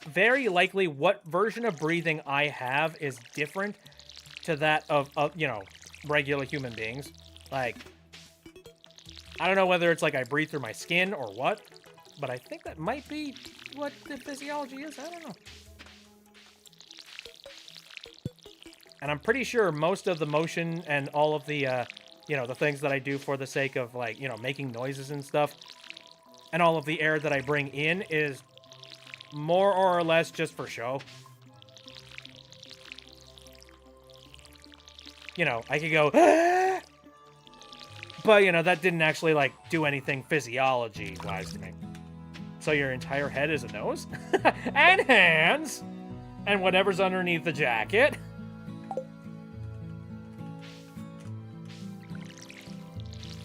very likely what version of breathing I have is different to that of you know, regular human beings. Like, I don't know whether it's like I breathe through my skin or what, but I think that might be what the physiology is. I don't know. And I'm pretty sure most of the motion and all of the, you know, the things that I do for the sake of, like, you know, making noises and stuff, and all of the air that I bring in is more or less just for show. You know, I could go, but, you know, that didn't actually, like, do anything physiology-wise to me. So your entire head is a nose? And hands! And whatever's underneath the jacket.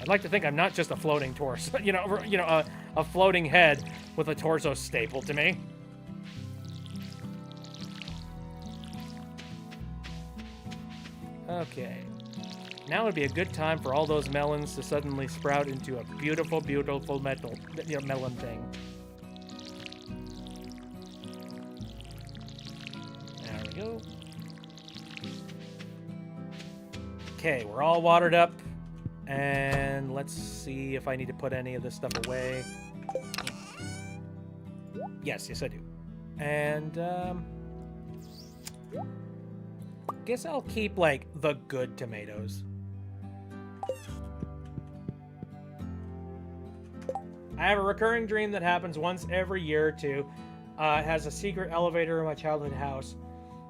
I'd like to think I'm not just a floating torso, you know, a floating head with a torso stapled to me. Okay. Now would be a good time for all those melons to suddenly sprout into a beautiful, beautiful melon thing. There we go. Okay, we're all watered up. And let's see if I need to put any of this stuff away. Yes, I do. And, guess I'll keep, like, the good tomatoes. I have a recurring dream that happens once every year or two. It has a secret elevator in my childhood house,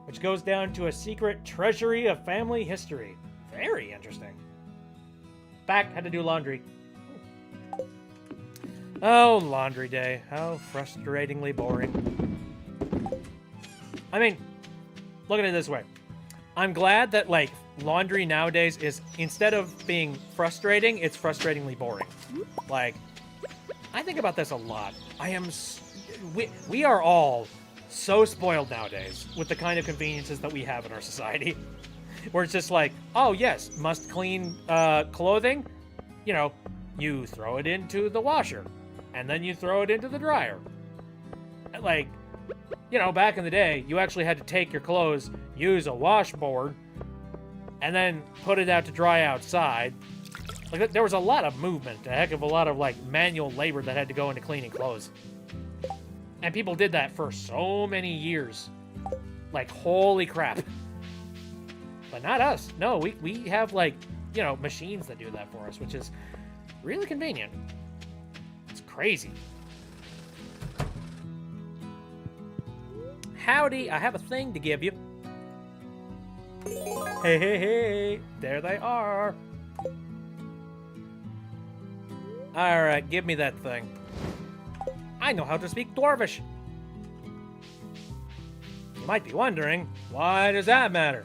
which goes down to a secret treasury of family history. Very interesting. Back, had to do laundry. Oh, laundry day. How frustratingly boring. I mean, look at it this way. I'm glad that, like, laundry nowadays is, instead of being frustrating, it's frustratingly boring. Like, I think about this a lot. We are all so spoiled nowadays with the kind of conveniences that we have in our society. Where it's just like, oh yes, must clean clothing, you know, you throw it into the washer, and then you throw it into the dryer. Like, you know, back in the day, you actually had to take your clothes, use a washboard, and then put it out to dry outside. Like, there was a lot of movement, a heck of a lot of, like, manual labor that had to go into cleaning clothes. And people did that for so many years. Like, holy crap. But not us. No, we have, like, you know, machines that do that for us, which is really convenient. It's crazy. Howdy, I have a thing to give you. Hey, hey, hey. There they are. Alright, give me that thing. I know how to speak Dwarvish. You might be wondering, why does that matter?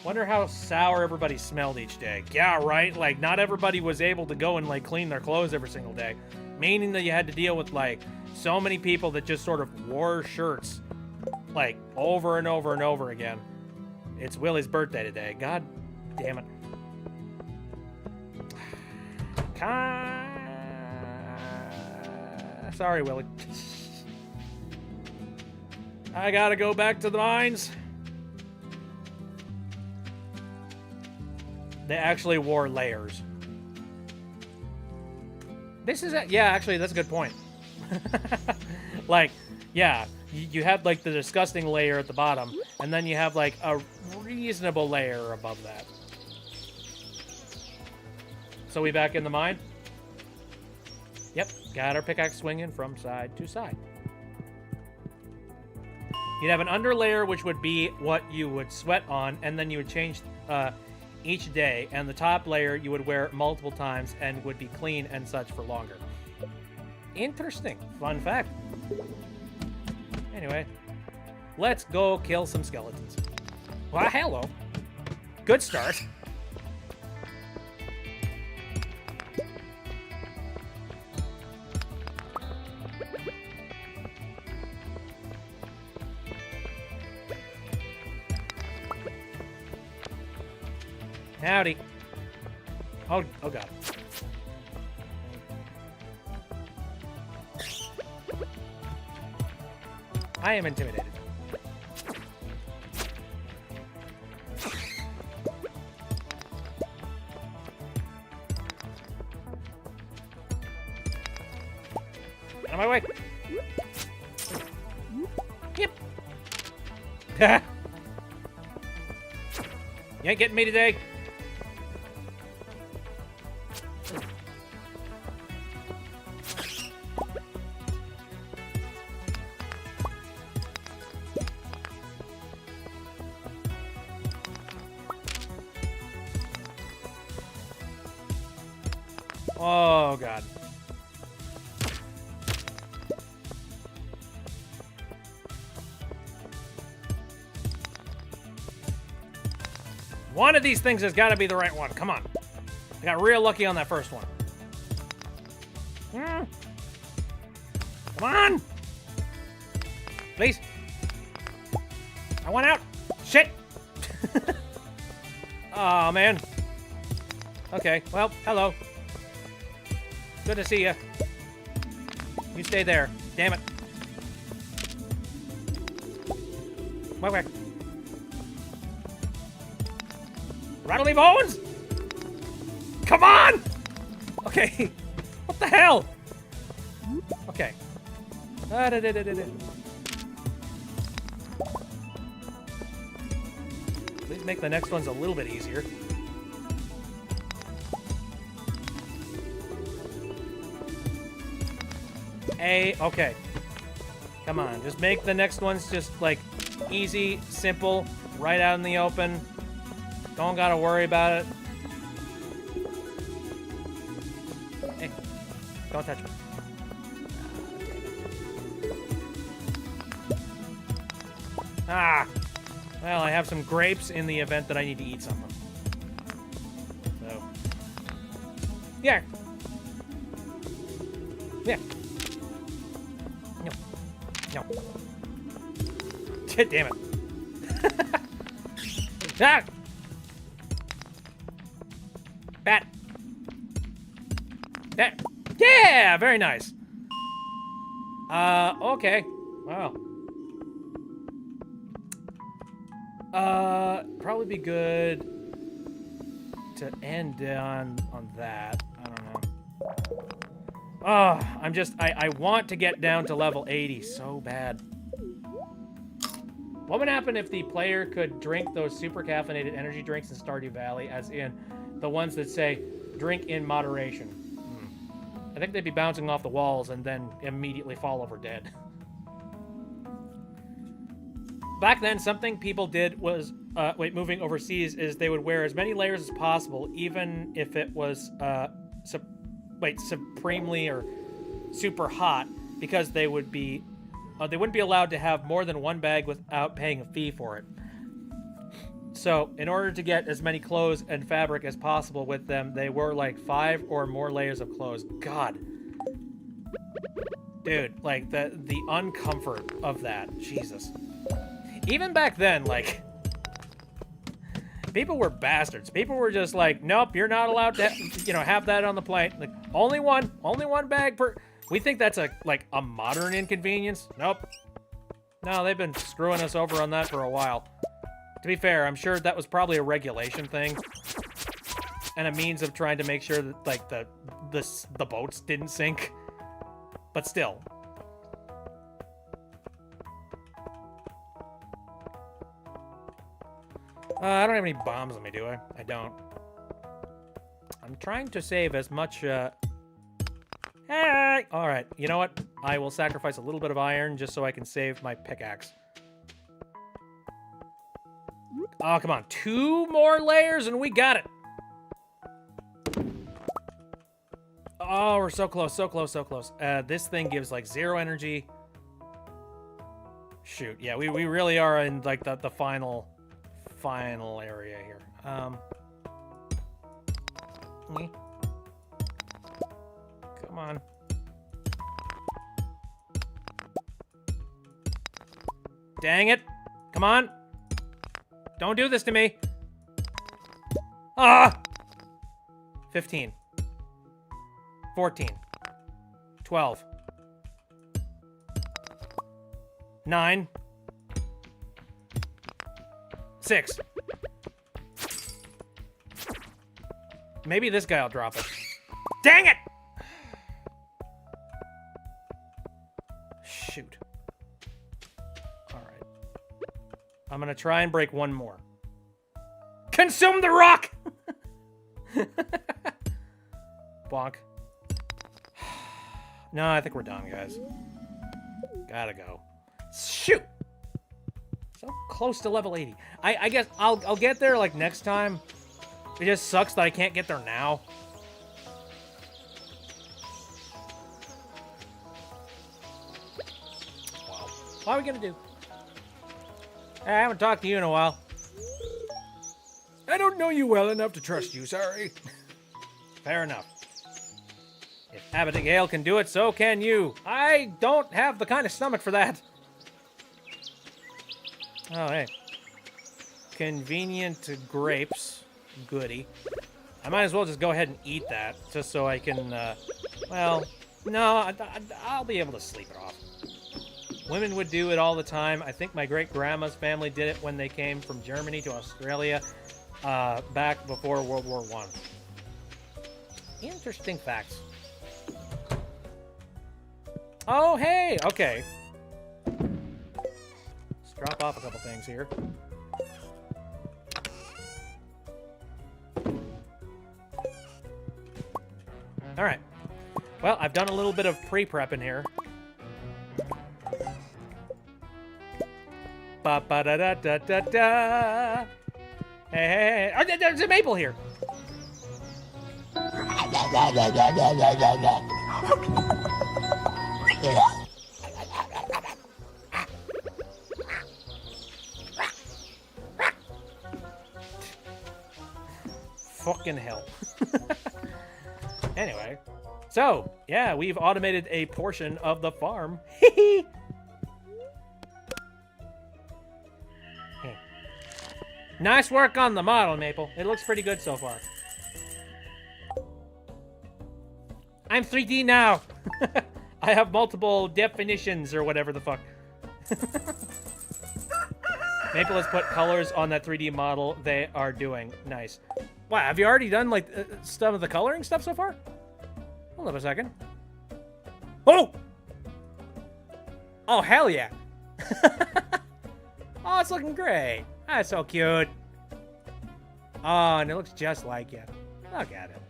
Wonder how sour everybody smelled each day. Yeah, right? Like, not everybody was able to go and, like, clean their clothes every single day. Meaning that you had to deal with, like, so many people that just sort of wore shirts, like, over and over and over again. It's Willie's birthday today. God damn it. Sorry, Willie. I gotta go back to the mines. They actually wore layers. This is yeah, actually, that's a good point. Like, yeah, you have, like, the disgusting layer at the bottom, and then you have, like, a reasonable layer above that. So we back in the mine? Yep, got our pickaxe swinging from side to side. You'd have an underlayer, which would be what you would sweat on, and then you would change each day, and the top layer you would wear multiple times and would be clean and such for longer. Interesting. Fun fact. Anyway, let's go kill some skeletons. Well, hello. Good start. Howdy. Oh god. I am intimidated. Get out of my way. Yep. You ain't getting me today. Oh, God. One of these things has got to be the right one. Come on. I got real lucky on that first one. Come on. Please. I want out. Shit. Oh, man. Okay, well, hello. Good to see you. You stay there. Damn it. Whack, whack. Rattly bones! Come on! Okay. What the hell? Okay. Please make the next ones a little bit easier. Okay. Come on, just make the next ones just, like, easy, simple, right out in the open. Don't gotta worry about it. Hey, don't touch me. Ah! Well, I have some grapes in the event that I need to eat something. So. Yeah. Yeah. No. Damn it. Ah! Bat. Bat. Yeah! Very nice. Okay. Wow. Probably be good to end on that. I don't know. Oh, I want to get down to level 80 so bad. What would happen if the player could drink those super caffeinated energy drinks in Stardew Valley, as in the ones that say, drink in moderation? I think they'd be bouncing off the walls and then immediately fall over dead. Back then, something people did was, moving overseas, is they would wear as many layers as possible, even if it was, supremely or super hot, because they would be, they wouldn't be allowed to have more than one bag without paying a fee for it. So, in order to get as many clothes and fabric as possible with them, they wore like 5 or more layers of clothes. God. Dude, like, the uncomfort of that. Jesus. Even back then, like, people were bastards. People were just like, nope, you're not allowed to, have that on the plane. Like, only one bag per. We think that's a modern inconvenience. Nope. No, they've been screwing us over on that for a while. To be fair, I'm sure that was probably a regulation thing, and a means of trying to make sure that, like, the boats didn't sink. But still. I don't have any bombs on me, do I? I don't. I'm trying to save as much, Hey! Alright, you know what? I will sacrifice a little bit of iron just so I can save my pickaxe. Oh, come on. 2 more layers and we got it! Oh, we're so close, so close, so close. This thing gives, like, 0 energy. Shoot, yeah, we really are in, like, the final area here. Come on. Dang it. Come on. Don't do this to me. Ah! 15, 14, 12, 9, 6. Maybe this guy will drop it. Dang it! Shoot. Alright. I'm gonna try and break one more. Consume the rock! Bonk. No, I think we're done, guys. Gotta go. Shoot! So close to level 80. I guess I'll get there, like, next time. It just sucks that I can't get there now. Wow. What are we gonna do? I haven't talked to you in a while. I don't know you well enough to trust you, sorry. Fair enough. If Abigail can do it, so can you. I don't have the kind of stomach for that. Oh, hey. Convenient grapes. Goody. I might as well just go ahead and eat that, just so I can, well, no, I'll be able to sleep it off. Women would do it all the time. I think my great-grandma's family did it when they came from Germany to Australia, back before World War I. Interesting facts. Oh, hey! Okay. Let's drop off a couple things here. Alright. Well, I've done a little bit of pre-prep in here. Ba-ba-da-da-da-da-da! Hey, hey, hey! Oh, there's a maple here! Fucking hell. Anyway, so, yeah, we've automated a portion of the farm. Nice work on the model, Maple. It looks pretty good so far. I'm 3D now. I have multiple definitions or whatever the fuck. Maple has put colors on that 3D model they are doing. Nice. Wow, have you already done, like, some of the coloring stuff so far? Hold up a second. Oh! Oh, hell yeah. Oh, it's looking great. That's so cute. Oh, and it looks just like you. Look at it.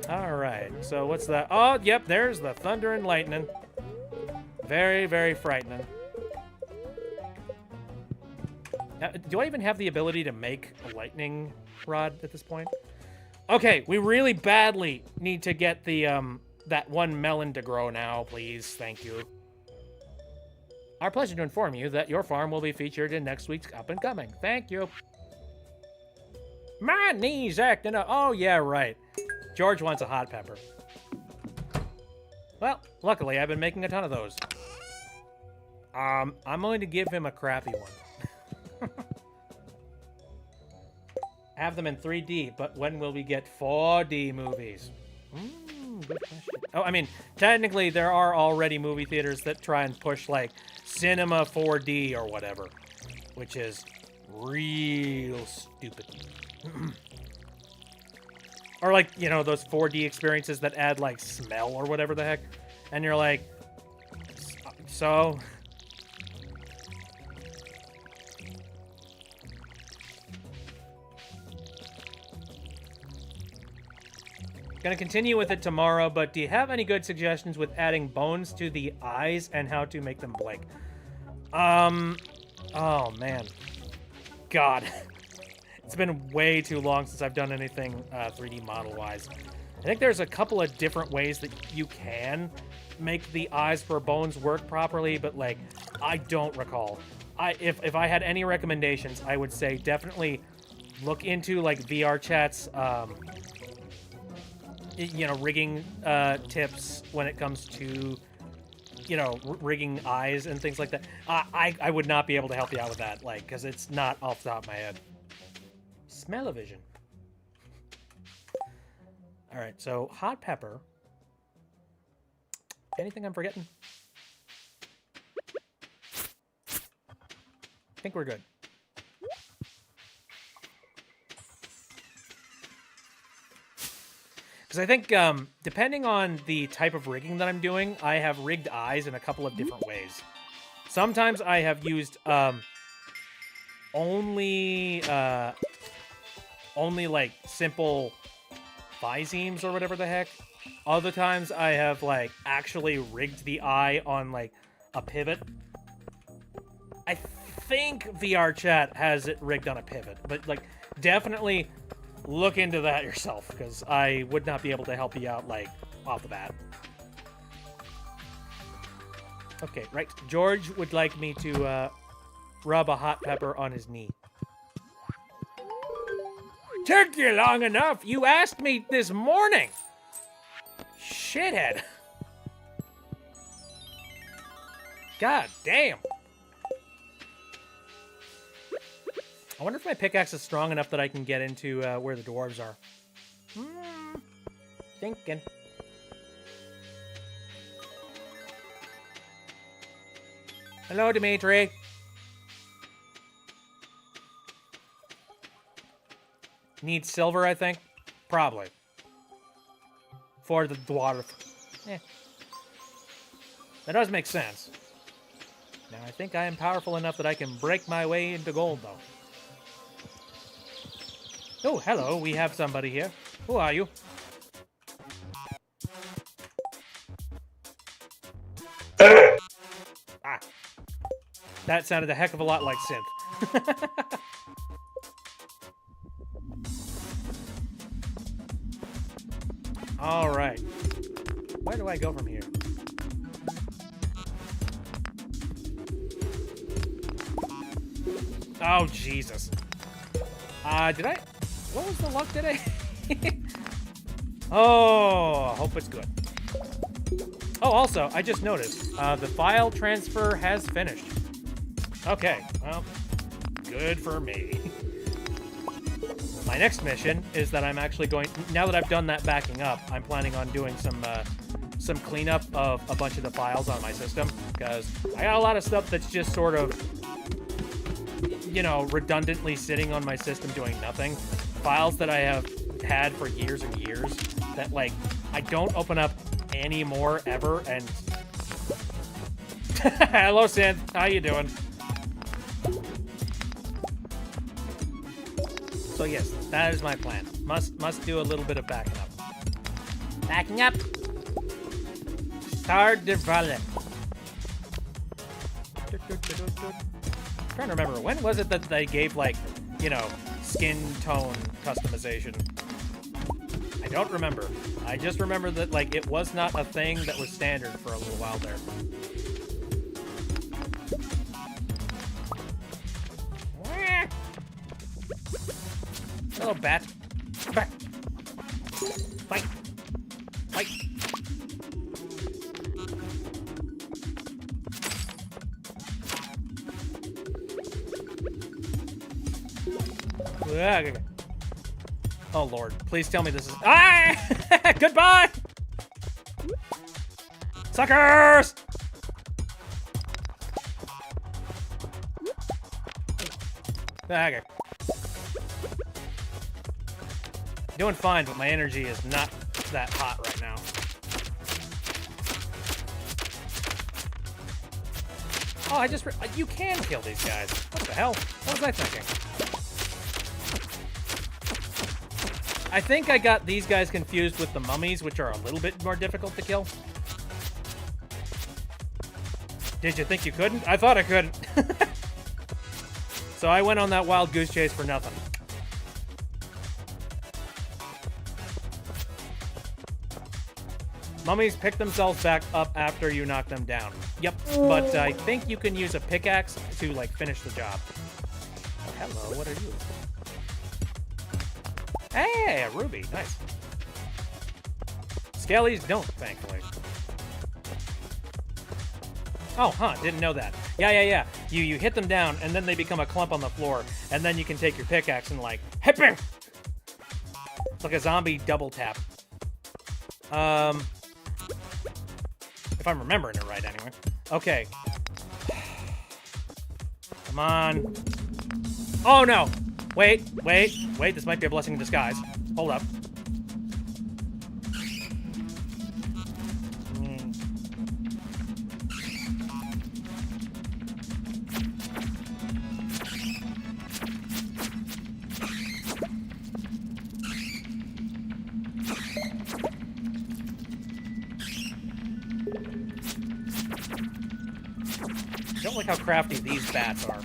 All right, so what's that? Oh, yep, there's the thunder and lightning. Very, very frightening. Now, do I even have the ability to make a lightning rod at this point? Okay, we really badly need to get the, that one melon to grow now, please. Thank you. Our pleasure to inform you that your farm will be featured in next week's Up and Coming. Thank you. My knees acting up. Oh, yeah, right. George wants a hot pepper. Well, luckily, I've been making a ton of those. I'm going to give him a crappy one. Have them in 3D, but when will we get 4D movies? Good question. Oh, I mean, technically, there are already movie theaters that try and push, like, Cinema 4D or whatever, which is real stupid. Or, like, you know, those 4D experiences that add, like, smell or whatever the heck. And you're like, so? Gonna continue with it tomorrow, but do you have any good suggestions with adding bones to the eyes and how to make them blink? Oh, man. God. It's been way too long since I've done anything 3D model-wise. I think there's a couple of different ways that you can make the eyes for bones work properly, but, like, I don't recall. If I had any recommendations, I would say definitely look into, like, VRChat's, you know, rigging tips when it comes to, you know, rigging eyes and things like that. I would not be able to help you out with that, like, because it's not off the top of my head. Smell-o-vision. All right, so hot pepper. Anything I'm forgetting? I think we're good. Because I think, depending on the type of rigging that I'm doing, I have rigged eyes in a couple of different ways. Sometimes I have used only like simple Visemes or whatever the heck. Other times I have like actually rigged the eye on like a pivot. I think VR chat has it rigged on a pivot, but like definitely look into that yourself, because I would not be able to help you out like off the bat. Okay, right. George would like me to rub a hot pepper on his knee. Took you long enough. You asked me this morning. Shithead. God damn. I wonder if my pickaxe is strong enough that I can get into where the dwarves are. Thinking. Hello, Dimitri. Need silver, I think? Probably. For the dwarf. That does make sense. Now, I think I am powerful enough that I can break my way into gold, though. Oh, hello. We have somebody here. Who are you? Ah. That sounded a heck of a lot like synth. All right. Where do I go from here? Oh, Jesus. Did I... What was the luck today? Oh, I hope it's good. Oh, also, I just noticed, the file transfer has finished. Okay, well, good for me. My next mission is that I'm actually going... Now that I've done that backing up, I'm planning on doing some cleanup of a bunch of the files on my system, because I got a lot of stuff that's just sort of, you know, redundantly sitting on my system doing nothing. Files that I have had for years and years that, like, I don't open up anymore ever, and... Hello, Synth. How you doing? So yes, that is my plan. Must do a little bit of backing up. Backing up. Start develop. I'm trying to remember, when was it that they gave, like, you know, skin tone customization? I don't remember. I just remember that, like, it was not a thing that was standard for a little while there. Hello, bat. Back. Fight. Fight. Oh, Lord. Please tell me this is... Ah! Goodbye! Suckers! Okay. Doing fine, but my energy is not that hot right now. Oh, I just... You can kill these guys. What the hell? What was I thinking? I think I got these guys confused with the mummies, which are a little bit more difficult to kill. Did you think you couldn't? I thought I couldn't. So I went on that wild goose chase for nothing. Mummies pick themselves back up after you knock them down. Yep, but I think you can use a pickaxe to, like, finish the job. Oh, hello, what are you? Hey, a ruby, nice. Skellies don't, thankfully. Oh, huh, didn't know that. Yeah. You hit them down, and then they become a clump on the floor, and then you can take your pickaxe and, like, hit bang! It's like a zombie double tap. If I'm remembering it right, anyway. Okay. Come on. Oh, no! Wait, this might be a blessing in disguise. Hold up. I don't like how crafty these bats are.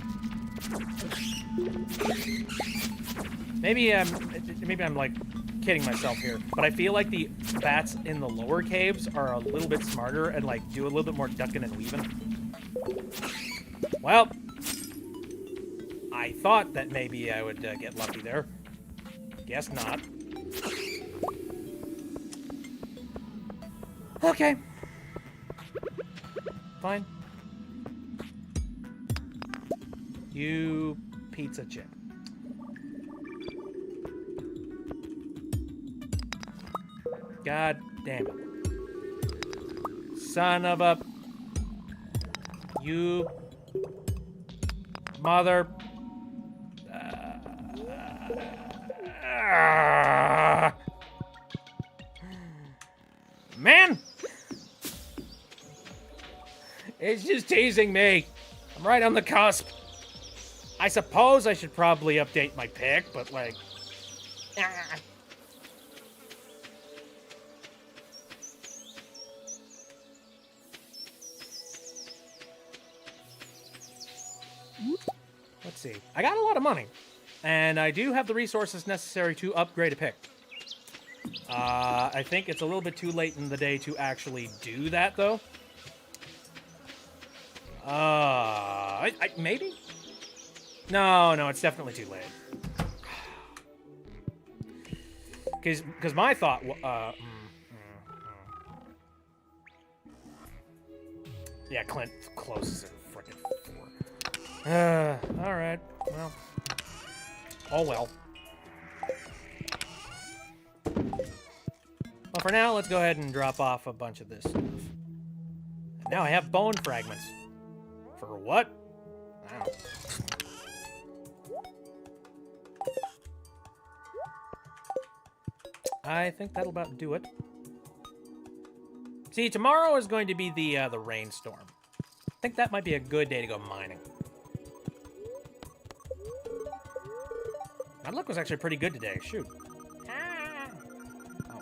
Maybe I'm like kidding myself here, but I feel like the bats in the lower caves are a little bit smarter and like do a little bit more ducking and weaving. Well, I thought that maybe I would get lucky there. Guess not. Okay. Fine. You pizza chip. God damn it. Son of a... You... Mother... Man! It's just teasing me. I'm right on the cusp. I suppose I should probably update my pick, but like... Let's see. I got a lot of money. And I do have the resources necessary to upgrade a pick. I think it's a little bit too late in the day to actually do that, though. Maybe? No, it's definitely too late. Because my thought... Yeah, Clint closes at frickin' 4. Alright. Well. Oh well. Well, for now, let's go ahead and drop off a bunch of this stuff. And now I have bone fragments. For what? I don't know. I think that'll about do it. See, tomorrow is going to be the rainstorm. I think that might be a good day to go mining. My luck was actually pretty good today. Shoot. Oh.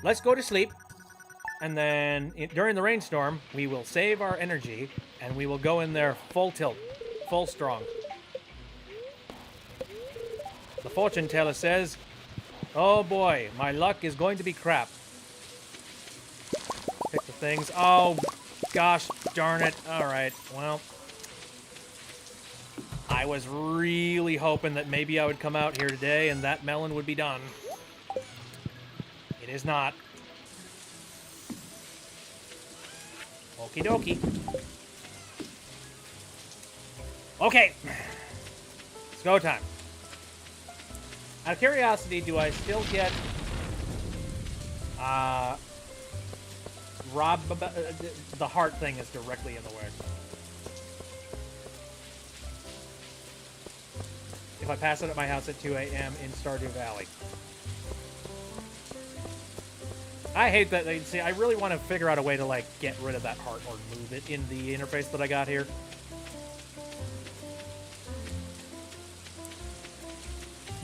Let's go to sleep. And then during the rainstorm, we will save our energy and we will go in there full tilt, full strong. The fortune teller says, oh boy, my luck is going to be crap. Pick the things. Oh, gosh darn it. All right, well. I was really hoping that maybe I would come out here today and that melon would be done. It is not. Okie dokie. Okay. It's go time. Out of curiosity, do I still get the heart thing is directly in the way. If I pass it at my house at 2 a.m. in Stardew Valley. I hate that. See, I really want to figure out a way to, like, get rid of that heart or move it in the interface that I got here.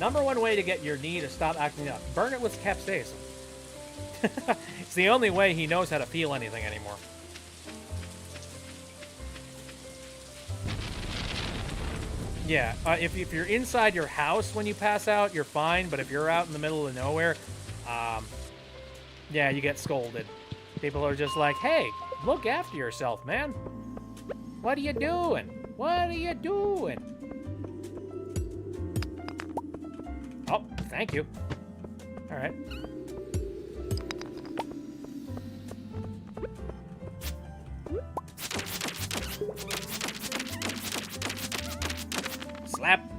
Number one way to get your knee to stop acting up. Burn it with capsaicin. It's the only way he knows how to feel anything anymore. Yeah, if you're inside your house when you pass out, you're fine. But if you're out in the middle of nowhere, yeah, you get scolded. People are just like, hey, look after yourself, man. What are you doing? What are you doing? Oh, thank you. All right. Slap.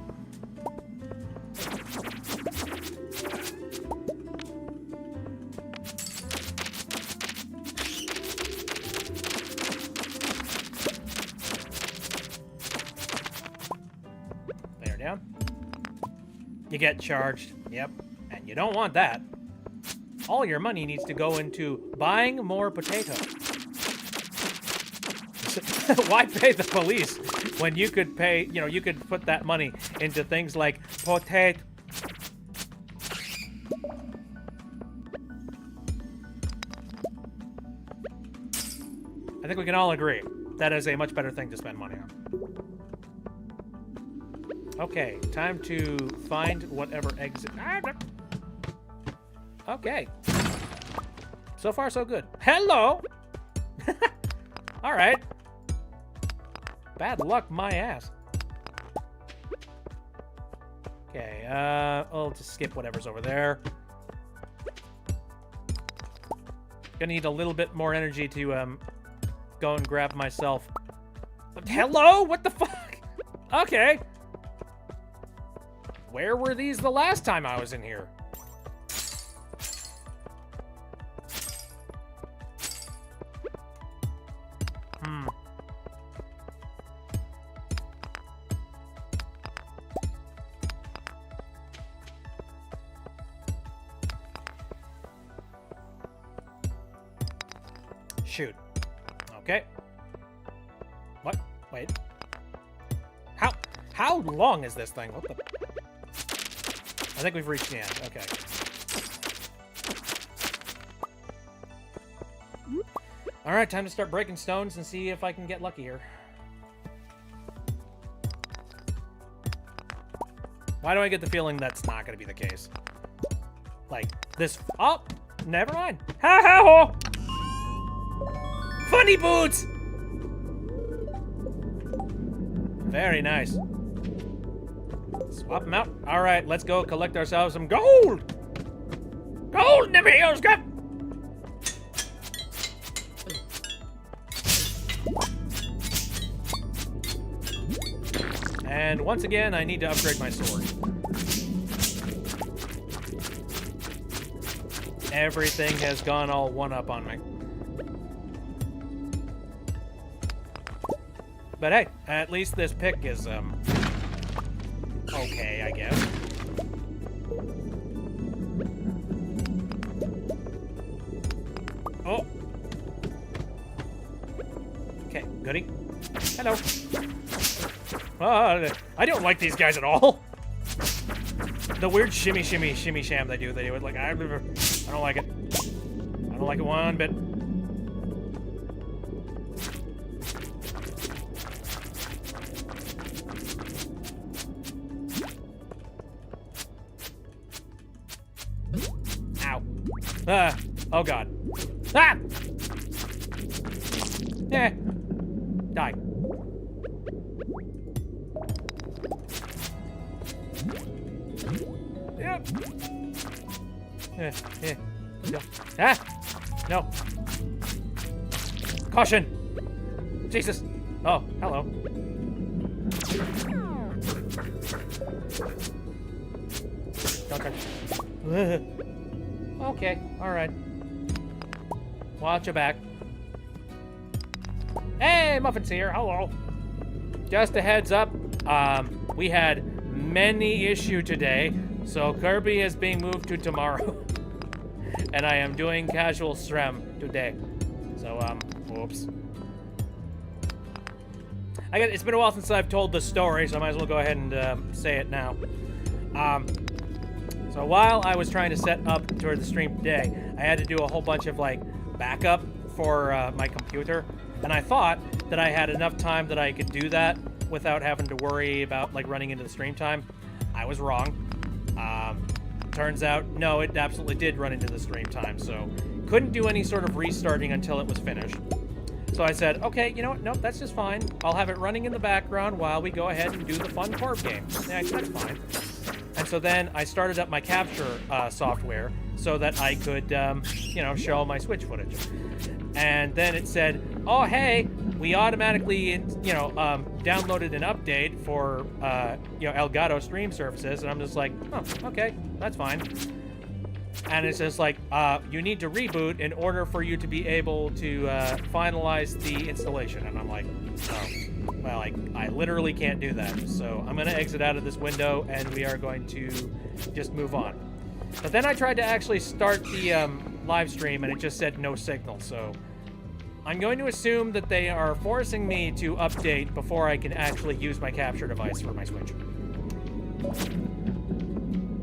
There, down. You get charged. Yep. And you don't want that. All your money needs to go into buying more potatoes. Why pay the police when you could pay, you know, you could put that money into things like potato. I think we can all agree that is a much better thing to spend money on. Okay, time to find whatever exit. Okay. So far, so good. Hello! All right. Bad luck, my ass. Okay, I'll just skip whatever's over there. Gonna need a little bit more energy to, go and grab myself. Hello? What the fuck? Okay. Where were these the last time I was in here? Shoot. Okay. What? Wait. How long is this thing? What the? I think we've reached the end. Okay. All right, time to start breaking stones and see if I can get lucky here. Why do I get the feeling that's not going to be the case? Like, this... Oh! Never mind. Ha ha ho! Funny boots! Very nice. Swap them out. All right, let's go collect ourselves some gold! Gold, never heels, go! And once again, I need to upgrade my sword. Everything has gone all one-up on me. But hey, at least this pick is, okay, I guess. Oh. Okay, goody. Hello. I don't like these guys at all. The weird shimmy sham they do it like, I don't like it. I don't like it one bit. Ow. Oh god. Ah! Eh. Die. Yep. No. Ah! No. Caution! Jesus. Oh, hello. Don't touch. Okay, alright. Watch your back. Hey, Muffin's here. Hello. Just a heads up, we had many issue today, so Kirby is being moved to tomorrow. And I am doing casual SRAM today. So, whoops. It's been a while since I've told the story, so I might as well go ahead and say it now. So while I was trying to set up toward the stream today, I had to do a whole bunch of, like, backup for my computer. And I thought that I had enough time that I could do that without having to worry about, like, running into the stream time. I was wrong. Turns out, no, it absolutely did run into the stream time, so couldn't do any sort of restarting until it was finished. So I said, okay, you know what? Nope, that's just fine. I'll have it running in the background while we go ahead and do the fun Corp game. Yeah, that's fine. And so then I started up my capture software so that I could, you know, show my Switch footage. And then it said, oh, hey, we automatically, downloaded an update for, Elgato Stream Services, and I'm just like, oh, okay, that's fine. And it's just like, you need to reboot in order for you to be able to finalize the installation. And I'm like, oh, well, I literally can't do that. So I'm going to exit out of this window, and we are going to just move on. But then I tried to actually start the live stream, and it just said no signal. So I'm going to assume that they are forcing me to update before I can actually use my capture device for my Switch.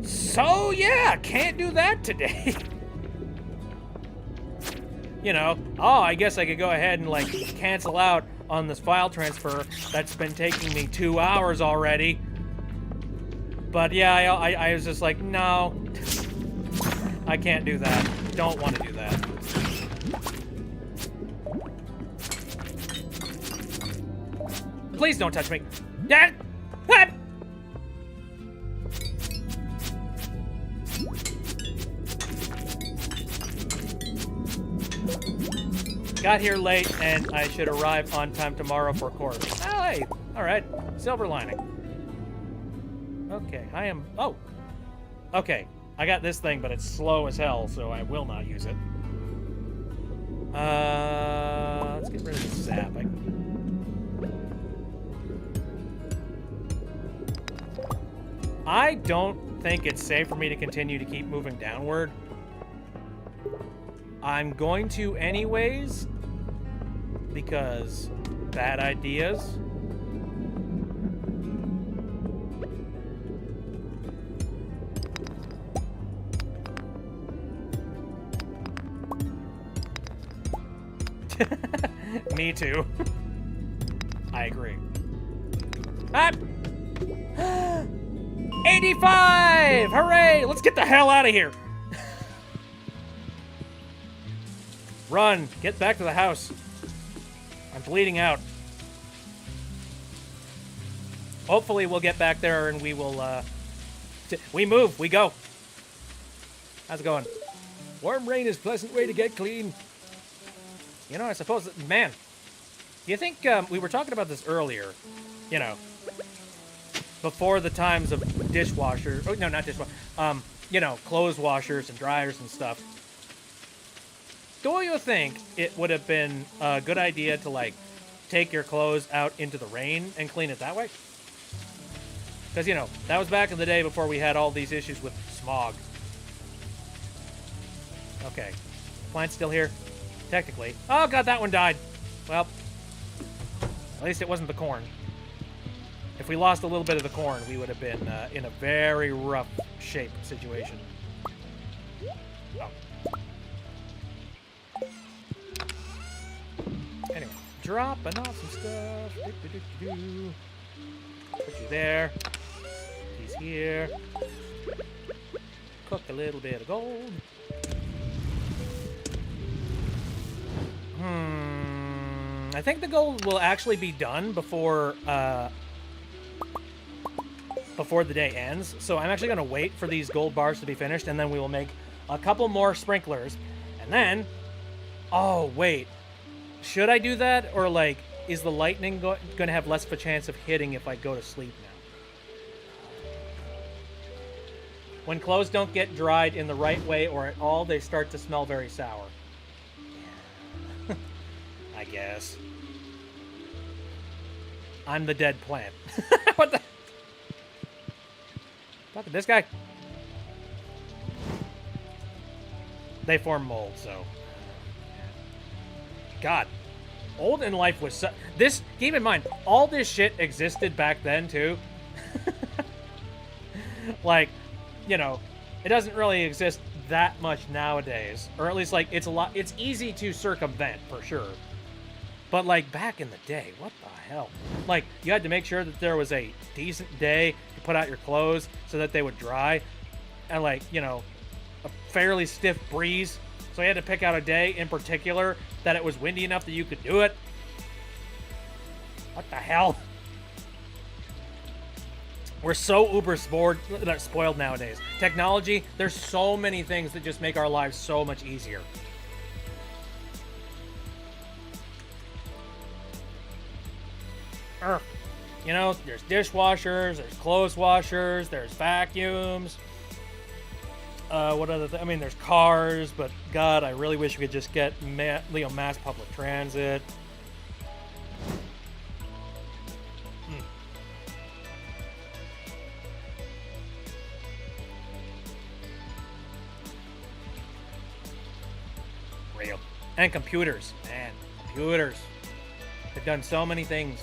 So, yeah, can't do that today. I guess I could go ahead and, cancel out on this file transfer that's been taking me 2 hours already. But, yeah, I was just like, no, I can't do that. Don't want to do that. Please don't touch me. Ah! Ah! Got here late, and I should arrive on time tomorrow for court. Oh, hey. All right. Silver lining. Okay, Oh. Okay. I got this thing, but it's slow as hell, so I will not use it. Let's get rid of the zapping. I don't think it's safe for me to continue to keep moving downward. I'm going to anyways, because bad ideas. Me too. I agree. Ah! 85! Hooray! Let's get the hell out of here. Run. Get back to the house. I'm bleeding out. Hopefully we'll get back there and we will, we move. We go. How's it going? Warm rain is a pleasant way to get clean. I suppose that, man, do you think, we were talking about this earlier, before the times of dishwashers, oh, no, not dishwasher, clothes washers and dryers and stuff. Do you think it would have been a good idea to, take your clothes out into the rain and clean it that way? Because, that was back in the day before we had all these issues with smog. Okay. Plant's still here. Technically. Oh, God, that one died. Well, at least it wasn't the corn. If we lost a little bit of the corn, we would have been in a very rough shape situation. Oh. Anyway, dropping off some stuff. Put you there. He's here. Cook a little bit of gold. I think the gold will actually be done before the day ends. So I'm actually going to wait for these gold bars to be finished, and then we will make a couple more sprinklers. And then, oh, wait. Should I do that? Or, is the lightning going to have less of a chance of hitting if I go to sleep now? When clothes don't get dried in the right way or at all, they start to smell very sour. I guess. I'm the dead plant. What the? Look at this guy. They form mold, so. God. Old in Life was this, keep in mind, all this shit existed back then, too. It doesn't really exist that much nowadays. Or at least, it's easy to circumvent, for sure. But, back in the day, what the hell? You had to make sure that there was a decent day to put out your clothes so that they would dry. And, a fairly stiff breeze. So you had to pick out a day in particular that it was windy enough that you could do it. What the hell? We're so uber spoiled nowadays. Technology, there's so many things that just make our lives so much easier. You know, there's dishwashers, there's clothes washers, there's vacuums. What other I mean, there's cars, but God, I really wish we could just get mass public transit. Real. And computers, man. Computers. They've done so many things.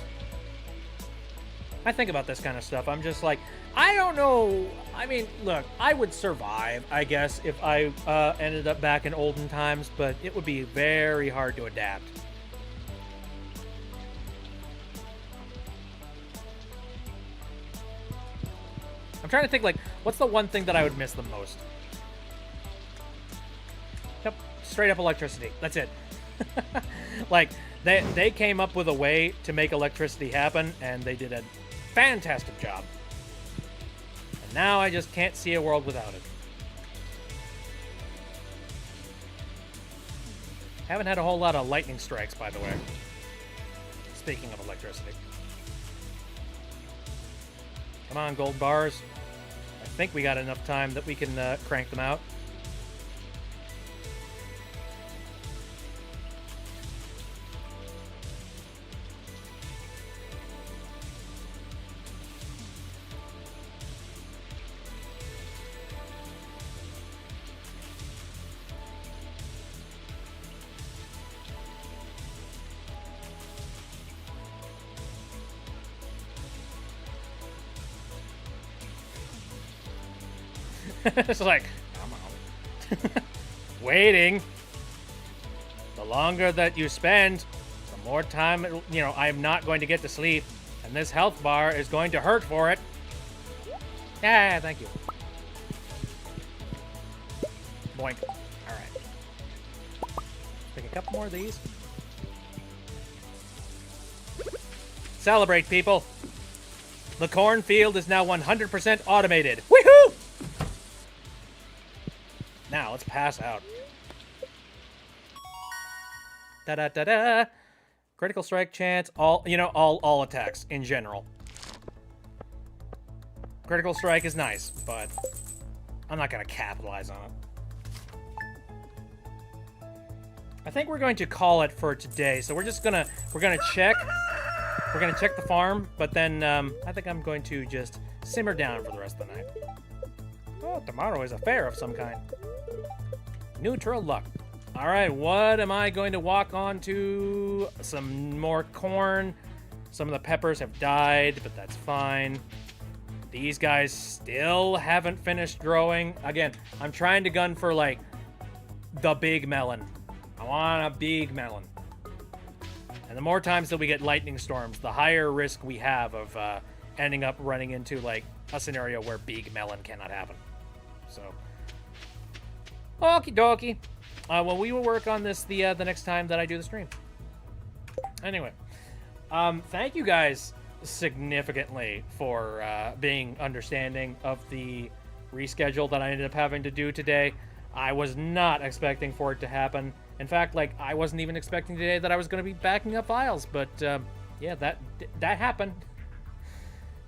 I think about this kind of stuff. I'm just like, I don't know. I mean, look, I would survive, I guess, if I ended up back in olden times, but it would be very hard to adapt. I'm trying to think, like, what's the one thing that I would miss the most? Yep, straight up electricity. That's it. Like, they came up with a way to make electricity happen, and they did a fantastic job. And now I just can't see a world without it. Haven't had a whole lot of lightning strikes, by the way. Speaking of electricity. Come on, gold bars. I think we got enough time that we can crank them out. It's like, come on. Waiting. The longer that you spend, the more time, I'm not going to get to sleep. And this health bar is going to hurt for it. Yeah, thank you. Boink. Alright. Take a couple more of these. Celebrate, people. The cornfield is now 100% automated. Woohoo! Now, let's pass out. Da-da-da-da. Critical strike chance, all attacks in general. Critical strike is nice, but I'm not going to capitalize on it. I think we're going to call it for today. So we're going to check the farm, but then I think I'm going to just simmer down for the rest of the night. Oh, tomorrow is a fair of some kind. Neutral luck. All right, what am I going to walk on to? Some more corn. Some of the peppers have died, but that's fine. These guys still haven't finished growing. Again, I'm trying to gun for, like, the big melon. I want a big melon. And the more times that we get lightning storms, the higher risk we have of ending up running into, like, a scenario where big melon cannot happen. So... okie dokie. Well, we will work on this the next time that I do the stream. Anyway, thank you guys significantly for being understanding of the reschedule that I ended up having to do today. I was not expecting for it to happen. In fact, like, I wasn't even expecting today that I was going to be backing up files. But yeah, that happened.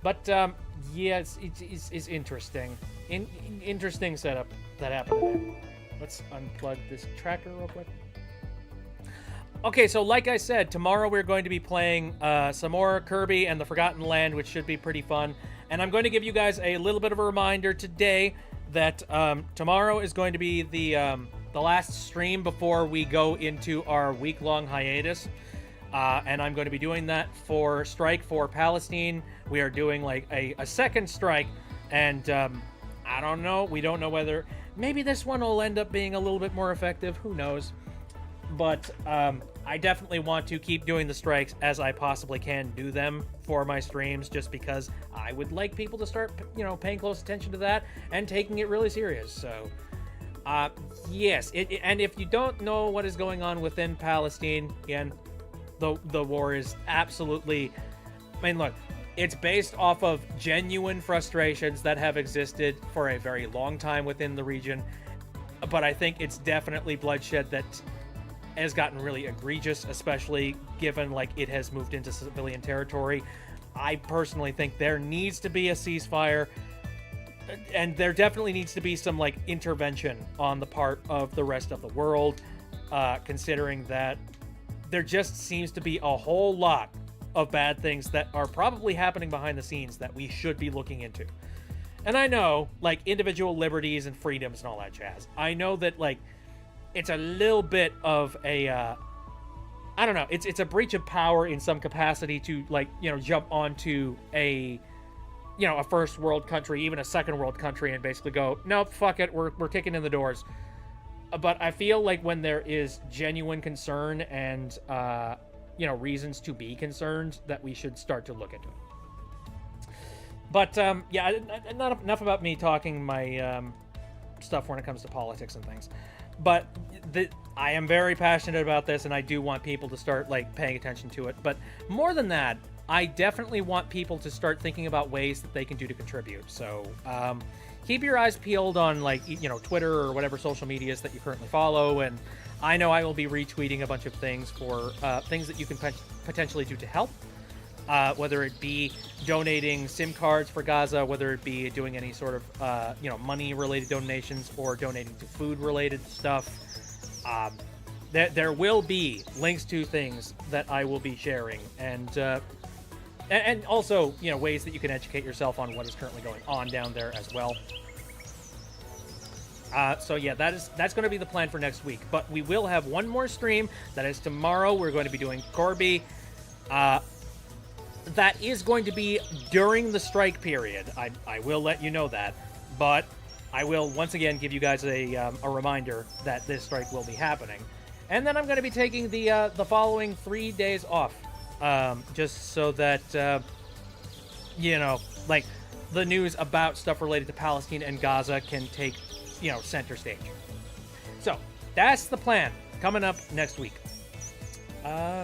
But yeah, it's interesting. Interesting setup that happened today. Let's unplug this tracker real quick. Okay, so like I said, tomorrow we're going to be playing some more Kirby and the Forgotten Land, which should be pretty fun. And I'm going to give you guys a little bit of a reminder today that tomorrow is going to be the last stream before we go into our week-long hiatus. And I'm going to be doing that for Strike for Palestine. We are doing like a second strike, and I don't know. We don't know whether... maybe this one will end up being a little bit more effective. Who knows? But I definitely want to keep doing the strikes as I possibly can do them for my streams, just because I would like people to start, paying close attention to that and taking it really serious. So, yes. And if you don't know what is going on within Palestine, again, the war is absolutely... I mean, look, it's based off of genuine frustrations that have existed for a very long time within the region. But I think it's definitely bloodshed that has gotten really egregious, especially given, like, it has moved into civilian territory. I personally think there needs to be a ceasefire, and there definitely needs to be some like intervention on the part of the rest of the world, considering that there just seems to be a whole lot of bad things that are probably happening behind the scenes that we should be looking into. And I know, like, individual liberties and freedoms and all that jazz. I know that, like, it's a little bit of a, I don't know, it's a breach of power in some capacity to, like, you know, jump onto a, you know, a first world country, even a second world country, and basically go, nope, fuck it, we're kicking in the doors. But I feel like when there is genuine concern and, you know, reasons to be concerned, that we should start to look into it. But, yeah, not enough about me talking my stuff when it comes to politics and things. But I am very passionate about this, and I do want people to start, like, paying attention to it. But more than that, I definitely want people to start thinking about ways that they can do to contribute. So, keep your eyes peeled on, like, you know, Twitter or whatever social medias that you currently follow. And I know I will be retweeting a bunch of things for things that you can potentially do to help. Whether it be donating SIM cards for Gaza, whether it be doing any sort of, you know, money-related donations or donating to food-related stuff. There will be links to things that I will be sharing, and also, you know, ways that you can educate yourself on what is currently going on down there as well. So yeah, that's going to be the plan for next week. But we will have one more stream. That is tomorrow. We're going to be doing Corby. That is going to be during the strike period. I will let you know that. But I will once again give you guys a reminder that this strike will be happening. And then I'm going to be taking the following 3 days off. Just so that, you know, like, the news about stuff related to Palestine and Gaza can take, you know, center stage. So, that's the plan coming up next week.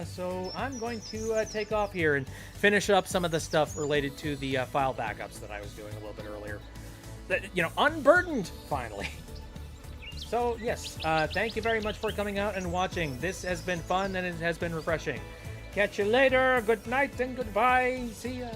So I'm going to take off here and finish up some of the stuff related to the file backups that I was doing a little bit earlier. That, you know, unburdened, finally. So, yes, thank you very much for coming out and watching. This has been fun, and it has been refreshing. Catch you later. Good night and goodbye. See ya.